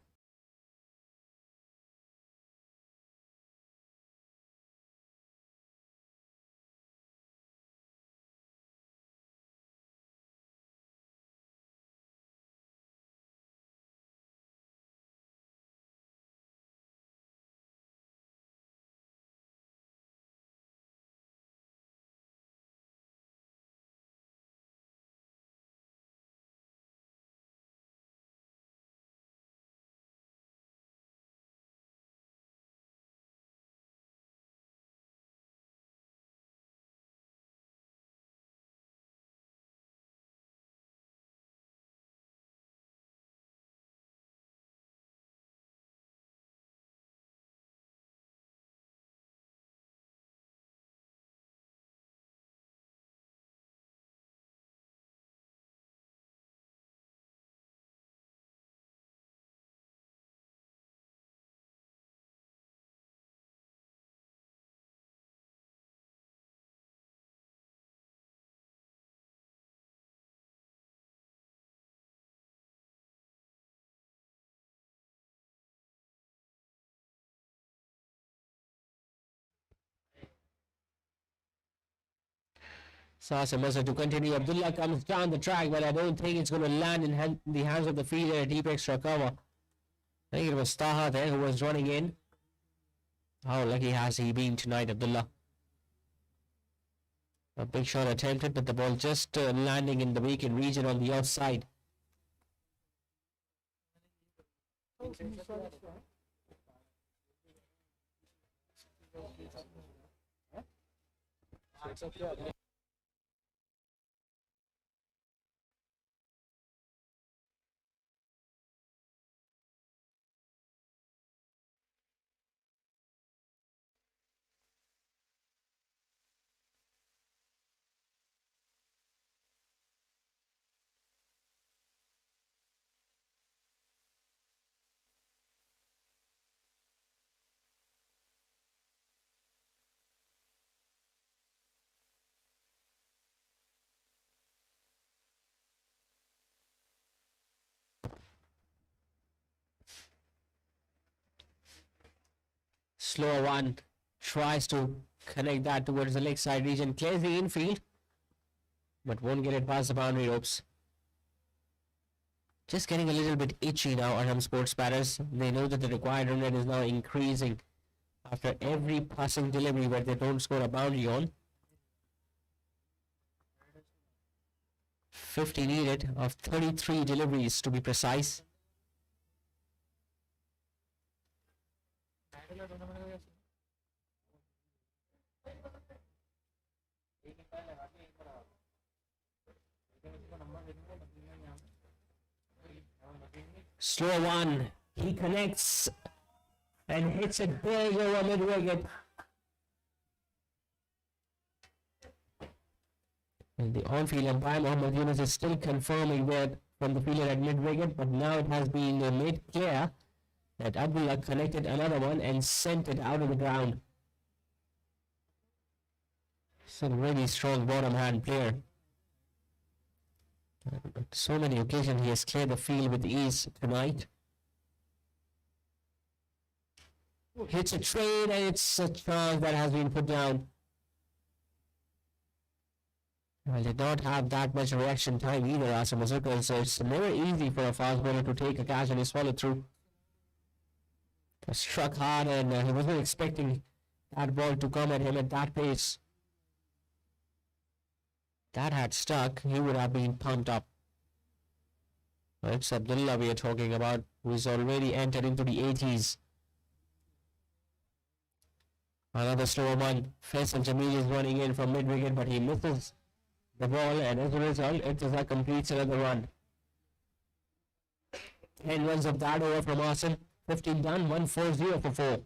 Sasa Mazhar to continue. Abdullah comes down the track, but I don't think it's going to land in the hands of the fielder. A deep extra cover. I think it was Taha there who was running in. How lucky has he been tonight, Abdullah? A big shot attempted, but the ball just landing in the weakened region on the outside. Slower one, tries to connect that towards the leg side region, clears the infield, but won't get it past the boundary ropes. Just getting a little bit itchy now, Aram Sports batters. They know that the required run rate is now increasing after every passing delivery where they don't score a boundary on. 50 needed of 33 deliveries to be precise. Slow one, he connects and hits it big over mid-wicket. And the on-field umpire Mohammad Yunus is still confirming that from the fielder at mid-wicket, but now it has been made clear that Abdullah connected another one and sent it out of the ground. It's a really strong bottom hand player. So many occasions he has cleared the field with ease tonight. Hits a trade and it's a chance that has been put down. Well, did not have that much reaction time either, Aram Sports, so it's never easy for a fast bowler to take a catch and he swallowed through. Struck hard and he wasn't expecting that ball to come at him at that pace. That had stuck, he would have been pumped up. It's Abdullah we are talking about, who is already entered into the 80s. Another slower one. Faisal Jamil is running in from mid-wicket, but he misses the ball, and as a result, it is a complete another run. 10 runs of that over from Asim. 15 done, 140 for 4.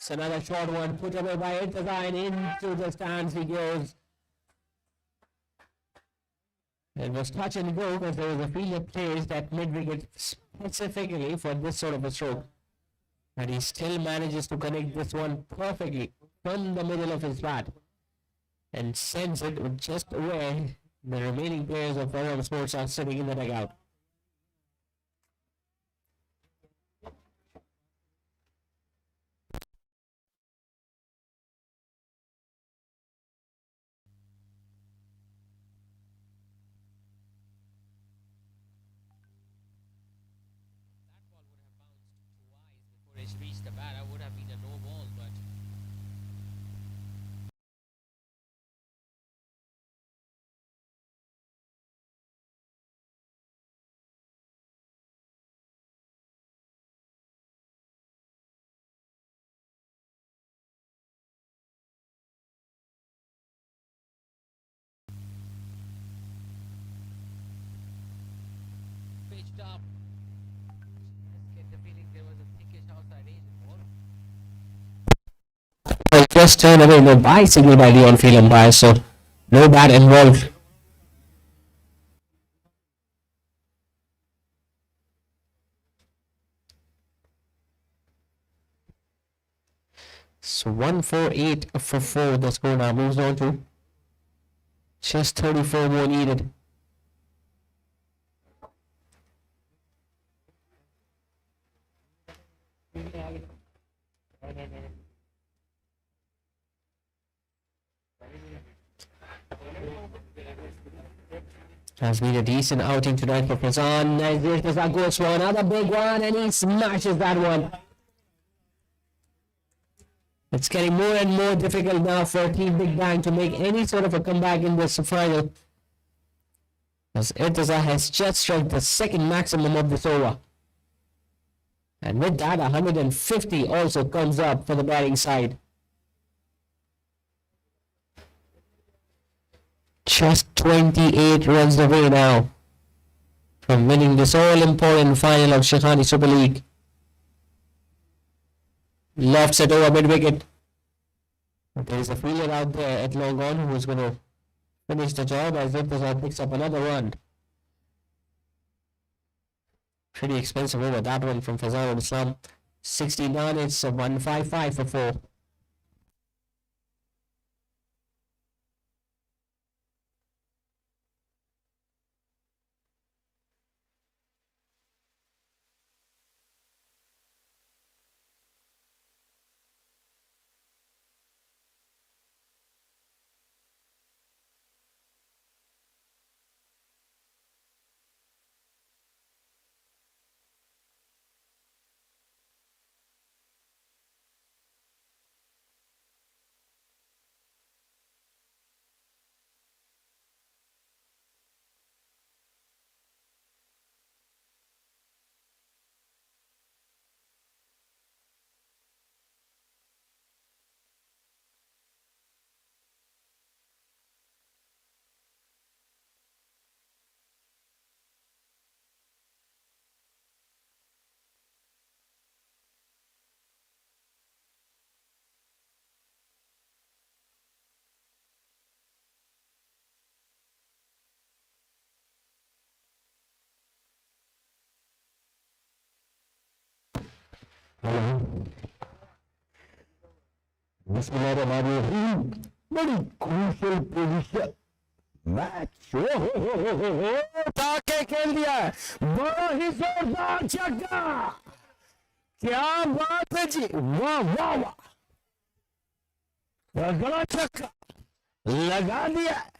It's another short one put away by Irtaza and into the stands he goes. It was touch and go because there was a field placed at mid-wicket specifically for this sort of a stroke. And he still manages to connect this one perfectly from the middle of his bat and sends it just where the remaining players of Aram Sports are sitting in the dugout. Before it reached the bat, I would have been a no ball, but pitched up. Just get the feeling there was a thickish outside edge ball. Well, just turn away, no bye signal by the on-field umpire, so no bat involved. So 148 for 4, the score now moves on to just 34 more needed. Has been a decent outing tonight for Fazan. Nazir Fazan goes for another big one and he smashes that one. It's getting more and more difficult now for Team Big Bang to make any sort of a comeback in this final, as Irtaza has just struck the second maximum of this over. And with that, 150 also comes up for the batting side. Just 28 runs away now from winning this all-important final of Shaikhani Super League. Left set over mid-wicket. But there is a fielder out there at long on who is going to finish the job as Irtaza picks up another run. Pretty expensive over that one from Fazal al Islam. 69, it's a 155 for 4. बड़ी crucial position match उठा के खेल दिया है, बड़ा ही जोरदार छक्का, क्या बात है जी, वाह वाह वाह, बड़ा छक्का लगा दिया।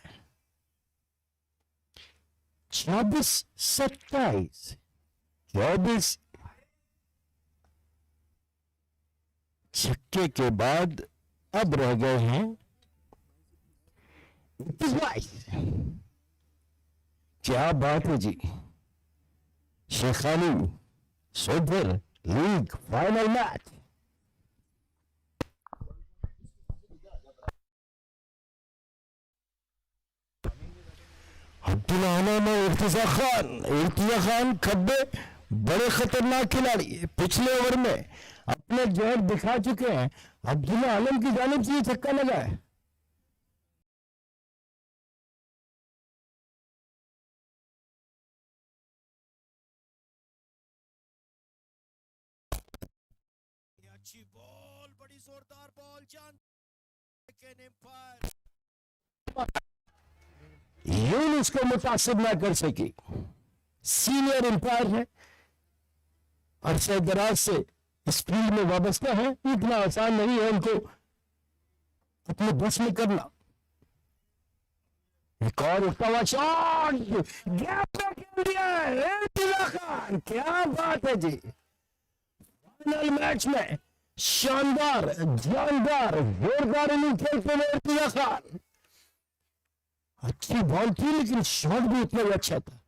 24-27 24 छक्के के बाद अब रह गए हैं 22। क्या बात है जी, Shekhani super league final match. अब्दुल्लाना में इर्तिजा खान खब्बे बड़े खतरनाक खिलाड़ी, पिछले ओवर में अपने जोर दिखा चुके हैं अब्दुल्ला आलम की जानिब से छक्का लगा है। अच्छी बॉल, बड़ी जोरदार बॉल, जान एम्पायर यूं उसको मुतासिब ना कर सकी। सीनियर एम्पायर है, अरसे दराज से इस फील्ड में वाबस्ता है, इतना आसान नहीं है उनको अपने बस में करना। एक और उसका हुआ शॉट, गैप में खेल दिया है इर्तिजा खान, क्या बात है जी। फाइनल मैच में शानदार, जानदार, जोरदार इनिंग खेलते हुए इर्तिजा खान। अच्छी बॉल थी लेकिन शॉट भी उतना ही अच्छा था।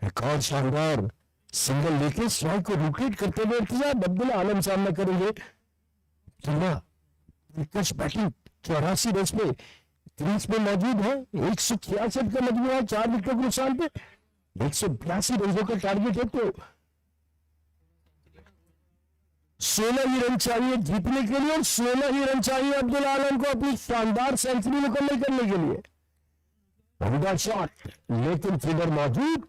एक और शानदार सिंगल लेके स्ट्राइक को रोटेट करते हुए इंतजार अब्दुल्ला आलम सामना करेंगे। दिलकश बैटिंग 84 रन में क्रीज पे मौजूद है। 166 का मजमूआ है 4 विकेटों के नुकसान पे। 182 रनों का टारगेट है, तो 16 ही रन चाहिए जीतने के लिए और 16 ही रन चाहिए अब्दुल्ला आलम को अपनी शानदार सेंचुरी मुकम्मल करने के लिए। उम्दा शॉट लेकिन फील्डर मौजूद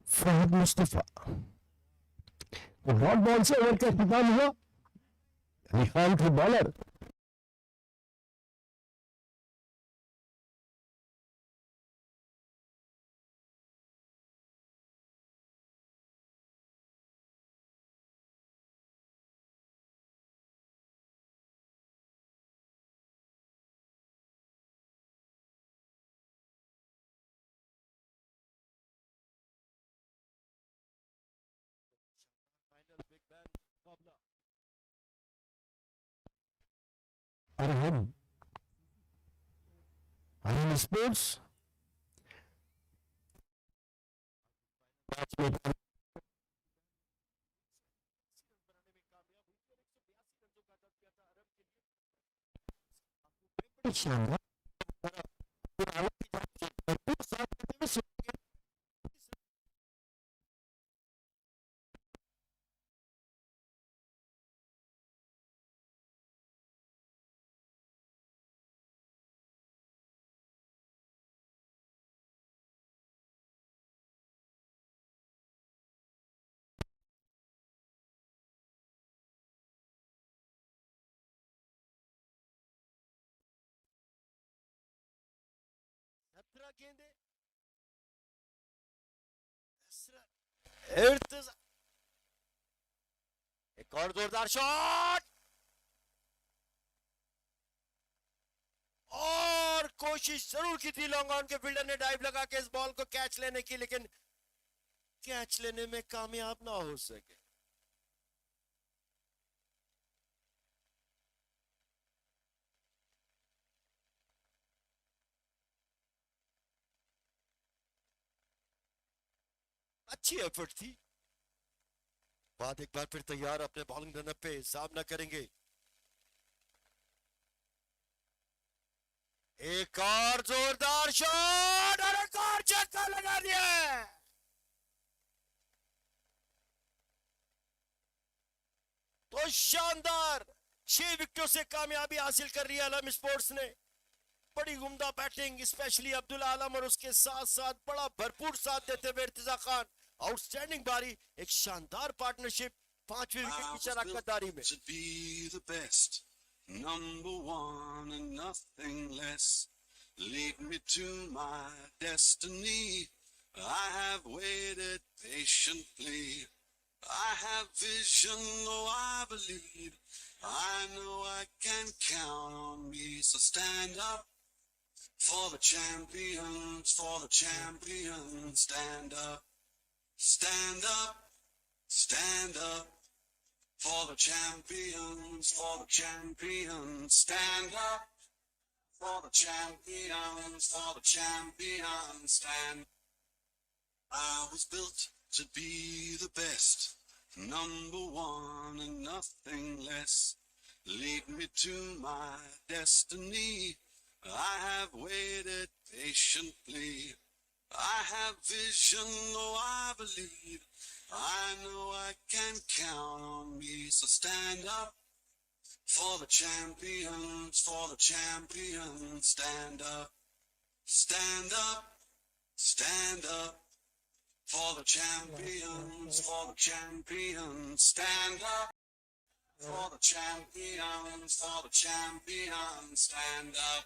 फहद मुस्तफा। तो डॉट बॉल से ओवर का इख्तिताम हुआ। अली खान थे बॉलर। अरहम, अरम स्पोर्ट्स शानदार गेंदे इर्तिजा, एक और जोरदार शॉट और कोशिश जरूर की थी लॉन्ग ऑन के फील्डर ने डाइव लगा के इस बॉल को कैच लेने की, लेकिन कैच लेने में कामयाब ना हो सके। अच्छी एफर्ट थी। बाद एक बार फिर तैयार अपने बॉलिंग रनअप पे सामना करेंगे। एक और जोरदार शॉट और एक और छक्का लगा दिया है। तो शानदार 6 विकेटों से कामयाबी हासिल कर रही है अलम स्पोर्ट्स ने। बड़ी उम्दा बैटिंग, स्पेशली अब्दुल्ला आलम और उसके साथ साथ बड़ा भरपूर साथ देते हुए इर्तिजा खान। आउटस्टैंडिंग बारी, एक शानदार पार्टनरशिप 5वीं विकेट की शराकतदारी में। To be the best, number one and nothing less. Lead me to my destiny. I have waited patiently. I have vision, oh I believe. I know I can count on me, so stand up for the champions, for the champions. Stand up, stand up, stand up. For the champions, for the champions. Stand up for the champions, for the champions. Stand. I was built to be the best, number one and nothing less. Lead me to my destiny. I have waited patiently. I have vision, oh, I believe. I know I can count on me, so stand up for the champions, for the champions. Stand up, stand up, stand up for the champions, for the champions. Stand up for the champions, for the champions. Stand up.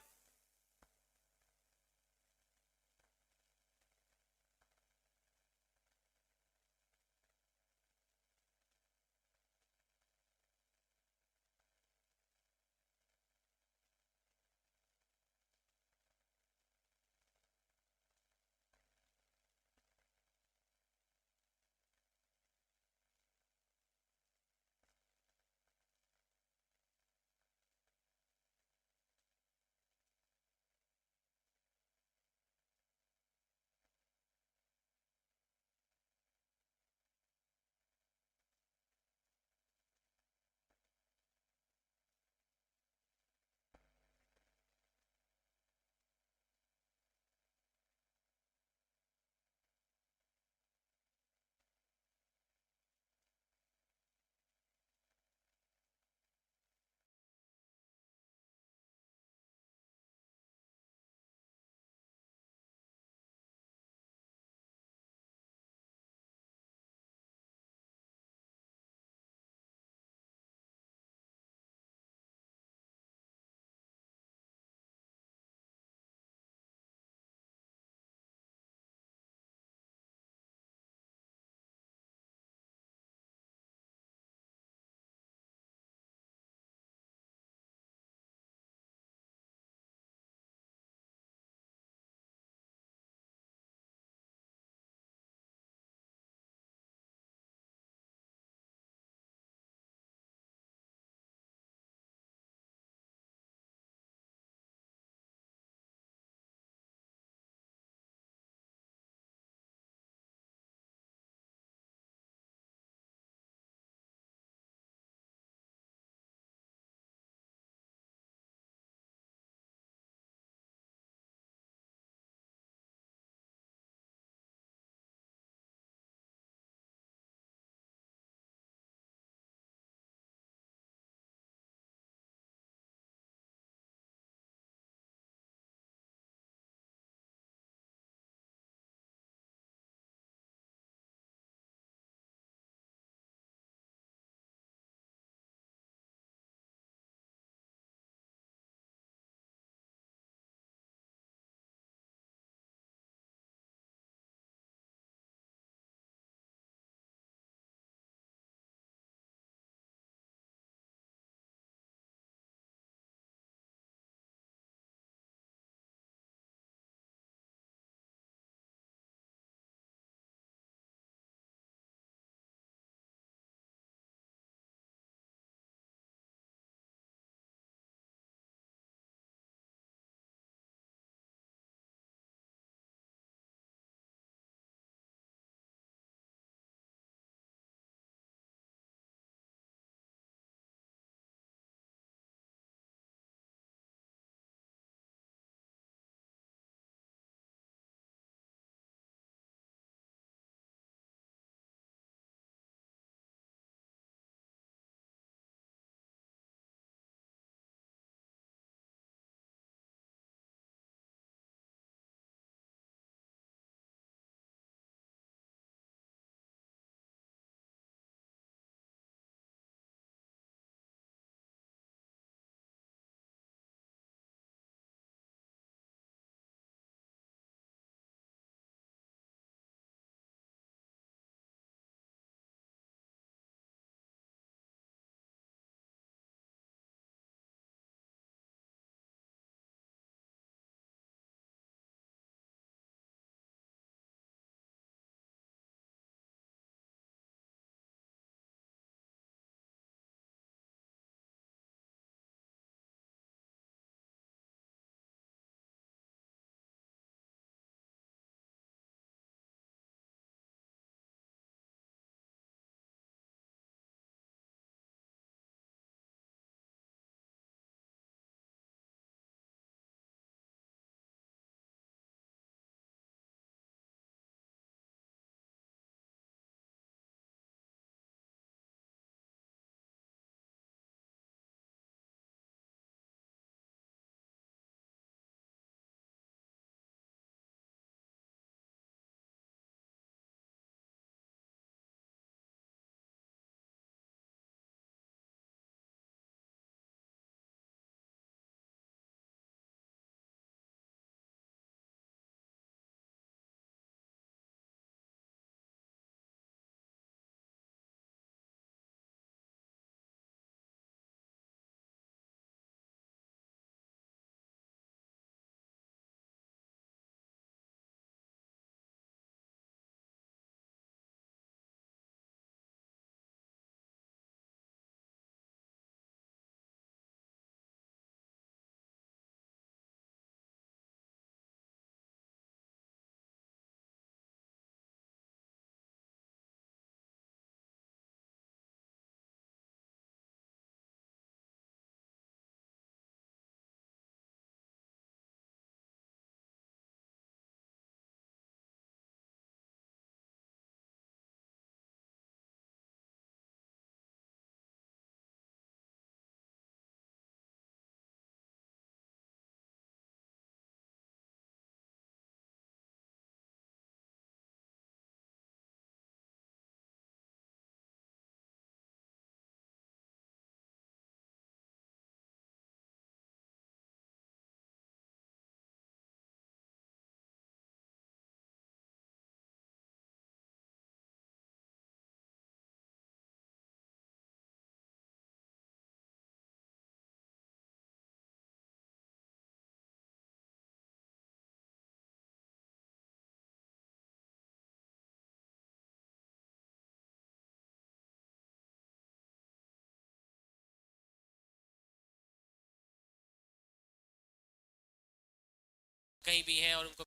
कहीं भी हैं और उनको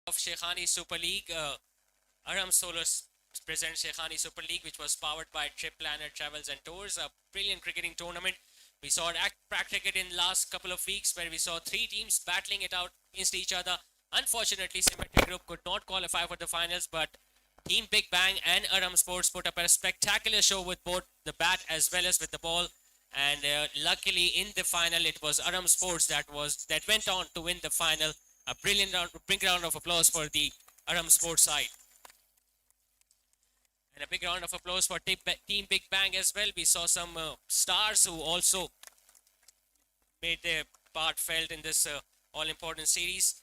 of Sheikhani Super League. Aram Solos presents Sheikhani Super League, which was powered by Trip Planner Travels and Tours, a brilliant cricketing tournament. We saw prac cricket in last couple of weeks where we saw three teams battling it out against each other. Unfortunately, Symmetry Group could not qualify for the finals, but Team Big Bang and Aram Sports put up a spectacular show with both the bat as well as with the ball. And luckily, in the final, it was Aram Sports that went on to win the final. A brilliant big round of applause for the Aram Sports side. And a big round of applause for Team Big Bang as well. We saw some stars who also made their part felt in this all-important series.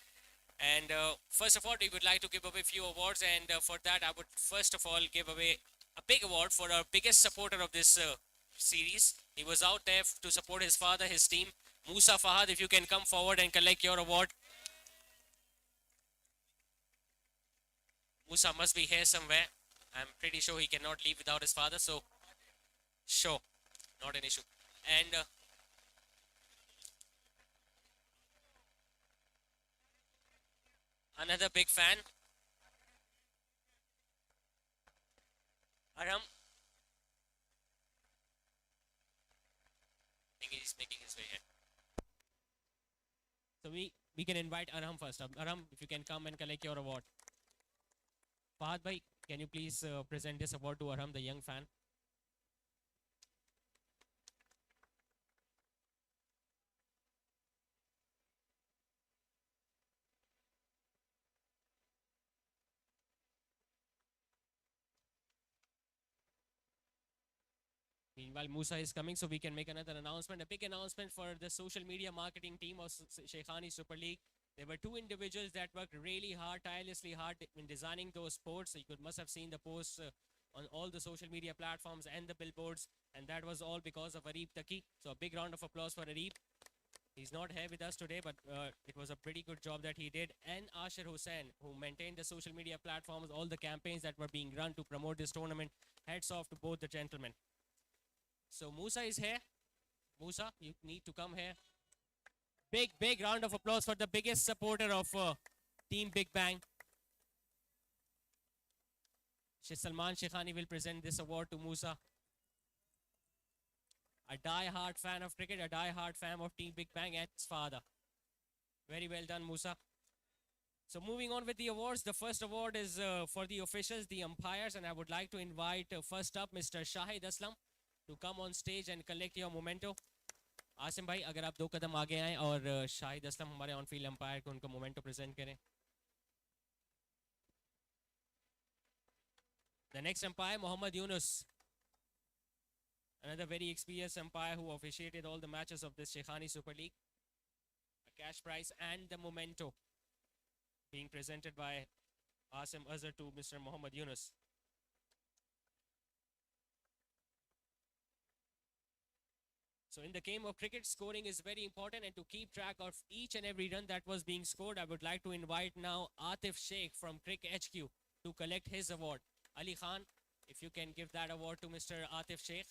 And first of all, we would like to give away a few awards. And for that, I would first of all give away a big award for our biggest supporter of this series. He was out there to support his father, his team. Musa Fahad, if you can come forward and collect your award. Musa must be here somewhere. I'm pretty sure he cannot leave without his father. So, sure, not an issue. And another big fan, Arham. I think he's making his way here. So we can invite Arham first. Arham, if you can come and collect your award. Fahad bhai, can you please present this award to Arham, the young fan? Meanwhile, Musa is coming, so we can make another announcement. A big announcement for the social media marketing team of Sheikhani Super League. There were two individuals that worked really hard, tirelessly hard in designing those posts. You must have seen the posts on all the social media platforms and the billboards. And that was all because of Arif Taki. So a big round of applause for Arif. He's not here with us today, but it was a pretty good job that he did. And Ashir Hussain, who maintained the social media platforms, all the campaigns that were being run to promote this tournament. Hats off to both the gentlemen. So Musa is here. Musa, you need to come here. Big round of applause for the biggest supporter of Team Big Bang. Salman Sheikhani will present this award to Musa. A die-hard fan of cricket, a die-hard fan of Team Big Bang and his father. Very well done, Musa. So moving on with the awards, the first award is for the officials, the umpires, and I would like to invite first up Mr. Shahid Aslam to come on stage and collect your memento. Asim भाई अगर आप 2 कदम आगे आएं और शाहिद असलम हमारे on field umpire को उनका memento present करें. The next umpire, Mohammad Yunus, another very experienced umpire who officiated all the matches of this Sheikhani Super League. A cash prize and the memento being presented by Asim Azhar to Mr. Mohammad Yunus. So in the game of cricket, scoring is very important, and to keep track of each and every run that was being scored, I would like to invite now Atif Sheikh from Crick HQ to collect his award. Ali Khan, if you can give that award to Mr. Atif Sheikh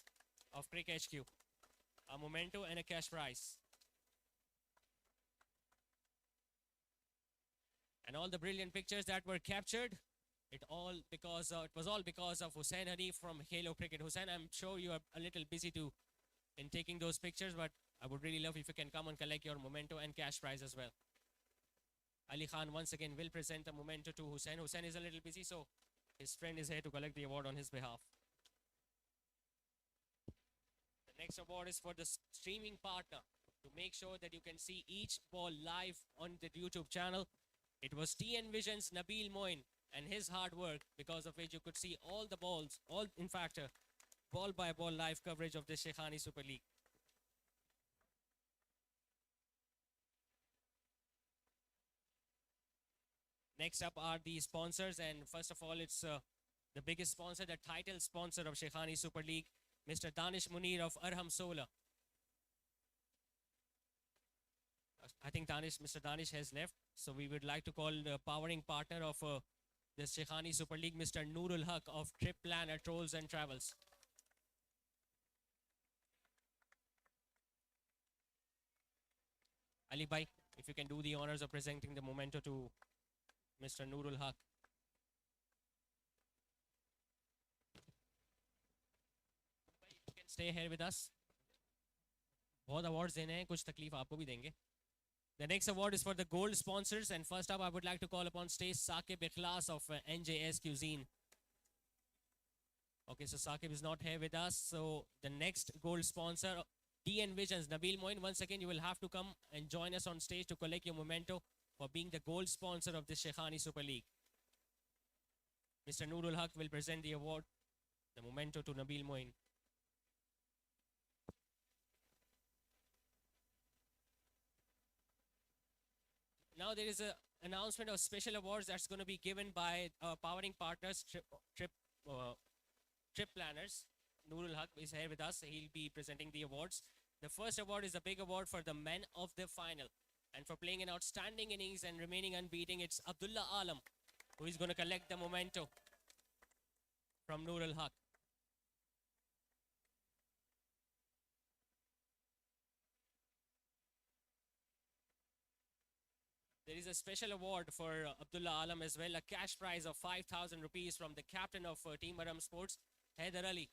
of Crick HQ. A memento and a cash prize. And all the brilliant pictures that were captured It was all because of Hussain Hanif from Halo Cricket. Hussain, I'm sure you are a little busy in taking those pictures, but I would really love if you can come and collect your memento and cash prize as well. Ali Khan once again will present the memento to Hussain. Hussain is a little busy, so his friend is here to collect the award on his behalf. The next award is for the streaming partner to make sure that you can see each ball live on the YouTube channel. It was TNVisions Nabil Moin and his hard work, because of which you could see all the balls, ball by ball live coverage of the Shaikhani Super League. Next up are the sponsors, and first of all, it's the biggest sponsor, the title sponsor of Shaikhani Super League, Mr. Danish Munir of Arham Solar. I think Mr. Danish has left, so we would like to call the powering partner of the Shaikhani Super League, Mr. Noorul Haq of Trip Planner Trolls and Travels. Ali Bhai, if you can do the honors of presenting the memento to Mr. Noorul Haq. You can stay here with us. बहुत awards देने हैं, कुछ तकलीफ आपको भी देंगे. The next award is for the gold sponsors, and first up I would like to call upon stage Saqib Ikhlas of NJS Cuisine. Okay, so Saqib is not here with us, so the next gold sponsor, TNVisions Nabil Moin, once again you will have to come and join us on stage to collect your memento for being the gold sponsor of the Shaikhani Super League. Mr. Noorul Haq will present the award, the memento to Nabil Moin. Now there is an announcement of special awards that's going to be given by our powering partners, Trip Planners. Noorul Haq is here with us. He'll be presenting the awards. The first award is a big award for the men of the final. And for playing an outstanding innings and remaining unbeaten, it's Abdullah Alam, who is going to collect the memento from Noorul Haq. There is a special award for Abdullah Alam as well, a cash prize of 5,000 rupees from the captain of Team Aram Sports, Haider Ali.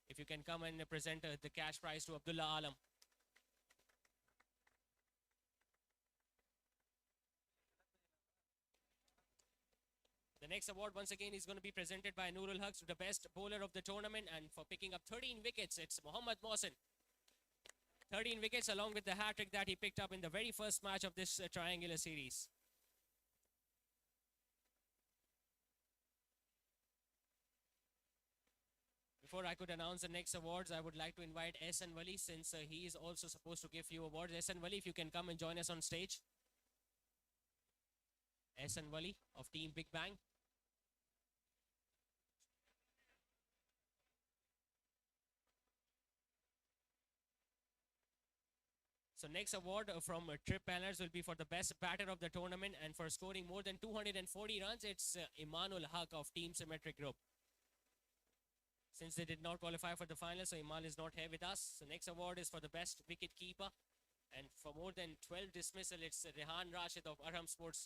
If you can come and present the cash prize to Abdullah Alam. The next award once again is going to be presented by Noorul Haq to the best bowler of the tournament, and for picking up 13 wickets, it's Mohammad Mohsin. 13 wickets along with the hat-trick that he picked up in the very first match of this triangular series. Before I could announce the next awards, I would like to invite S.N. Wali, since he is also supposed to give few awards. S.N. Wali, if you can come and join us on stage. S.N. Wali of Team Big Bang. So next award from Trip Planners will be for the best batter of the tournament, and for scoring more than 240 runs, it's Imanul Haq of Team Symmetric Group. Since they did not qualify for the final, so Iman is not here with us. So next award is for the best wicket keeper, and for more than 12 dismissal, it's Rehan Rashid of Aram Sports.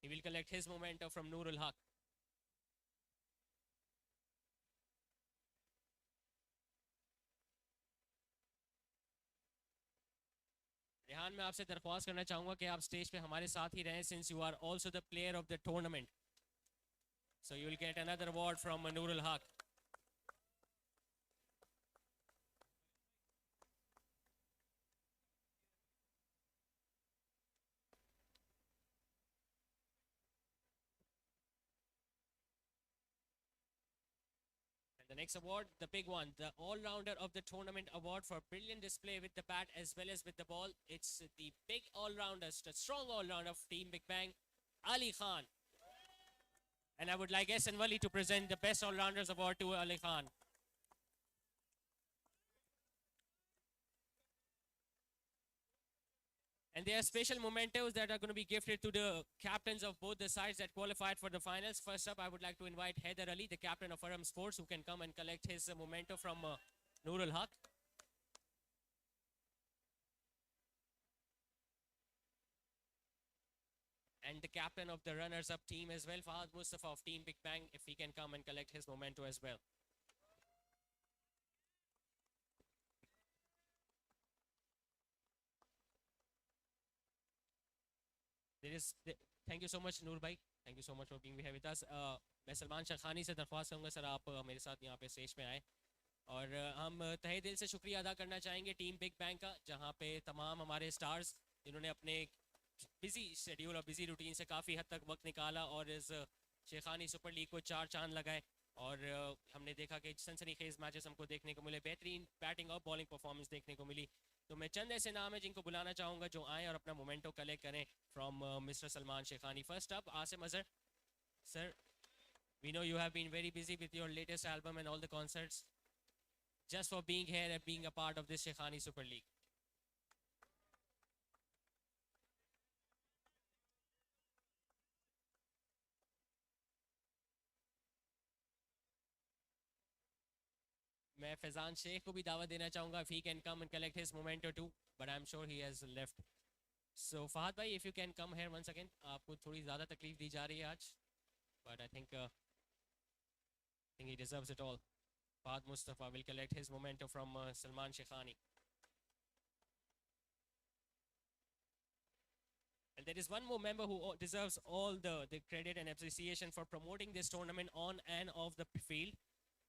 He will collect his memento from Noorul Haq. Rehan, मैं आपसे दरख्वास्त करना चाहूँगा कि आप stage पे हमारे साथ ही रहें, since you are also the player of the tournament. So you will get another award from Noorul Haq. The next award, the big one, the all-rounder of the tournament award for brilliant display with the bat as well as with the ball. It's the big all-rounder, the strong all-rounder of Team Big Bang, Ali Khan. And I would like S. and Wali to present the best all-rounders award to Ali Khan. And there are special mementos that are going to be gifted to the captains of both the sides that qualified for the finals. First up, I would like to invite Haider Ali, the captain of Aram Sports, who can come and collect his memento from Noorul Haq. and the captain of the runners-up team as well, Fahad Mustafa of Team Big Bang, if he can come and collect his memento as well. There is, thank you so much Noor bhai, thank you so much for being here with us. मैं सलमान शेखानी से दरख्वास्त करूँगा sir आप मेरे साथ यहाँ पे stage पे आए और हम तहे दिल से शुक्रिया अदा करना चाहेंगे टीम बिग बैंग का, जहाँ पे तमाम हमारे स्टार्स जिन्होंने अपने बिजी शेड्यूल और बिजी रूटीन से काफ़ी हद तक वक्त निकाला और इस शेखानी सुपर लीग को 4 चांद लगाए और हमने देखा कि सनसनीखेज मैचेस हमको देखने को मिले, बेहतरीन बैटिंग और बॉलिंग परफॉर्मेंस देखने को मिली। तो मैं चंद ऐसे नाम है जिनको बुलाना चाहूँगा जो आए और अपना मोमेंटो कलेक्ट करें from mister Salman Shekhani. First up Asim Azhar sir, we know you have been very busy with your latest album and all the concerts. Just for being here and being a part of this Sheikhani Super League. मैं फैजान शेख को भी दावत देना चाहूँगा if he can come and collect his memento too, but I'm sure he has left. So Fahad bhai, if you can come here once again, आपको थोड़ी ज़्यादा तकलीफ दी जा रही है आज, but I think he deserves it all. Fahad Mustafa will collect his memento from Salman Sheikhani. And there is one more member who deserves all the credit and appreciation for promoting this tournament on and off the field.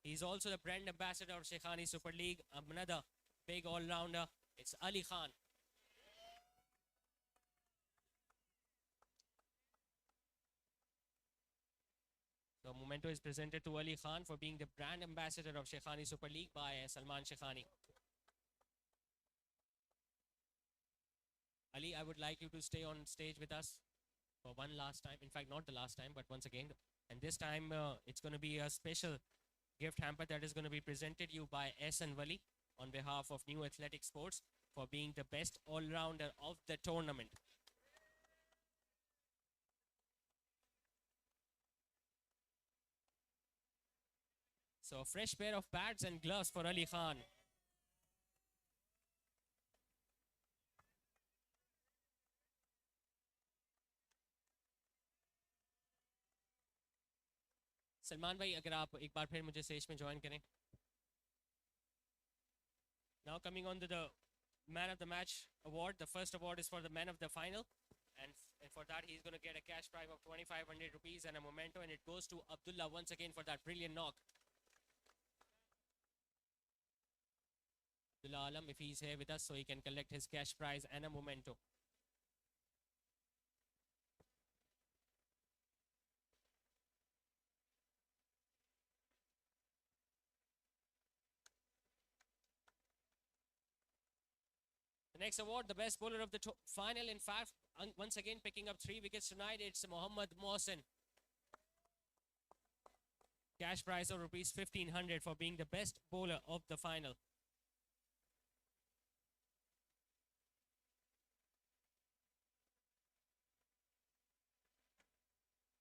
He's also the brand ambassador of Sheikhani Super League, another big all-rounder. It's Ali Khan. The memento is presented to Ali Khan for being the brand ambassador of Sheikhani Super League by Salman Sheikhani. Ali, I would like you to stay on stage with us for one last time. In fact, not the last time, but once again. And this time, it's going to be a special gift hamper that is going to be presented you by S. Wali on behalf of New Athletic Sports for being the best all-rounder of the tournament. So a fresh pair of pads and gloves for Ali Khan. Salman भाई अगर आप एक बार फिर मुझे stage में join करें. Now coming on to the man of the match award. The first award is for the man of the final, and for that he's going to get a cash prize of 2,500 rupees and a memento, and it goes to Abdullah once again for that brilliant knock. Abdullah Alam, if he's here with us, so he can collect his cash prize and a memento. The next award, the best bowler of the final. In fact, once again picking up 3 wickets tonight, it's Mohammad Mohsin. Cash prize of rupees 1,500 for being the best bowler of the final.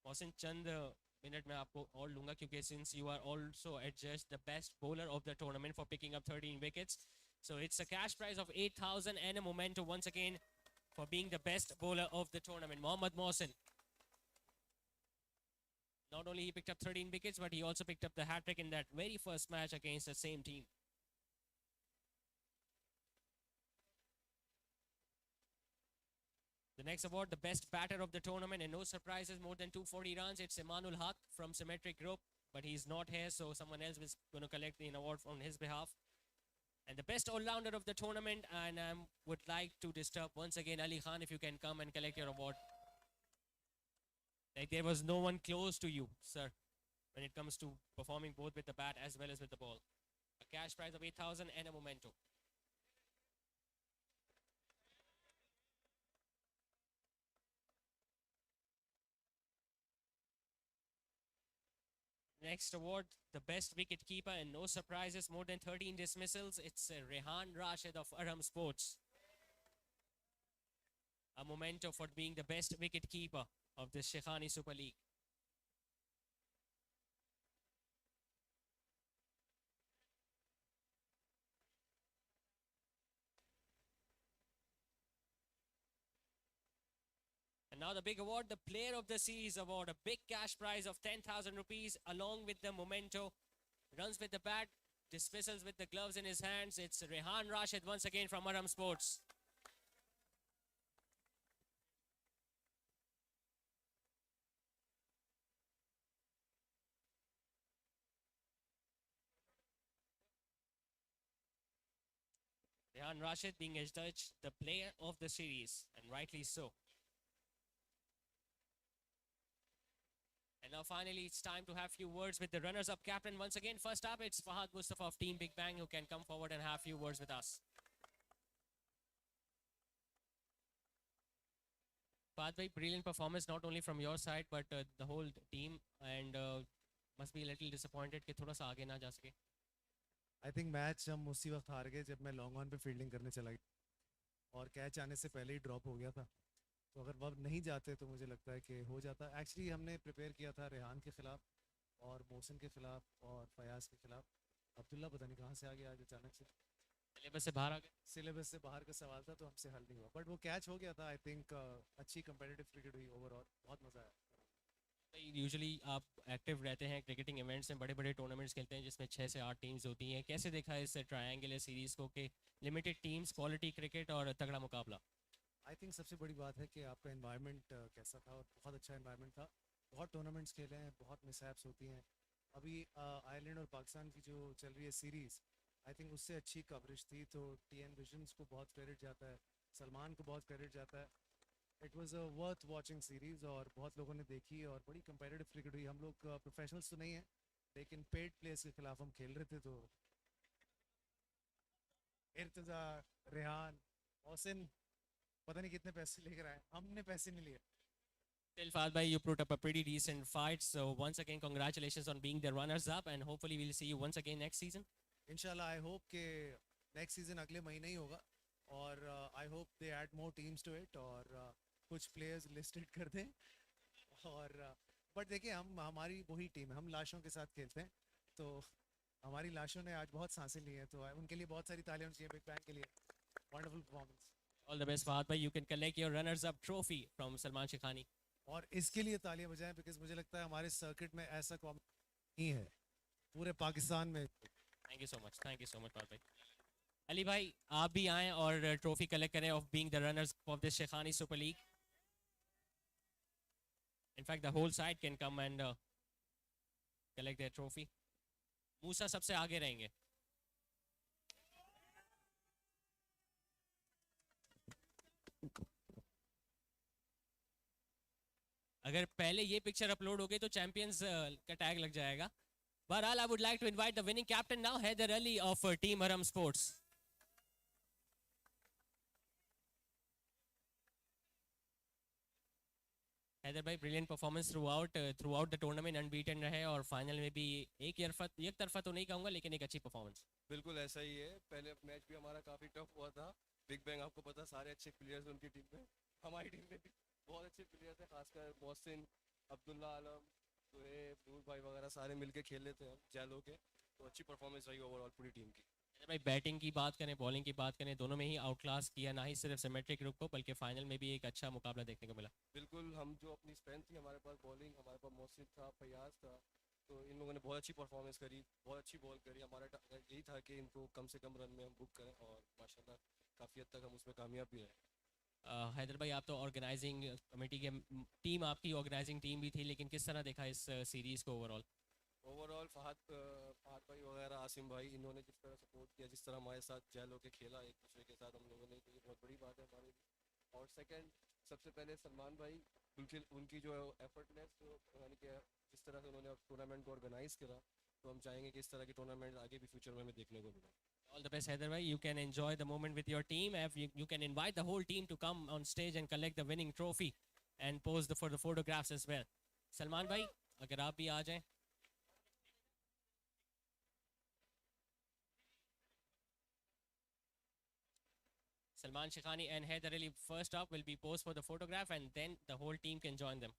Mohsin, Chand minute में आपको और लूंगा क्योंकि since you are also adjudged the best bowler of the tournament for picking up 13 wickets. So it's a cash prize of 8,000 and a memento once again for being the best bowler of the tournament. Mohammad Mohsin. Not only he picked up 13 wickets, but he also picked up the hat-trick in that very first match against the same team. The next award, the best batter of the tournament, and no surprises, more than 240 runs. It's Imanul Haq from Symmetric Group, but he's not here, so someone else is going to collect the award on his behalf. And the best all-rounder of the tournament, and I would like to disturb once again Ali Khan, if you can come and collect your award. Like there was no one close to you, sir, when it comes to performing both with the bat as well as with the ball. A cash prize of 8,000 and a memento. Next award, the best wicket keeper, and no surprises, more than 13 dismissals. It's Rehan Rashid of Aram Sports. A memento for being the best wicket keeper of the Sheikhani Super League. And And now the big award, the Player of the Series award, a big cash prize of 10,000 rupees along with the memento. Runs with the bat, dismissals with the gloves in his hands. It's Rehan Rashid once again from Aram Sports. Rehan Rashid being adjudged the Player of the Series, and rightly so. And now finally it's time to have few words with the runners-up captain. Once again, first up it's Fahad Mustafa of Team Big Bang who can come forward and have few words with us. Fahad bhai, brilliant performance not only from your side but the whole team, and must be a little disappointed कि थोड़ा सा आगे ना जा सके. I think match हम उसी वक्त हार गए जब मैं लॉन्ग ऑन पे फील्डिंग करने चला गया और कैच आने से पहले ही ड्रॉप हो गया था. तो अगर वह नहीं जाते तो मुझे लगता है कि हो जाता. एक्चुअली हमने प्रिपेयर किया था रेहान के ख़िलाफ़ और मोहसिन के ख़िलाफ़ और फयाज के ख़िलाफ़. अब्दुल्ला पता नहीं कहाँ से आ गया आज अचानक से. सिलेबस से बाहर आ गए. सिलेबस से बाहर का सवाल था तो हमसे हल नहीं हुआ, बट वो कैच हो गया था. आई थिंक अच्छी कंपेटिटिव क्रिकेट हुई ओवरऑल, बहुत मज़ा आया. यूजुअली आप एक्टिव रहते हैं क्रिकेटिंग इवेंट्स में, बड़े बड़े टूर्नामेंट्स खेलते हैं जिसमें 6 से 8 टीम्स होती हैं. कैसे देखा है इस ट्रायंगुलर सीरीज़ को कि लिमिटेड टीम्स, क्वालिटी क्रिकेट और तगड़ा मुकाबला? आई थिंक सबसे बड़ी बात है कि आपका एनवायरनमेंट कैसा था, और बहुत अच्छा एनवायरनमेंट था. बहुत टूर्नामेंट्स खेले हैं, बहुत मिसहैप्स होती हैं. अभी आयरलैंड और पाकिस्तान की जो चल रही है सीरीज़, आई थिंक उससे अच्छी कवरेज थी. तो TNVisions को बहुत क्रेडिट जाता है, सलमान को बहुत क्रेडिट जाता है. It was a worth watching series और बहुत लोगों ने देखी और बड़ी कंपेटिटिव क्रिकेट हुई. हम लोग प्रोफेशनल्स तो नहीं हैं लेकिन पेड प्लेयर्स के खिलाफ हम खेल रहे थे. तो इर्तजा, रेहान, मोहसिन पता नहीं कितने पैसे लेकर आए, हमने पैसे नहीं लिए. Still, Fahad bhai, you put up a pretty decent fight. So once again, congratulations on being the runners-up, and hopefully we'll see you once again next season. इंशाल्लाह आई होप कि नेक्स्ट सीज़न अगले महीने ही होगा और I hope they add more teams to it और कुछ players listed कर दें. और बट देखिए, हमारी वही टीम है, हम लाशों के साथ खेलते हैं. तो हमारी लाशों ने आज बहुत सांसें ली हैं, तो उनके लिए बहुत सारी तालियां चाहिए बिग बैंग के लिए. Wonderful performance. All the best, Fahad bhai. You can collect your runners-up trophy from Salman Shaikhani. और इसके लिए तालियां बजाएं बिकॉज मुझे लगता है हमारे सर्किट में ऐसा नहीं है पूरे पाकिस्तान में. Thank you so much. Thank you so much, Fahad bhai. Ali bhai, आप भी आएं और ट्रॉफी कलेक्ट करें of being the runners of this Shaikhani Super League. In fact, the whole side can come and collect their trophy. मूसा सबसे आगे रहेंगे. अगर पहले ये पिक्चर अपलोड हो गई तो चैंपियंस का टैग लग जाएगा. बहरहाल, I would like to invite the winning captain now, Haider Ali of Team Aram Sports. Haider भाई, brilliant performance through out the tournament, unbeaten रहे और फाइनल में भी एक तरफा तो नहीं कहूँगा लेकिन एक अच्छी परफॉर्मेंस. बिल्कुल ऐसा ही है. पहले मैच भी हमारा काफ़ी टफ हुआ था. बिग बैंग आपको पता, सारे अच्छे प्लेयर्स उनकी टीम में, हमारी टीम में भी बहुत अच्छे प्लेयर थे, खासकर मोहसिन, अब्दुल्ला आलम, सुहेब, नूर भाई वगैरह सारे मिलके खेल लेते हैं जैलो के. तो अच्छी परफॉर्मेंस रही ओवरऑल पूरी टीम की. भाई, बैटिंग की बात करें, बॉलिंग की बात करें, दोनों में ही आउट क्लास किया, ना ही सिर्फ सिमेट्रिक ग्रुप को बल्कि फाइनल में भी एक अच्छा मुकाबला देखने को मिला. बिल्कुल, हम जो अपनी स्ट्रेंथ थी, हमारे पास बॉलिंग, हमारे पास मोहसिन था, फयाज था, तो इन लोगों ने बहुत अच्छी परफॉर्मेंस करी, बहुत अच्छी बॉल करी. हमारा यही था कि इनको कम से कम रन में हम बुक करें और माशाल्लाह काफ़ी हद तक हम उसमें कामयाब भी रहे. हैदर भाई, आप तो ऑर्गेनाइजिंग कमेटी के टीम, आपकी ऑर्गेनाइजिंग टीम भी थी, लेकिन किस तरह देखा इस सीरीज़ को ओवरऑल? फहद भाई वगैरह, आसिम भाई, इन्होंने जिस तरह सपोर्ट किया, जिस तरह हमारे साथ जैल होकर खेला एक दूसरे के साथ हम लोगों ने, तो ये बहुत बड़ी बात है हमारे लिए. और सेकंड, सबसे पहले सलमान भाई, उनकी जो एफर्टनेस, यानी कि जिस तरह से उन्होंने टूर्नामेंट को ऑर्गेनाइज करा, तो हम चाहेंगे कि इस तरह की टूर्नामेंट आगे भी फ्यूचर में हमें देखने को मिले. All the best, Haider bhai. You can enjoy the moment with your team. You can invite the whole team to come on stage and collect the winning trophy and pose for the photographs as well. Salman bhai, अगर आप भी आ जाएं. Salman Shaikhani and Haider Ali first up will be posed for the photograph and then the whole team can join them.